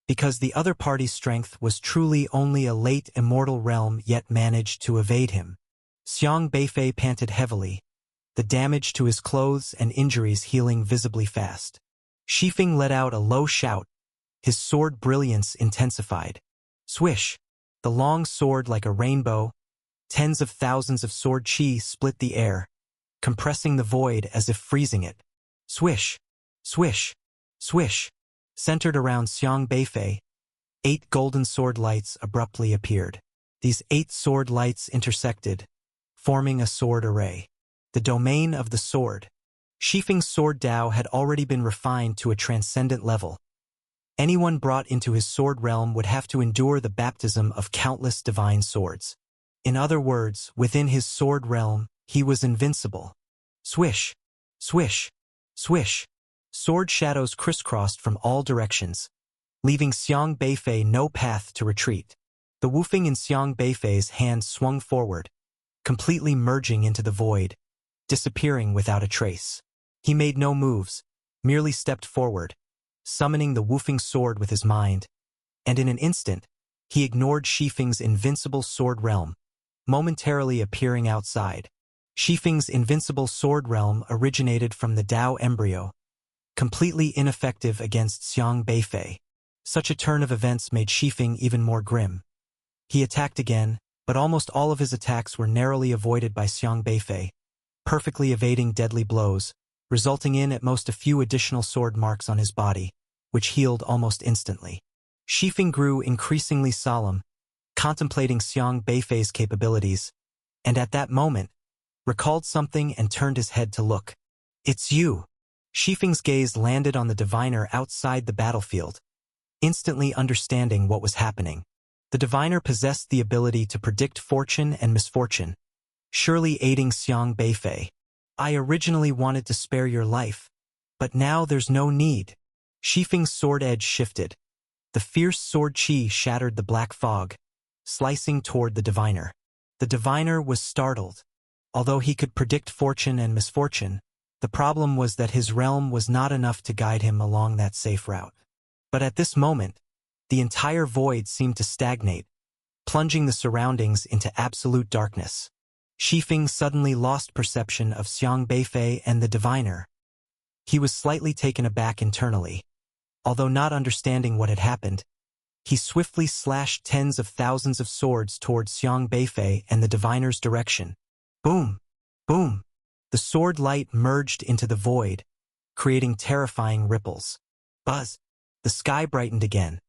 because the other party's strength was truly only a late immortal realm yet managed to evade him. Xiang Beifei panted heavily, the damage to his clothes and injuries healing visibly fast. Shifeng let out a low shout, his sword brilliance intensified. Swish! The long sword like a rainbow, tens of thousands of sword Qi split the air, compressing the void as if freezing it. Swish! Swish! Swish! Centered around Xiang Beifei, 8 golden sword lights abruptly appeared. These 8 sword lights intersected, forming a sword array. The domain of the sword. Shifeng's sword Dao had already been refined to a transcendent level. Anyone brought into his sword realm would have to endure the baptism of countless divine swords. In other words, within his sword realm, he was invincible. Swish! Swish! Swish! Sword shadows crisscrossed from all directions, leaving Xiang Beifei no path to retreat. The Wufeng in Xiang Beifei's hand swung forward, completely merging into the void, disappearing without a trace. He made no moves, merely stepped forward, summoning the Wufeng sword with his mind, and in an instant, he ignored Shifeng's invincible sword realm, momentarily appearing outside. Shifeng's invincible sword realm originated from the Dao embryo, completely ineffective against Xiang Beifei. Such a turn of events made Shifeng even more grim. He attacked again, but almost all of his attacks were narrowly avoided by Xiang Beifei, perfectly evading deadly blows, resulting in at most a few additional sword marks on his body, which healed almost instantly. Shifeng grew increasingly solemn, contemplating Xiang Beifei's capabilities, and at that moment, recalled something and turned his head to look. It's you! Shifeng's gaze landed on the diviner outside the battlefield, instantly understanding what was happening. The diviner possessed the ability to predict fortune and misfortune, surely aiding Xiang Beifei. I originally wanted to spare your life, But now there's no need. Shifeng's sword edge shifted. The fierce sword chi shattered the black fog, slicing toward the diviner. The diviner was startled. Although he could predict fortune and misfortune, the problem was that his realm was not enough to guide him along that safe route. But at this moment, the entire void seemed to stagnate, plunging the surroundings into absolute darkness. Shifeng suddenly lost perception of Xiang Beifei and the diviner. He was slightly taken aback internally. Although not understanding what had happened, he swiftly slashed tens of thousands of swords towards Xiang Beifei and the diviner's direction. Boom! Boom! The sword light merged into the void, creating terrifying ripples. Buzz! The sky brightened again.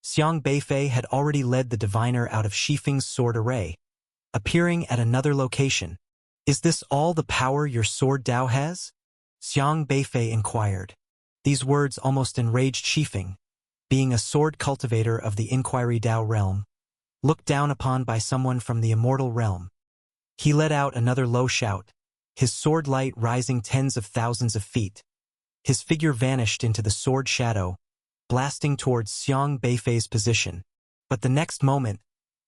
Xiang Beifei had already led the diviner out of Shifeng's sword array, appearing at another location. Is this all the power your sword Dao has? Xiang Beifei inquired. These words almost enraged Shifeng, being a sword cultivator of the Inquiry Dao realm, looked down upon by someone from the immortal realm. He let out another low shout, his sword light rising tens of thousands of feet. His figure vanished into the sword shadow, blasting towards Xiang Beifei's position. But the next moment,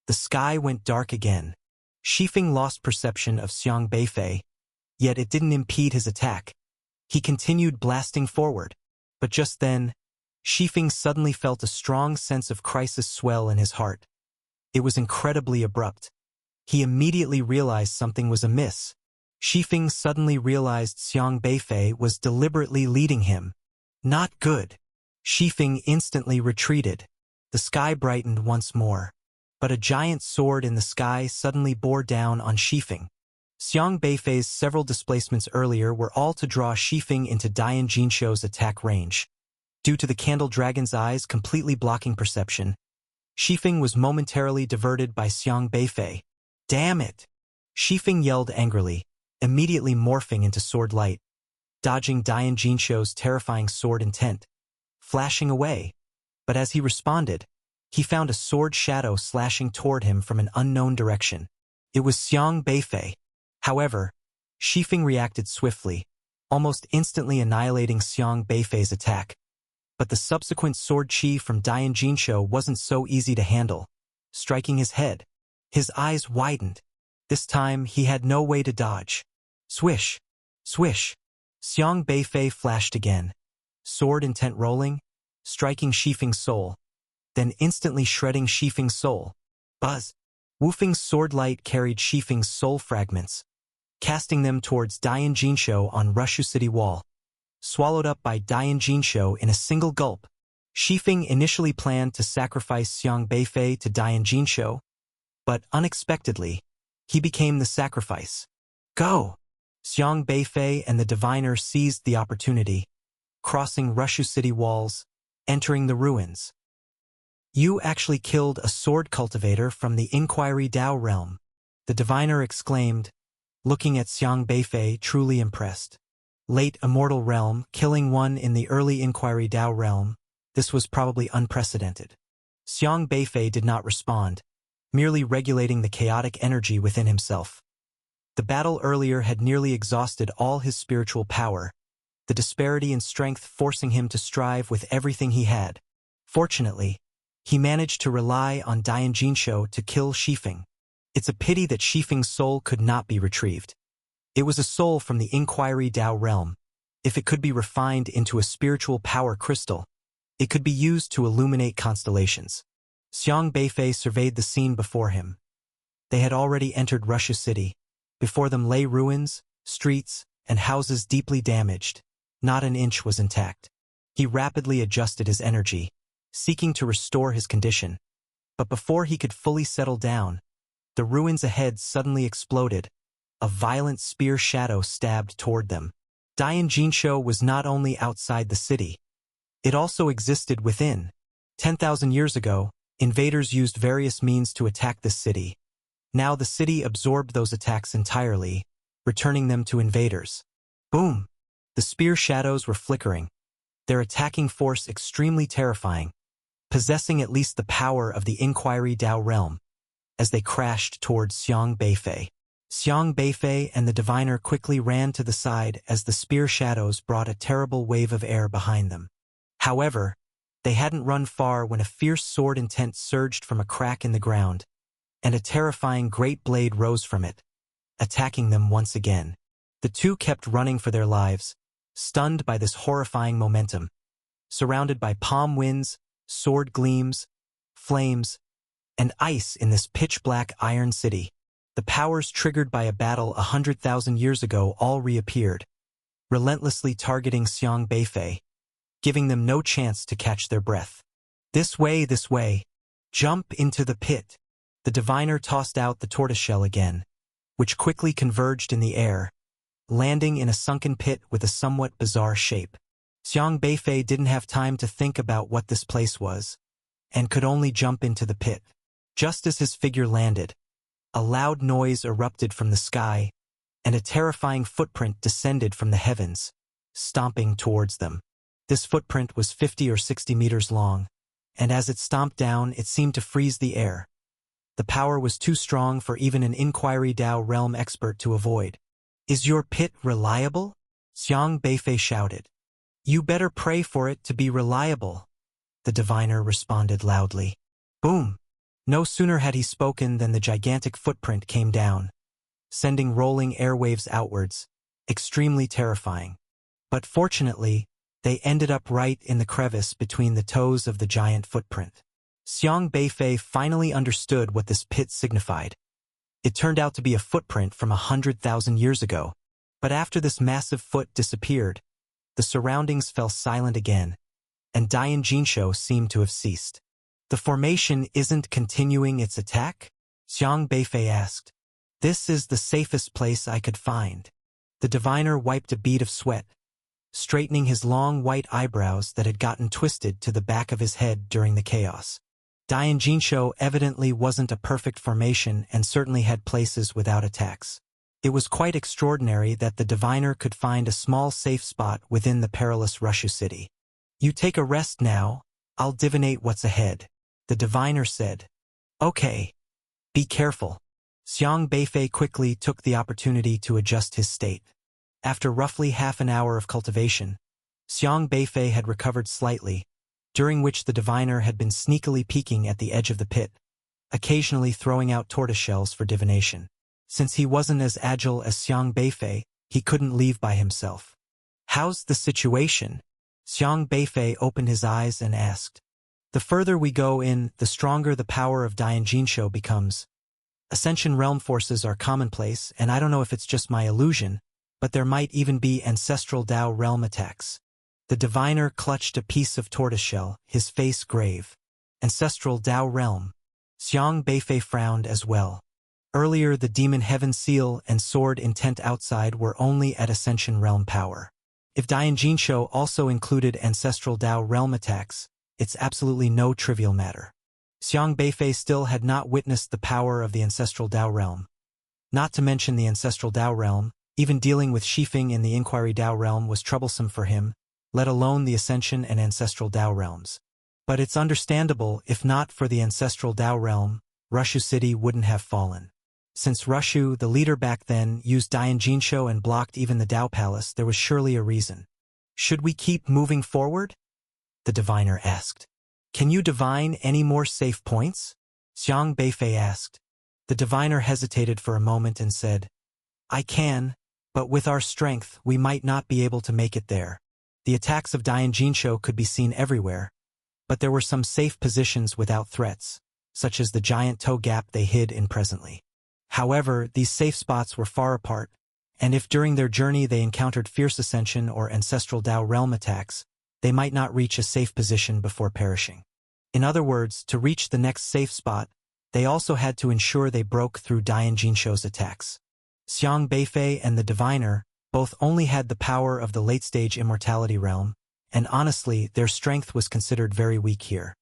the sky went dark again. Shifeng lost perception of Xiang Beifei, yet it didn't impede his attack. He continued blasting forward. But just then, Shifeng suddenly felt a strong sense of crisis swell in his heart. It was incredibly abrupt. He immediately realized something was amiss. Shifeng suddenly realized Xiang Beifei was deliberately leading him. Not good. Shifeng instantly retreated. The sky brightened once more. But a giant sword in the sky suddenly bore down on Shifeng. Xiang Beifei's several displacements earlier were all to draw Shifeng into Dian Jinsho's attack range. Due to the Candle Dragon's eyes completely blocking perception, Shifeng was momentarily diverted by Xiang Beifei. Damn it! Shifeng yelled angrily, immediately morphing into sword light, dodging Dian Jinsho's terrifying sword intent, flashing away. But as he responded, he found a sword shadow slashing toward him from an unknown direction. It was Xiang Beifei. However, Shifeng reacted swiftly, almost instantly annihilating Xiang Beifei's attack. But the subsequent sword chi from Dian Jinsho wasn't so easy to handle. Striking his head, his eyes widened. This time, he had no way to dodge. Swish! Swish! Xiang Beifei flashed again, sword intent rolling, striking Shifeng's soul, then instantly shredding Shifeng's soul. Buzz! Wufeng's sword light carried Shifeng's soul fragments, casting them towards Dian Jinsho on Rushu City Wall. Swallowed up by Dian Jinsho in a single gulp, Shifeng initially planned to sacrifice Xiang Beifei to Dian Jinsho, but unexpectedly, he became the sacrifice. Go! Xiang Beifei and the diviner seized the opportunity, crossing Rushu City walls, entering the ruins. You actually killed a sword cultivator from the Inquiry Dao realm, the diviner exclaimed, looking at Xiang Beifei truly impressed. Late immortal realm, killing one in the early Inquiry Dao realm, this was probably unprecedented. Xiang Beifei did not respond, merely regulating the chaotic energy within himself. The battle earlier had nearly exhausted all his spiritual power, the disparity in strength forcing him to strive with everything he had. Fortunately, he managed to rely on Dian Jinsho to kill Shifeng. It's a pity that Shifeng's soul could not be retrieved. It was a soul from the Inquiry Dao realm. If it could be refined into a spiritual power crystal, it could be used to illuminate constellations. Xiang Beifei surveyed the scene before him. They had already entered Rushu City. Before them lay ruins, streets, and houses deeply damaged. Not an inch was intact. He rapidly adjusted his energy, seeking to restore his condition. But before he could fully settle down, the ruins ahead suddenly exploded. A violent spear shadow stabbed toward them. Dian Jinsho was not only outside the city. It also existed within. 10,000 years ago, invaders used various means to attack this city. Now the city absorbed those attacks entirely, returning them to invaders. Boom! The spear shadows were flickering, their attacking force extremely terrifying, possessing at least the power of the Inquiry Dao realm, as they crashed towards Xiang Beifei. Xiang Beifei and the diviner quickly ran to the side as the spear shadows brought a terrible wave of air behind them. However, they hadn't run far when a fierce sword intent surged from a crack in the ground, and a terrifying great blade rose from it, attacking them once again. The two kept running for their lives, stunned by this horrifying momentum, surrounded by palm winds, sword gleams, flames, and ice in this pitch-black iron city. The powers triggered by a battle 100,000 years ago all reappeared, relentlessly targeting Xiang Beifei, giving them no chance to catch their breath. This way, jump into the pit. The diviner tossed out the tortoiseshell again, which quickly converged in the air, landing in a sunken pit with a somewhat bizarre shape. Xiang Beifei didn't have time to think about what this place was, and could only jump into the pit. Just as his figure landed, a loud noise erupted from the sky, and a terrifying footprint descended from the heavens, stomping towards them. This footprint was 50 or 60 meters long, and as it stomped down, it seemed to freeze the air. The power was too strong for even an Inquiry Dao realm expert to avoid. "Is your pit reliable?" Xiang Beifei shouted. "You better pray for it to be reliable," the diviner responded loudly. Boom! No sooner had he spoken than the gigantic footprint came down, sending rolling airwaves outwards, extremely terrifying. But fortunately, they ended up right in the crevice between the toes of the giant footprint. Xiang Beifei finally understood what this pit signified. It turned out to be a footprint from 100,000 years ago. But after this massive foot disappeared, the surroundings fell silent again, and Dian Jinsho seemed to have ceased. "The formation isn't continuing its attack?" Xiang Beifei asked. "This is the safest place I could find." The diviner wiped a bead of sweat, straightening his long white eyebrows that had gotten twisted to the back of his head during the chaos. Dian Jinsho evidently wasn't a perfect formation and certainly had places without attacks. It was quite extraordinary that the diviner could find a small safe spot within the perilous Rushu city. "You take a rest now, I'll divinate what's ahead," the diviner said. "Okay. Be careful." Xiang Beifei quickly took the opportunity to adjust his state. After roughly half an hour of cultivation, Xiang Beifei had recovered slightly, during which the diviner had been sneakily peeking at the edge of the pit, occasionally throwing out tortoiseshells for divination. Since he wasn't as agile as Xiang Beifei, he couldn't leave by himself. "How's the situation?" Xiang Beifei opened his eyes and asked. "The further we go in, the stronger the power of Dian Jinsho becomes. Ascension realm forces are commonplace, and I don't know if it's just my illusion, but there might even be ancestral Dao realm attacks." The diviner clutched a piece of tortoiseshell, his face grave. "Ancestral Dao realm." Xiang Beifei frowned as well. Earlier, the demon heaven seal and sword intent outside were only at ascension realm power. If Dian Jinsho also included ancestral Dao realm attacks, it's absolutely no trivial matter. Xiang Beifei still had not witnessed the power of the ancestral Dao realm. Not to mention the ancestral Dao realm, even dealing with Shifeng in the Inquiry Dao realm was troublesome for him, let alone the ascension and ancestral Dao realms. But it's understandable, if not for the ancestral Dao realm, Rushu city wouldn't have fallen. Since Rushu, the leader back then, used Dian Jinsho and blocked even the Dao Palace, there was surely a reason. "Should we keep moving forward?" the diviner asked. "Can you divine any more safe points?" Xiang Beifei asked. The diviner hesitated for a moment and said, "I can, but with our strength, we might not be able to make it there. The attacks of Dian Jinsho could be seen everywhere, but there were some safe positions without threats, such as the giant toe gap they hid in presently. However, these safe spots were far apart, and if during their journey they encountered fierce ascension or ancestral Dao realm attacks, they might not reach a safe position before perishing. In other words, to reach the next safe spot, they also had to ensure they broke through Dian Jinsho's attacks. Xiang Beifei and the diviner both only had the power of the late-stage immortality realm, and honestly, their strength was considered very weak here.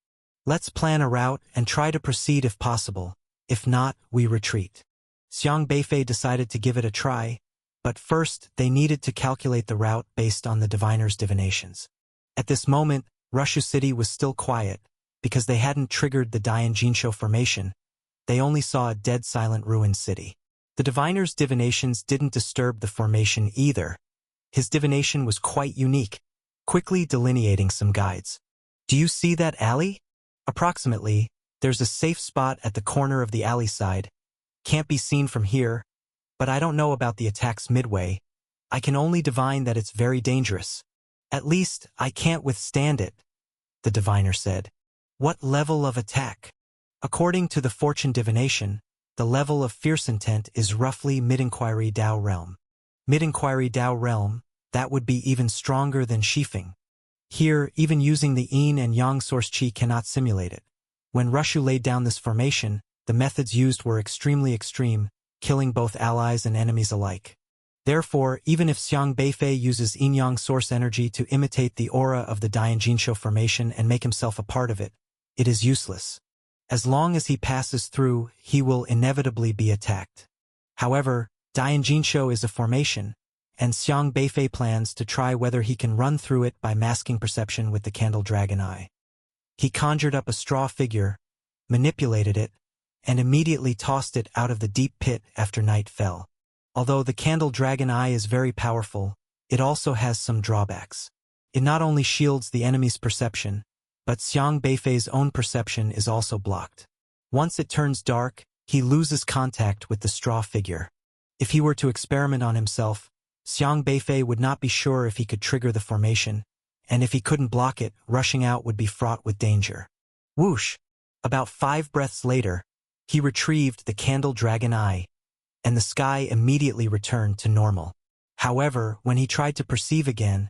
"Let's plan a route and try to proceed if possible. If not, we retreat." Xiang Beifei decided to give it a try, but first they needed to calculate the route based on the diviner's divinations. At this moment, Rushu city was still quiet, because they hadn't triggered the Dian Jinsho formation. They only saw a dead silent ruined city. The diviner's divinations didn't disturb the formation either. His divination was quite unique, quickly delineating some guides. Do you see that alley? Approximately, there's a safe spot at the corner of the alley side. Can't be seen from here, but I don't know about the attacks midway. I can only divine that it's very dangerous. At least, I can't withstand it, the diviner said. What level of attack? According to the fortune divination, the level of fierce intent is roughly mid-inquiry Dao realm. Mid-inquiry Dao realm, that would be even stronger than Shifeng. Here, even using the yin and yang source qi cannot simulate it. When Rushu laid down this formation, the methods used were extremely extreme, killing both allies and enemies alike. Therefore, even if Xiang Beifei uses yin-yang source energy to imitate the aura of the Dianjinsho formation and make himself a part of it, it is useless. As long as he passes through, he will inevitably be attacked. However, Dianjinsho is a formation, and Xiang Beifei plans to try whether he can run through it by masking perception with the Candle Dragon Eye. He conjured up a straw figure, manipulated it, and immediately tossed it out of the deep pit after night fell. Although the Candle Dragon Eye is very powerful, it also has some drawbacks. It not only shields the enemy's perception, but Xiang Beifei's own perception is also blocked. Once it turns dark, he loses contact with the straw figure. If he were to experiment on himself, Xiang Beifei would not be sure if he could trigger the formation, and if he couldn't block it, rushing out would be fraught with danger. Whoosh! About 5 breaths later, he retrieved the Candle Dragon Eye, and the sky immediately returned to normal. However, when he tried to perceive again,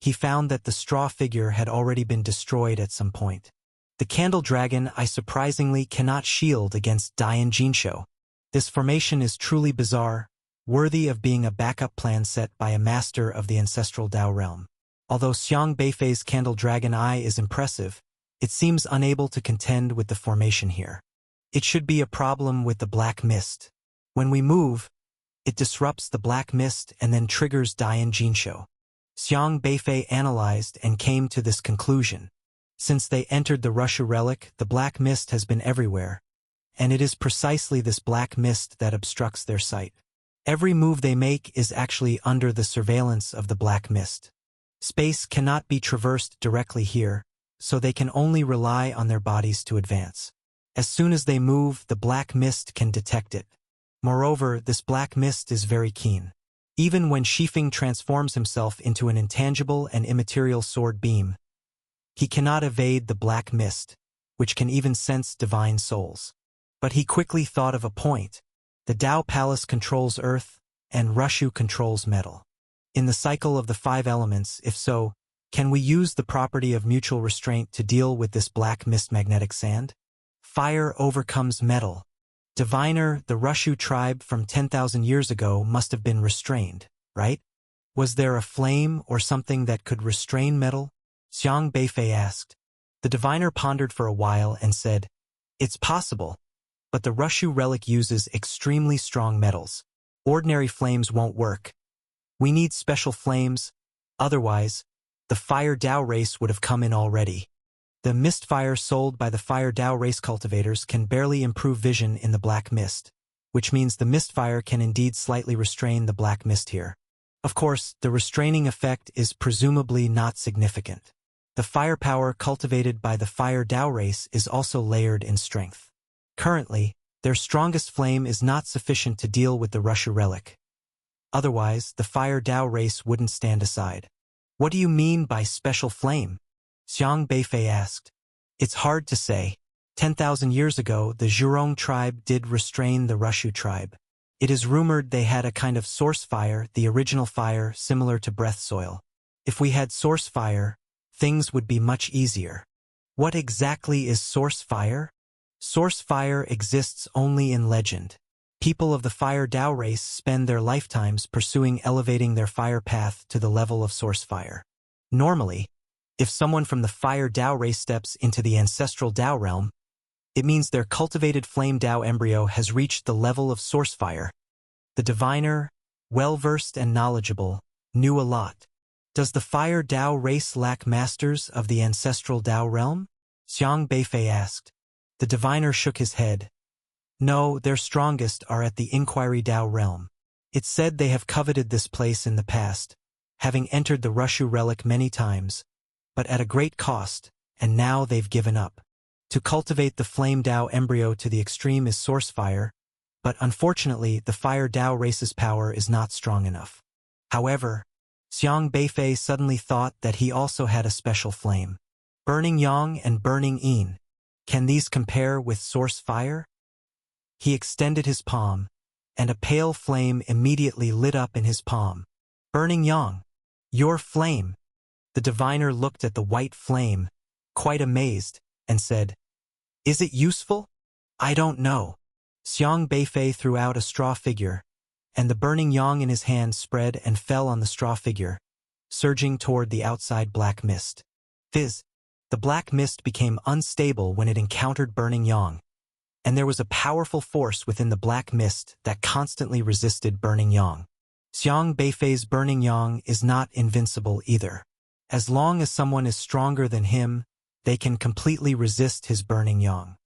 he found that the straw figure had already been destroyed at some point. The Candle Dragon Eye surprisingly cannot shield against Dianjinsho. This formation is truly bizarre, worthy of being a backup plan set by a master of the ancestral Dao realm. Although Xiang Beifei's Candle Dragon Eye is impressive, it seems unable to contend with the formation here. It should be a problem with the black mist. When we move, it disrupts the black mist and then triggers Dianjinsho. Xiang Beifei analyzed and came to this conclusion. Since they entered the Rushu relic, the black mist has been everywhere, and it is precisely this black mist that obstructs their sight. Every move they make is actually under the surveillance of the black mist. Space cannot be traversed directly here, so they can only rely on their bodies to advance. As soon as they move, the black mist can detect it. Moreover, this black mist is very keen. Even when Shifeng transforms himself into an intangible and immaterial sword beam, he cannot evade the black mist, which can even sense divine souls. But he quickly thought of a point. The Dao Palace controls earth, and Rushu controls metal. In the cycle of the 5 elements, if so, can we use the property of mutual restraint to deal with this black mist magnetic sand? Fire overcomes metal. Diviner, the Rushu tribe from 10,000 years ago must have been restrained, right? Was there a flame or something that could restrain metal? Xiang Beifei asked. The diviner pondered for a while and said, "It's possible, but the Rushu relic uses extremely strong metals. Ordinary flames won't work. We need special flames, otherwise, the Fire Dao race would have come in already." The mist fire sold by the Fire Dao race cultivators can barely improve vision in the black mist, which means the mist fire can indeed slightly restrain the black mist here. Of course, the restraining effect is presumably not significant. The firepower cultivated by the Fire Dao race is also layered in strength. Currently, their strongest flame is not sufficient to deal with the Rushu relic. Otherwise, the Fire Dao race wouldn't stand aside. What do you mean by special flame? Xiang Beifei asked. It's hard to say. 10,000 years ago, the Zhurong tribe did restrain the Rushu tribe. It is rumored they had a kind of source fire, the original fire similar to breath soil. If we had source fire, things would be much easier. What exactly is source fire? Source fire exists only in legend. People of the Fire Dao race spend their lifetimes pursuing elevating their fire path to the level of source fire. Normally, if someone from the Fire Dao race steps into the ancestral Dao realm, it means their cultivated flame Dao embryo has reached the level of source fire. The diviner, well-versed and knowledgeable, knew a lot. Does the Fire Dao race lack masters of the ancestral Dao realm? Xiang Beifei asked. The diviner shook his head. No, their strongest are at the Inquiry Dao realm. It's said they have coveted this place in the past, having entered the Rushu relic many times, but at a great cost, and now they've given up. To cultivate the Flame Dao embryo to the extreme is Source Fire, but unfortunately the Fire Dao race's power is not strong enough. However, Xiang Beifei suddenly thought that he also had a special flame. Burning Yang and Burning Yin. Can these compare with Source Fire? He extended his palm, and a pale flame immediately lit up in his palm. Burning Yang, your flame. The diviner looked at the white flame, quite amazed, and said, "Is it useful? I don't know." Xiang Beifei threw out a straw figure, and the burning yang in his hand spread and fell on the straw figure, surging toward the outside black mist. Fizz! The black mist became unstable when it encountered burning yang, and there was a powerful force within the black mist that constantly resisted burning yang. Xiang Beifei's burning yang is not invincible either. As long as someone is stronger than him, they can completely resist his burning yang.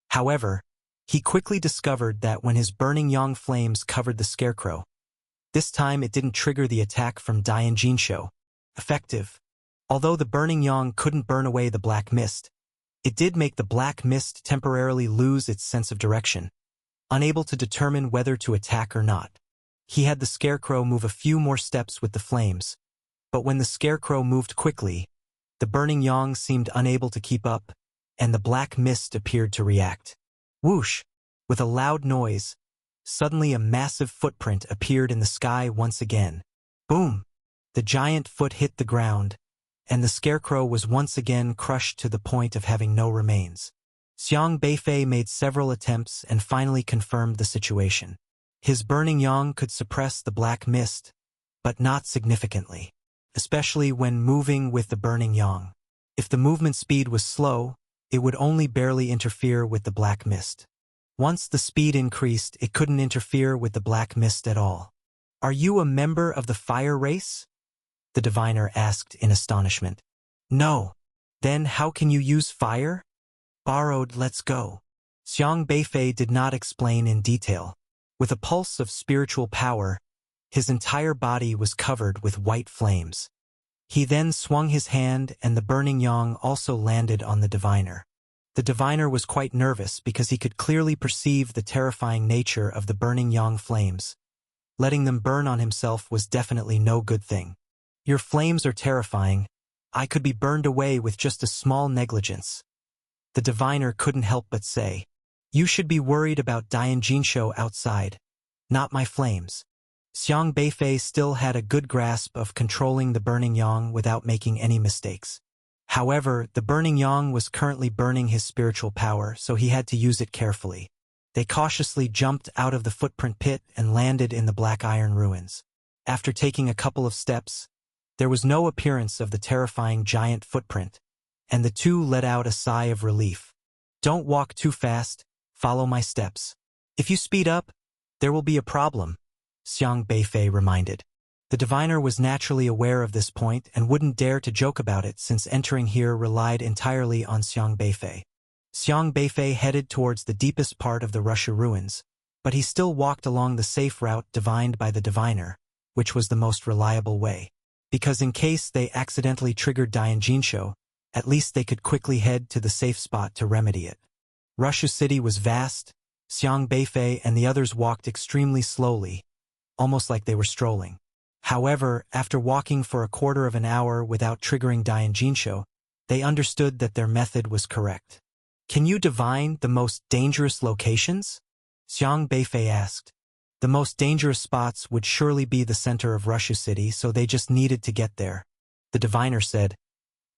However, he quickly discovered that when his burning yang flames covered the scarecrow, this time it didn't trigger the attack from Dian Jinsho. Effective. Although the burning yang couldn't burn away the black mist, it did make the black mist temporarily lose its sense of direction, unable to determine whether to attack or not. He had the scarecrow move a few more steps with the flames, but when the scarecrow moved quickly, the burning yang seemed unable to keep up, and the black mist appeared to react. Whoosh! With a loud noise, suddenly a massive footprint appeared in the sky once again. Boom! The giant foot hit the ground, and the scarecrow was once again crushed to the point of having no remains. Xiang Beifei made several attempts and finally confirmed the situation. His burning yang could suppress the black mist, but not significantly, especially when moving with the burning yang. If the movement speed was slow, it would only barely interfere with the black mist. Once the speed increased, it couldn't interfere with the black mist at all. "Are you a member of the fire race?" the diviner asked in astonishment. "No. Then how can you use fire?" "Borrowed, let's go." Xiang Beifei did not explain in detail. With a pulse of spiritual power, his entire body was covered with white flames. He then swung his hand and the burning yang also landed on the diviner. The diviner was quite nervous because he could clearly perceive the terrifying nature of the burning yang flames. Letting them burn on himself was definitely no good thing. "Your flames are terrifying. I could be burned away with just a small negligence." The diviner couldn't help but say, "You should be worried about Dian Jinsho outside, not my flames." Xiang Beifei still had a good grasp of controlling the burning yang without making any mistakes. However, the burning yang was currently burning his spiritual power, so he had to use it carefully. They cautiously jumped out of the footprint pit and landed in the black iron ruins. After taking a couple of steps, there was no appearance of the terrifying giant footprint, and the two let out a sigh of relief. "Don't walk too fast, follow my steps. If you speed up, there will be a problem," Xiang Beifei reminded. The diviner was naturally aware of this point and wouldn't dare to joke about it since entering here relied entirely on Xiang Beifei. Xiang Beifei headed towards the deepest part of the Russia ruins, but he still walked along the safe route divined by the diviner, which was the most reliable way. Because in case they accidentally triggered Dian Jinsho, at least they could quickly head to the safe spot to remedy it. Russia City was vast. Xiang Beifei and the others walked extremely slowly, almost like they were strolling. However, after walking for a quarter of an hour without triggering Dian Jinsho, they understood that their method was correct. "Can you divine the most dangerous locations?" Xiang Beifei asked. The most dangerous spots would surely be the center of Russia City, so they just needed to get there. The diviner said,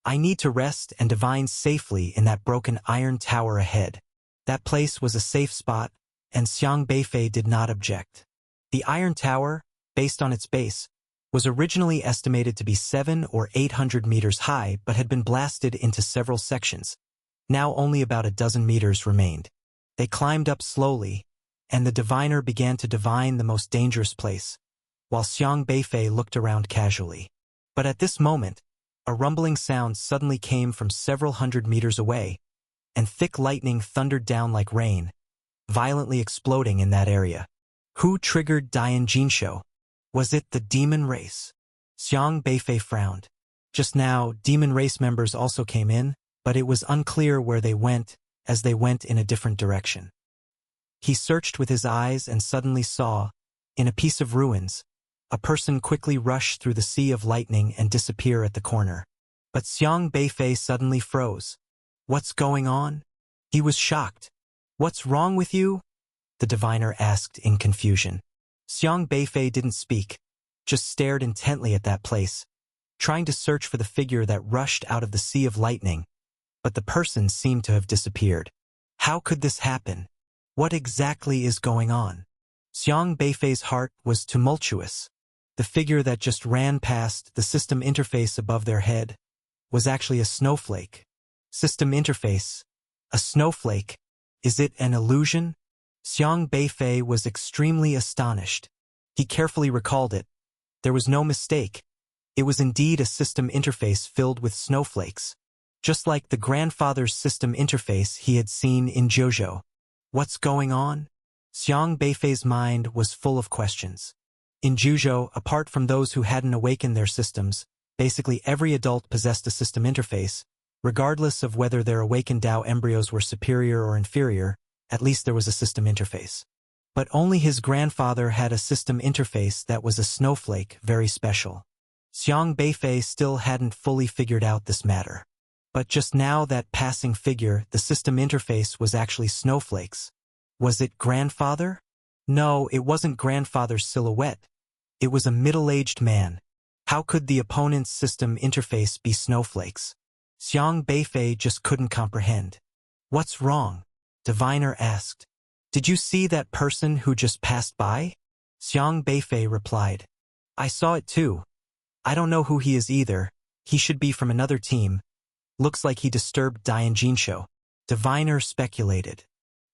"I need to rest and divine safely in that broken iron tower ahead." That place was a safe spot, and Xiang Beifei did not object. The iron tower, based on its base, was originally estimated to be 700 or 800 meters high but had been blasted into several sections. Now only about a dozen meters remained. They climbed up slowly, and the diviner began to divine the most dangerous place, while Xiang Beifei looked around casually. But at this moment, a rumbling sound suddenly came from several hundred meters away, and thick lightning thundered down like rain, violently exploding in that area. Who triggered Dian Jinsho? Was it the demon race? Xiang Beifei frowned. Just now, demon race members also came in, but it was unclear where they went, as they went in a different direction. He searched with his eyes and suddenly saw, in a piece of ruins, a person quickly rush through the sea of lightning and disappear at the corner. But Xiang Beifei suddenly froze. What's going on? He was shocked. What's wrong with you? The diviner asked in confusion. Xiang Beifei didn't speak, just stared intently at that place, trying to search for the figure that rushed out of the sea of lightning, but the person seemed to have disappeared. How could this happen? What exactly is going on? Xiang Beifei's heart was tumultuous. The figure that just ran past the system interface above their head was actually a snowflake. System interface. A snowflake. Is it an illusion? Xiang Beifei was extremely astonished. He carefully recalled it. There was no mistake. It was indeed a system interface filled with snowflakes, just like the grandfather's system interface he had seen in JoJo. What's going on? Xiang Beifei's mind was full of questions. In JoJo, apart from those who hadn't awakened their systems, basically every adult possessed a system interface, regardless of whether their awakened Tao embryos were superior or inferior. At least there was a system interface. But only his grandfather had a system interface that was a snowflake, very special. Xiang Beifei still hadn't fully figured out this matter. But just now that passing figure, the system interface was actually snowflakes. Was it grandfather? No, it wasn't grandfather's silhouette. It was a middle-aged man. How could the opponent's system interface be snowflakes? Xiang Beifei just couldn't comprehend. What's wrong? Diviner asked. Did you see that person who just passed by? Xiang Beifei replied. I saw it too. I don't know who he is either. He should be from another team. Looks like he disturbed Dian Jinsho. Diviner speculated.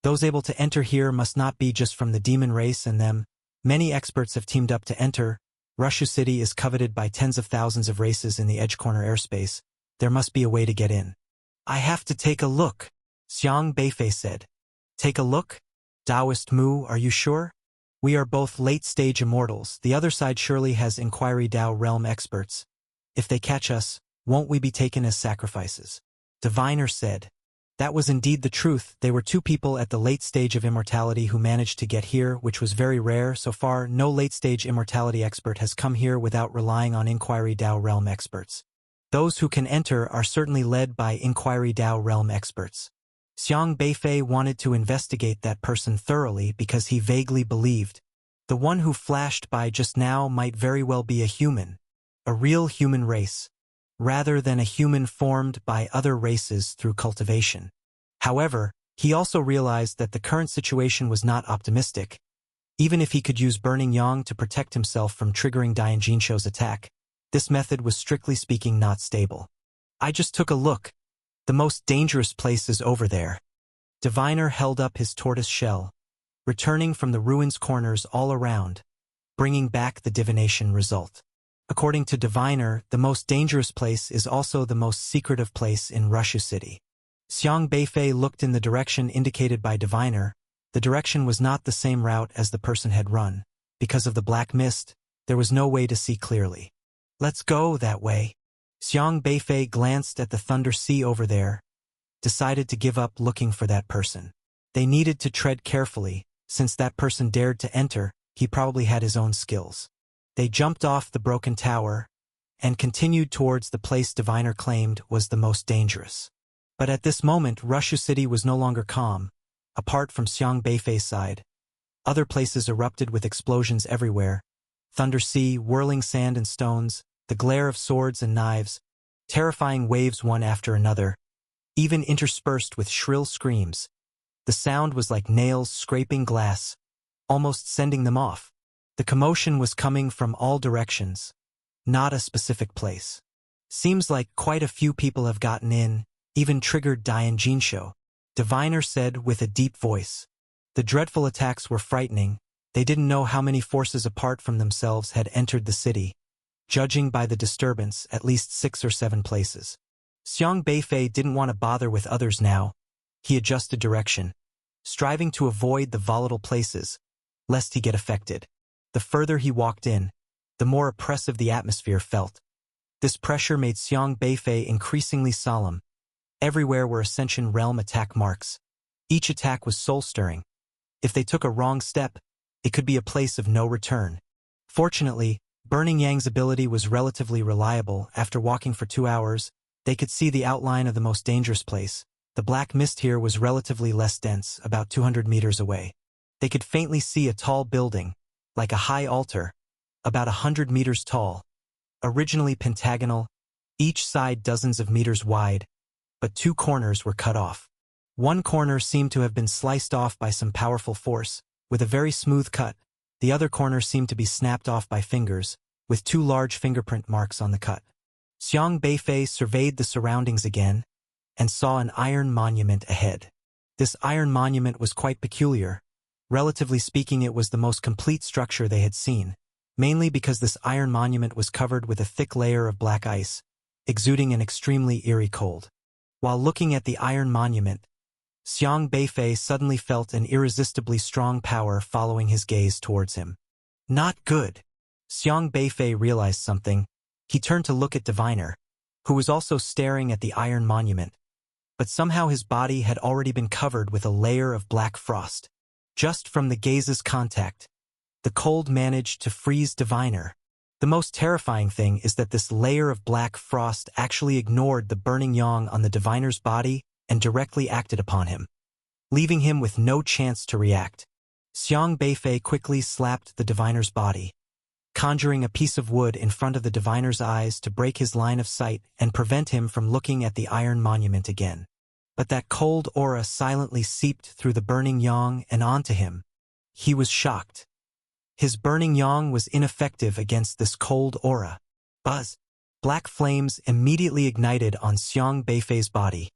Those able to enter here must not be just from the demon race and them. Many experts have teamed up to enter. Rushu City is coveted by tens of thousands of races in the Edge Corner airspace. There must be a way to get in. I have to take a look, Xiang Beifei said. Take a look? Taoist Mu, are you sure? We are both late-stage immortals. The other side surely has Inquiry Tao realm experts. If they catch us, won't we be taken as sacrifices? Diviner said. That was indeed the truth. They were two people at the late stage of immortality who managed to get here, which was very rare. So far, no late-stage immortality expert has come here without relying on Inquiry Tao realm experts. Those who can enter are certainly led by Inquiry Tao realm experts. Xiang Beifei wanted to investigate that person thoroughly because he vaguely believed the one who flashed by just now might very well be a human, a real human race, rather than a human formed by other races through cultivation. However, he also realized that the current situation was not optimistic. Even if he could use Burning Yang to protect himself from triggering Dian Jinsho's attack, this method was strictly speaking not stable. I just took a look. The most dangerous place is over there. Diviner held up his tortoise shell, returning from the ruins corners all around, bringing back the divination result. According to Diviner, the most dangerous place is also the most secretive place in Rushu City. Xiang Beifei looked in the direction indicated by Diviner. The direction was not the same route as the person had run. Because of the black mist, there was no way to see clearly. Let's go that way. Xiang Beifei glanced at the Thunder Sea over there, decided to give up looking for that person. They needed to tread carefully. Since that person dared to enter, he probably had his own skills. They jumped off the broken tower and continued towards the place Diviner claimed was the most dangerous. But at this moment, Rushu City was no longer calm. Apart from Xiang Beifei's side, other places erupted with explosions everywhere. Thunder Sea, whirling sand and stones, the glare of swords and knives, terrifying waves one after another, even interspersed with shrill screams. The sound was like nails scraping glass, almost sending them off. The commotion was coming from all directions, not a specific place. Seems like quite a few people have gotten in, even triggered Dian Jinsho, Diviner said with a deep voice. The dreadful attacks were frightening. They didn't know how many forces apart from themselves had entered the city. Judging by the disturbance, at least 6 or 7 places. Xiang Beifei didn't want to bother with others now. He adjusted direction. striving to avoid the volatile places, lest he get affected. The further he walked in, the more oppressive the atmosphere felt. This pressure made Xiang Beifei increasingly solemn. Everywhere were Ascension Realm attack marks. Each attack was soul-stirring. If they took a wrong step, it could be a place of no return. Fortunately, Burning Yang's ability was relatively reliable. After walking for 2 hours, they could see the outline of the most dangerous place. The black mist here was relatively less dense, about 200 meters away. They could faintly see a tall building, like a high altar, about 100 meters tall. Originally pentagonal, each side dozens of meters wide, but 2 corners were cut off. One corner seemed to have been sliced off by some powerful force, with a very smooth cut. The other corner seemed to be snapped off by fingers, with 2 large fingerprint marks on the cut. Xiang Beifei surveyed the surroundings again, and saw an iron monument ahead. This iron monument was quite peculiar. Relatively speaking, it was the most complete structure they had seen, mainly because this iron monument was covered with a thick layer of black ice, exuding an extremely eerie cold. While looking at the iron monument, Xiang Beifei suddenly felt an irresistibly strong power following his gaze towards him. Not good. Xiang Beifei realized something. He turned to look at Diviner, who was also staring at the iron monument, but somehow his body had already been covered with a layer of black frost. Just from the gaze's contact, the cold managed to freeze Diviner. The most terrifying thing is that this layer of black frost actually ignored the burning yang on the Diviner's body and directly acted upon him, leaving him with no chance to react. Xiang Beifei quickly slapped the Diviner's body, conjuring a piece of wood in front of the Diviner's eyes to break his line of sight and prevent him from looking at the iron monument again. But that cold aura silently seeped through the burning yang and onto him. He was shocked. His burning yang was ineffective against this cold aura. Buzz! Black flames immediately ignited on Xiang Beifei's body,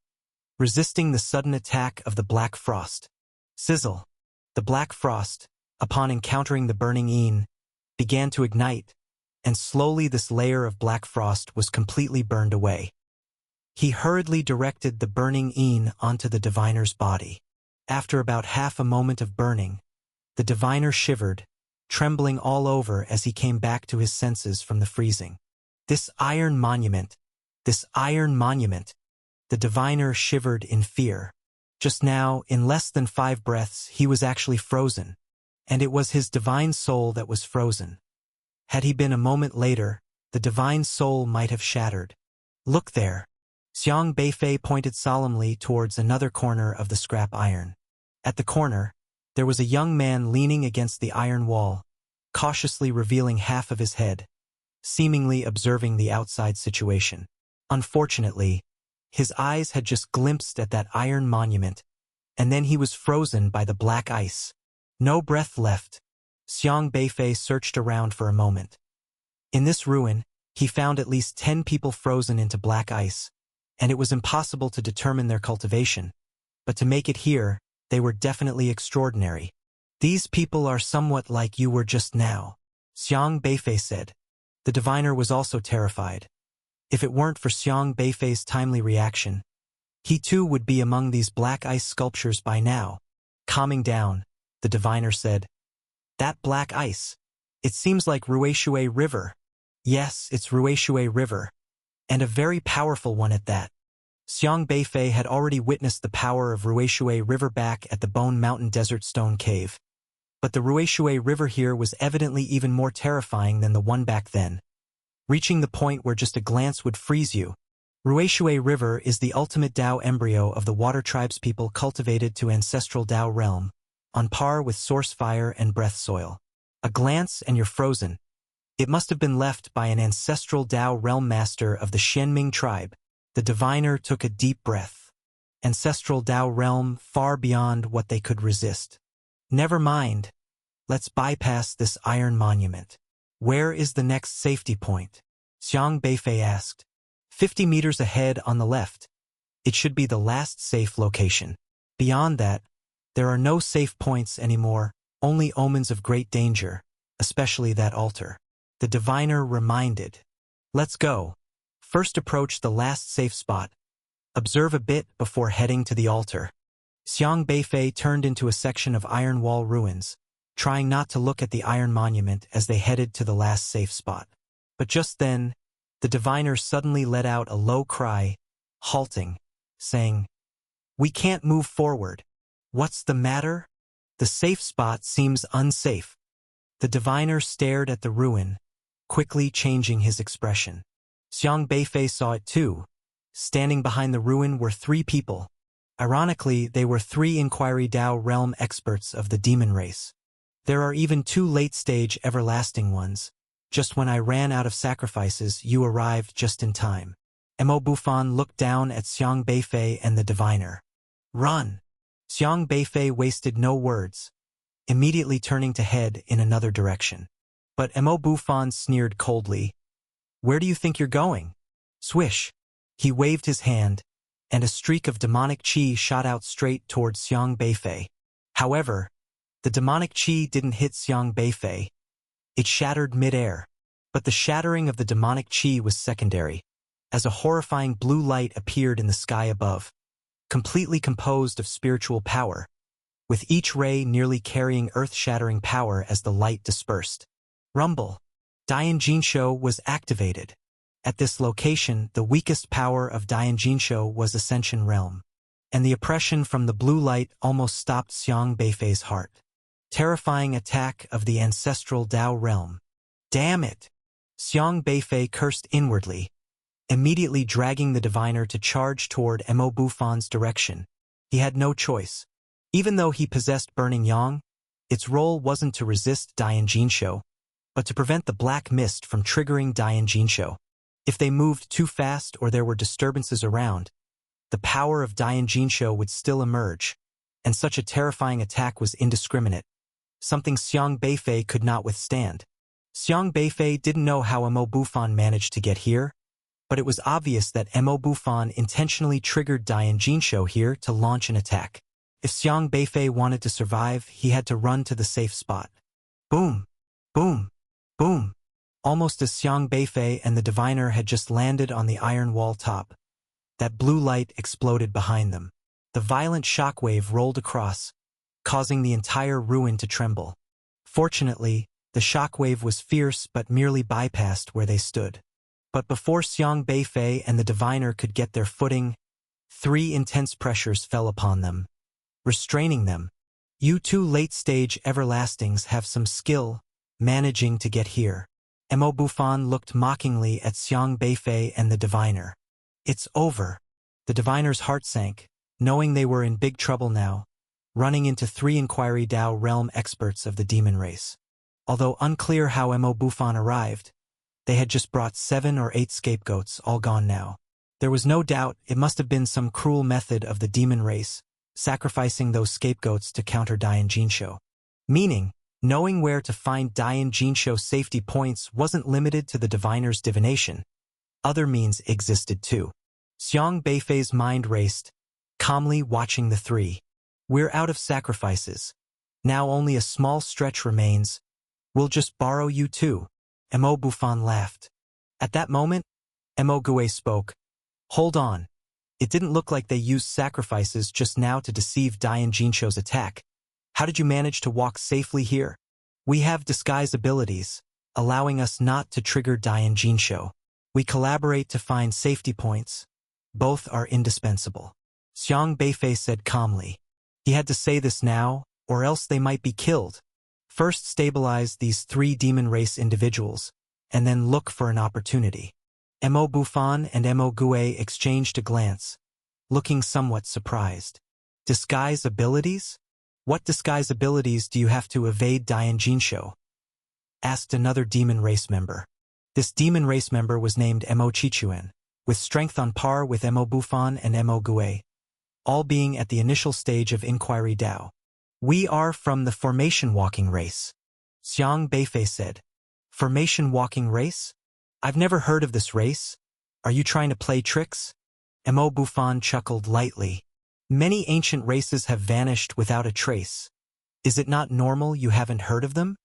resisting the sudden attack of the black frost. Sizzle! The black frost, upon encountering the burning yin, began to ignite, and slowly this layer of black frost was completely burned away. He hurriedly directed the burning yin onto the Diviner's body. After about half a moment of burning, the Diviner shivered, trembling all over as he came back to his senses from the freezing. This iron monument! This iron monument! The Diviner shivered in fear. Just now, in less than 5 breaths, he was actually frozen, and it was his divine soul that was frozen. Had he been a moment later, the divine soul might have shattered. Look there! Xiang Beifei pointed solemnly towards another corner of the scrap iron. At the corner, there was a young man leaning against the iron wall, cautiously revealing half of his head, seemingly observing the outside situation. Unfortunately, his eyes had just glimpsed at that iron monument, and then he was frozen by the black ice. No breath left. Xiang Beifei searched around for a moment. In this ruin, he found at least 10 people frozen into black ice, and it was impossible to determine their cultivation. But to make it here, they were definitely extraordinary. These people are somewhat like you were just now, Xiang Beifei said. The Diviner was also terrified. If it weren't for Xiang Beifei's timely reaction, he too would be among these black ice sculptures by now. Calming down, the Diviner said, "That black ice. It seems like Ruishui River." "Yes, it's Ruishui River. And a very powerful one at that." Xiang Beifei had already witnessed the power of Ruishui River back at the Bone Mountain Desert Stone Cave. But the Ruishui River here was evidently even more terrifying than the one back then, reaching the point where just a glance would freeze you. Ruishui River is the ultimate Dao embryo of the water tribespeople cultivated to ancestral Dao realm, on par with source fire and breath soil. A glance and you're frozen. It must have been left by an ancestral Dao realm master of the Xianming tribe. The Diviner took a deep breath. Ancestral Dao realm far beyond what they could resist. Never mind. Let's bypass this iron monument. Where is the next safety point? Xiang Beifei asked. 50 meters ahead on the left. It should be the last safe location. Beyond that, there are no safe points anymore, only omens of great danger, especially that altar. The Diviner reminded. Let's go. First approach the last safe spot. Observe a bit before heading to the altar. Xiang Beifei turned into a section of iron wall ruins, trying not to look at the iron monument as they headed to the last safe spot. But just then, the diviner suddenly let out a low cry, halting, saying, "We can't move forward. What's the matter? The safe spot seems unsafe." The diviner stared at the ruin, quickly changing his expression. Xiang Beifei saw it too. Standing behind the ruin were three people. Ironically, they were three Inquiry Dao realm experts of the demon race. There are even two late-stage everlasting ones. Just when I ran out of sacrifices, you arrived just in time. Mo Bufan looked down at Xiang Beifei and the diviner. "Run!" Xiang Beifei wasted no words, immediately turning to head in another direction. But Mo Bufan sneered coldly. "Where do you think you're going?" Swish! He waved his hand, and a streak of demonic qi shot out straight towards Xiang Beifei. However, the demonic qi didn't hit Xiang Beifei. It shattered mid-air. But the shattering of the demonic qi was secondary, as a horrifying blue light appeared in the sky above, completely composed of spiritual power, with each ray nearly carrying earth-shattering power as the light dispersed. Rumble. Dian Jinsho was activated. At this location, the weakest power of Dian Jinsho was Ascension Realm, and the oppression from the blue light almost stopped Xiang Beifei's heart. Terrifying attack of the ancestral Dao realm. Damn it! Xiang Beifei cursed inwardly, immediately dragging the diviner to charge toward Mo Bufan's direction. He had no choice. Even though he possessed Burning Yang, its role wasn't to resist Dian Jinsho, but to prevent the black mist from triggering Dian Jinsho. If they moved too fast or there were disturbances around, the power of Dian Jinsho would still emerge, and such a terrifying attack was indiscriminate, something Xiang Beifei could not withstand. Xiang Beifei didn't know how Mo Bufan managed to get here, but it was obvious that Mo Bufan intentionally triggered Dian Jinsho here to launch an attack. If Xiang Beifei wanted to survive, he had to run to the safe spot. Boom! Boom! Boom! Almost as Xiang Beifei and the diviner had just landed on the iron wall top, that blue light exploded behind them. The violent shockwave rolled across, causing the entire ruin to tremble. Fortunately, the shockwave was fierce but merely bypassed where they stood. But before Xiang Beifei and the diviner could get their footing, three intense pressures fell upon them, restraining them. "You two late-stage everlastings have some skill managing to get here." Mo Bufan looked mockingly at Xiang Beifei and the diviner. "It's over." The diviner's heart sank, knowing they were in big trouble now, running into three Inquiry Dao realm experts of the demon race. Although unclear how Mo Bufan arrived, they had just brought 7 or 8 scapegoats, all gone now. There was no doubt it must have been some cruel method of the demon race, sacrificing those scapegoats to counter Dian Jinsho. Meaning, knowing where to find Dian Jinsho's safety points wasn't limited to the diviner's divination. Other means existed too. Xiang Beifei's mind raced, calmly watching the three. "We're out of sacrifices. Now only a small stretch remains. We'll just borrow you too." Mo Bufan laughed. At that moment, Mo Gue spoke. "Hold on. It didn't look like they used sacrifices just now to deceive Dian Jinsho's attack. How did you manage to walk safely here?" "We have disguise abilities, allowing us not to trigger Dian Jinsho. We collaborate to find safety points. Both are indispensable," Xiang Beifei said calmly. He had to say this now, or else they might be killed. First stabilize these 3 demon race individuals, and then look for an opportunity. Mo Bufan and Mo Gue exchanged a glance, looking somewhat surprised. "Disguise abilities? What disguise abilities do you have to evade Dian Jinsho?" asked another demon race member. This demon race member was named Mo Chichuan, with strength on par with Mo Bufan and Mo Gue, all being at the initial stage of Inquiry Dao. "We are from the Formation Walking race," Xiang Beifei said. "Formation Walking race? I've never heard of this race. Are you trying to play tricks?" Mo Bufan chuckled lightly. "Many ancient races have vanished without a trace. Is it not normal you haven't heard of them?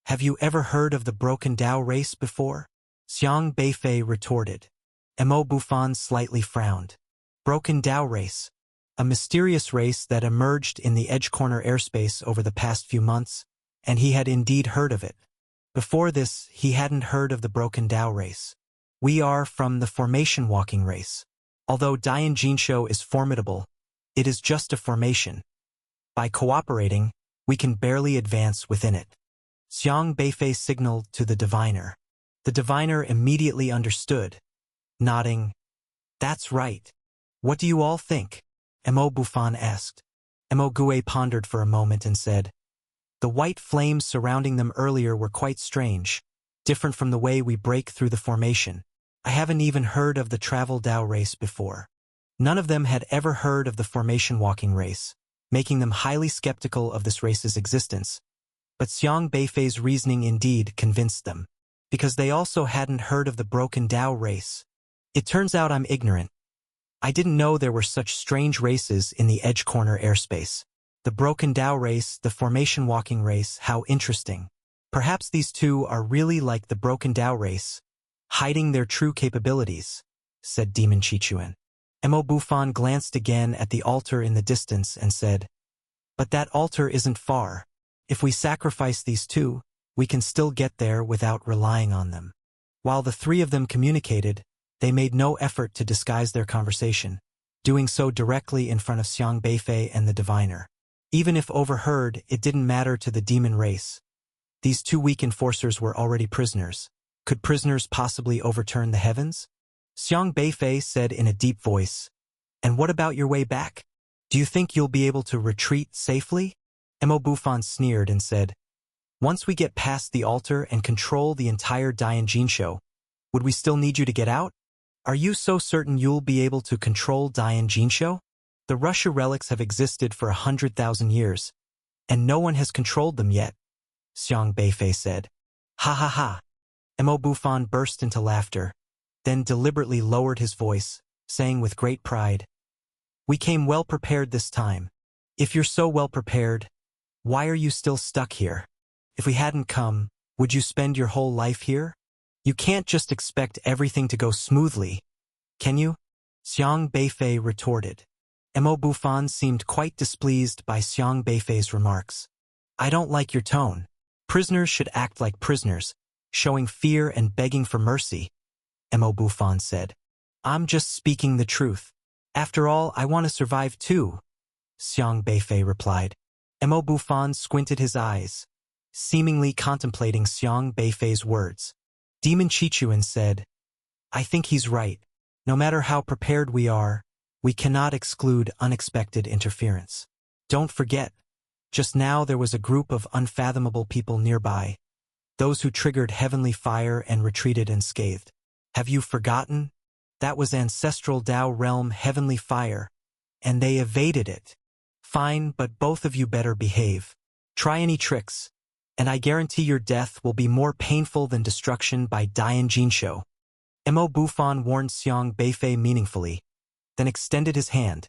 Have you ever heard of the Broken Dao race before?" Xiang Beifei retorted. Mo Bufan slightly frowned. "Broken Dao race? a mysterious race that emerged in the Edge Corner airspace over the past few months, and he had indeed heard of it. Before this, he hadn't heard of the Broken Tao race. We are from the Formation Walking race. Although Dian Jinsho is formidable, it is just a formation. By cooperating, we can barely advance within it. Xiang Beifei signaled to the diviner. The diviner immediately understood, nodding, "That's right. What do you all think?" Mo Bufan asked. Mo Gue pondered for a moment and said, "The white flames surrounding them earlier were quite strange, different from the way we break through the formation. I haven't even heard of the Travel Tao race before." None of them had ever heard of the Formation Walking race, making them highly skeptical of this race's existence. But Xiang Beifei's reasoning indeed convinced them, because they also hadn't heard of the Broken Tao race. "It turns out I'm ignorant. I didn't know there were such strange races in the Edge Corner airspace. The Broken Tao race, the Formation Walking race, how interesting. Perhaps these two are really like the Broken Tao race, hiding their true capabilities," said Demon Chichuan. Mo Bufan glanced again at the altar in the distance and said, "But that altar isn't far. If we sacrifice these two, we can still get there without relying on them." While the three of them communicated, they made no effort to disguise their conversation, doing so directly in front of Xiang Beifei and the diviner. Even if overheard, it didn't matter to the demon race. These two weak enforcers were already prisoners. Could prisoners possibly overturn the heavens? Xiang Beifei said in a deep voice, "And what about your way back? Do you think you'll be able to retreat safely?" Mo Bufan sneered and said, "Once we get past the altar and control the entire Dian Jinsho, would we still need you to get out? Are you so certain you'll be able to control Dian Jinsho? The Russia relics have existed for 100,000 years, and no one has controlled them yet," Xiang Beifei said. "Ha ha ha." Mo Bufan burst into laughter, then deliberately lowered his voice, saying with great pride, "We came well prepared this time. If you're so well prepared, why are you still stuck here? If we hadn't come, would you spend your whole life here? You can't just expect everything to go smoothly, can you?" Xiang Beifei retorted. Mo Bufan seemed quite displeased by Xiang Beifei's remarks. "I don't like your tone. Prisoners should act like prisoners, showing fear and begging for mercy," Mo Bufan said. "I'm just speaking the truth. After all, I want to survive too," Xiang Beifei replied. Mo Bufan squinted his eyes, seemingly contemplating Xiang Beifei's words. Demon Chichuan said, "I think he's right. No matter how prepared we are, we cannot exclude unexpected interference. Don't forget, just now there was a group of unfathomable people nearby, those who triggered heavenly fire and retreated unscathed. Have you forgotten? That was ancestral Tao realm heavenly fire, and they evaded it. Fine, but both of you better behave. Try any tricks, and I guarantee your death will be more painful than destruction by Dian Jinsho." Mo Bufan warned Xiang Beifei meaningfully, then extended his hand,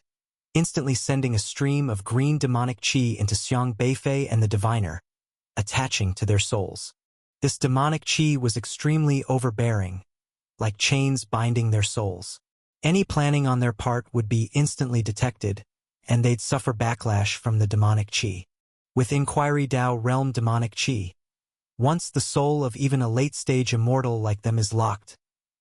instantly sending a stream of green demonic chi into Xiang Beifei and the diviner, attaching to their souls. This demonic chi was extremely overbearing, like chains binding their souls. Any planning on their part would be instantly detected, and they'd suffer backlash from the demonic chi. With Inquiry Tao realm demonic chi, once the soul of even a late-stage immortal like them is locked,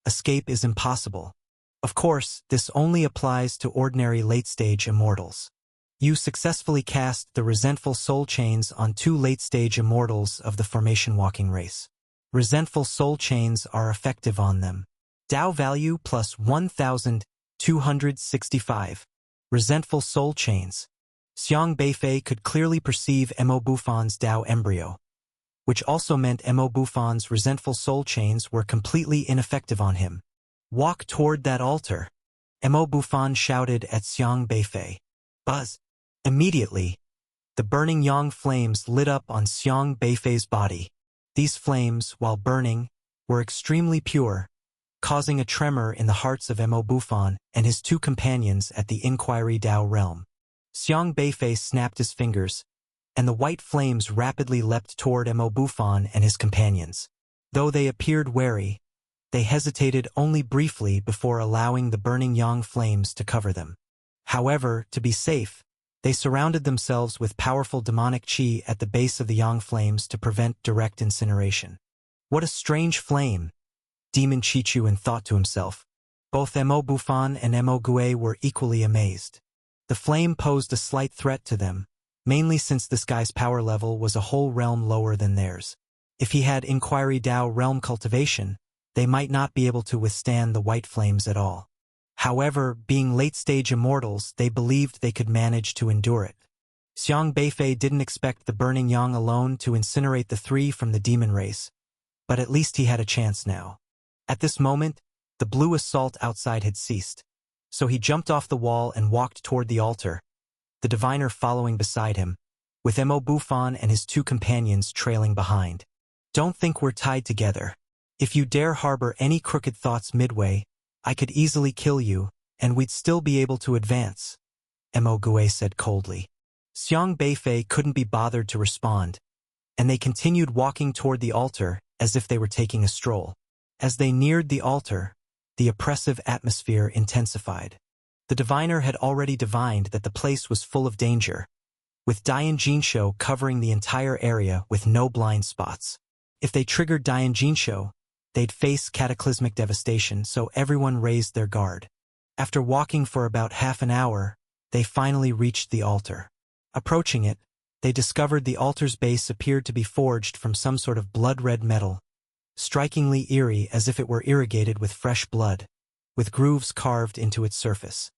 escape is impossible. Of course, this only applies to ordinary late-stage immortals. You successfully cast the resentful soul chains on two late-stage immortals of the Formation Walking race. Resentful soul chains are effective on them. Tao value plus 1,265. Resentful soul chains. Xiang Beifei could clearly perceive Mo Bufan's Tao embryo, which also meant Mo Bufan's resentful soul chains were completely ineffective on him. "Walk toward that altar," Mo Bufan shouted at Xiang Beifei. Buzz! Immediately, the burning yang flames lit up on Xiang Beifei's body. These flames, while burning, were extremely pure, causing a tremor in the hearts of Mo Bufan and his two companions at the Inquiry Tao realm. Xiang Beifei snapped his fingers, and the white flames rapidly leapt toward Mo Bufan and his companions. Though they appeared wary, they hesitated only briefly before allowing the burning yang flames to cover them. However, to be safe, they surrounded themselves with powerful demonic chi at the base of the yang flames to prevent direct incineration. What a strange flame, Demon Qichuan thought to himself. Both Mo Bufan and Mo Gue were equally amazed. The flame posed a slight threat to them, mainly since this guy's power level was a whole realm lower than theirs. If he had Inquiry Dao realm cultivation, they might not be able to withstand the white flames at all. However, being late-stage immortals, they believed they could manage to endure it. Xiang Beifei didn't expect the burning yang alone to incinerate the three from the demon race, but at least he had a chance now. At this moment, the blue assault outside had ceased, so he jumped off the wall and walked toward the altar, the diviner following beside him, with Mo Bufan and his two companions trailing behind. Don't think we're tied together. If you dare harbor any crooked thoughts midway, I could easily kill you, and we'd still be able to advance, Mo Gue said coldly. Xiang Beifei couldn't be bothered to respond, and they continued walking toward the altar as if they were taking a stroll. As they neared the altar, the oppressive atmosphere intensified. The diviner had already divined that the place was full of danger, with Dian Jinsho covering the entire area with no blind spots. If they triggered Dian Jinsho, they'd face cataclysmic devastation, so everyone raised their guard. After walking for about half an hour, they finally reached the altar. Approaching it, they discovered the altar's base appeared to be forged from some sort of blood-red metal, strikingly eerie as if it were irrigated with fresh blood, with grooves carved into its surface.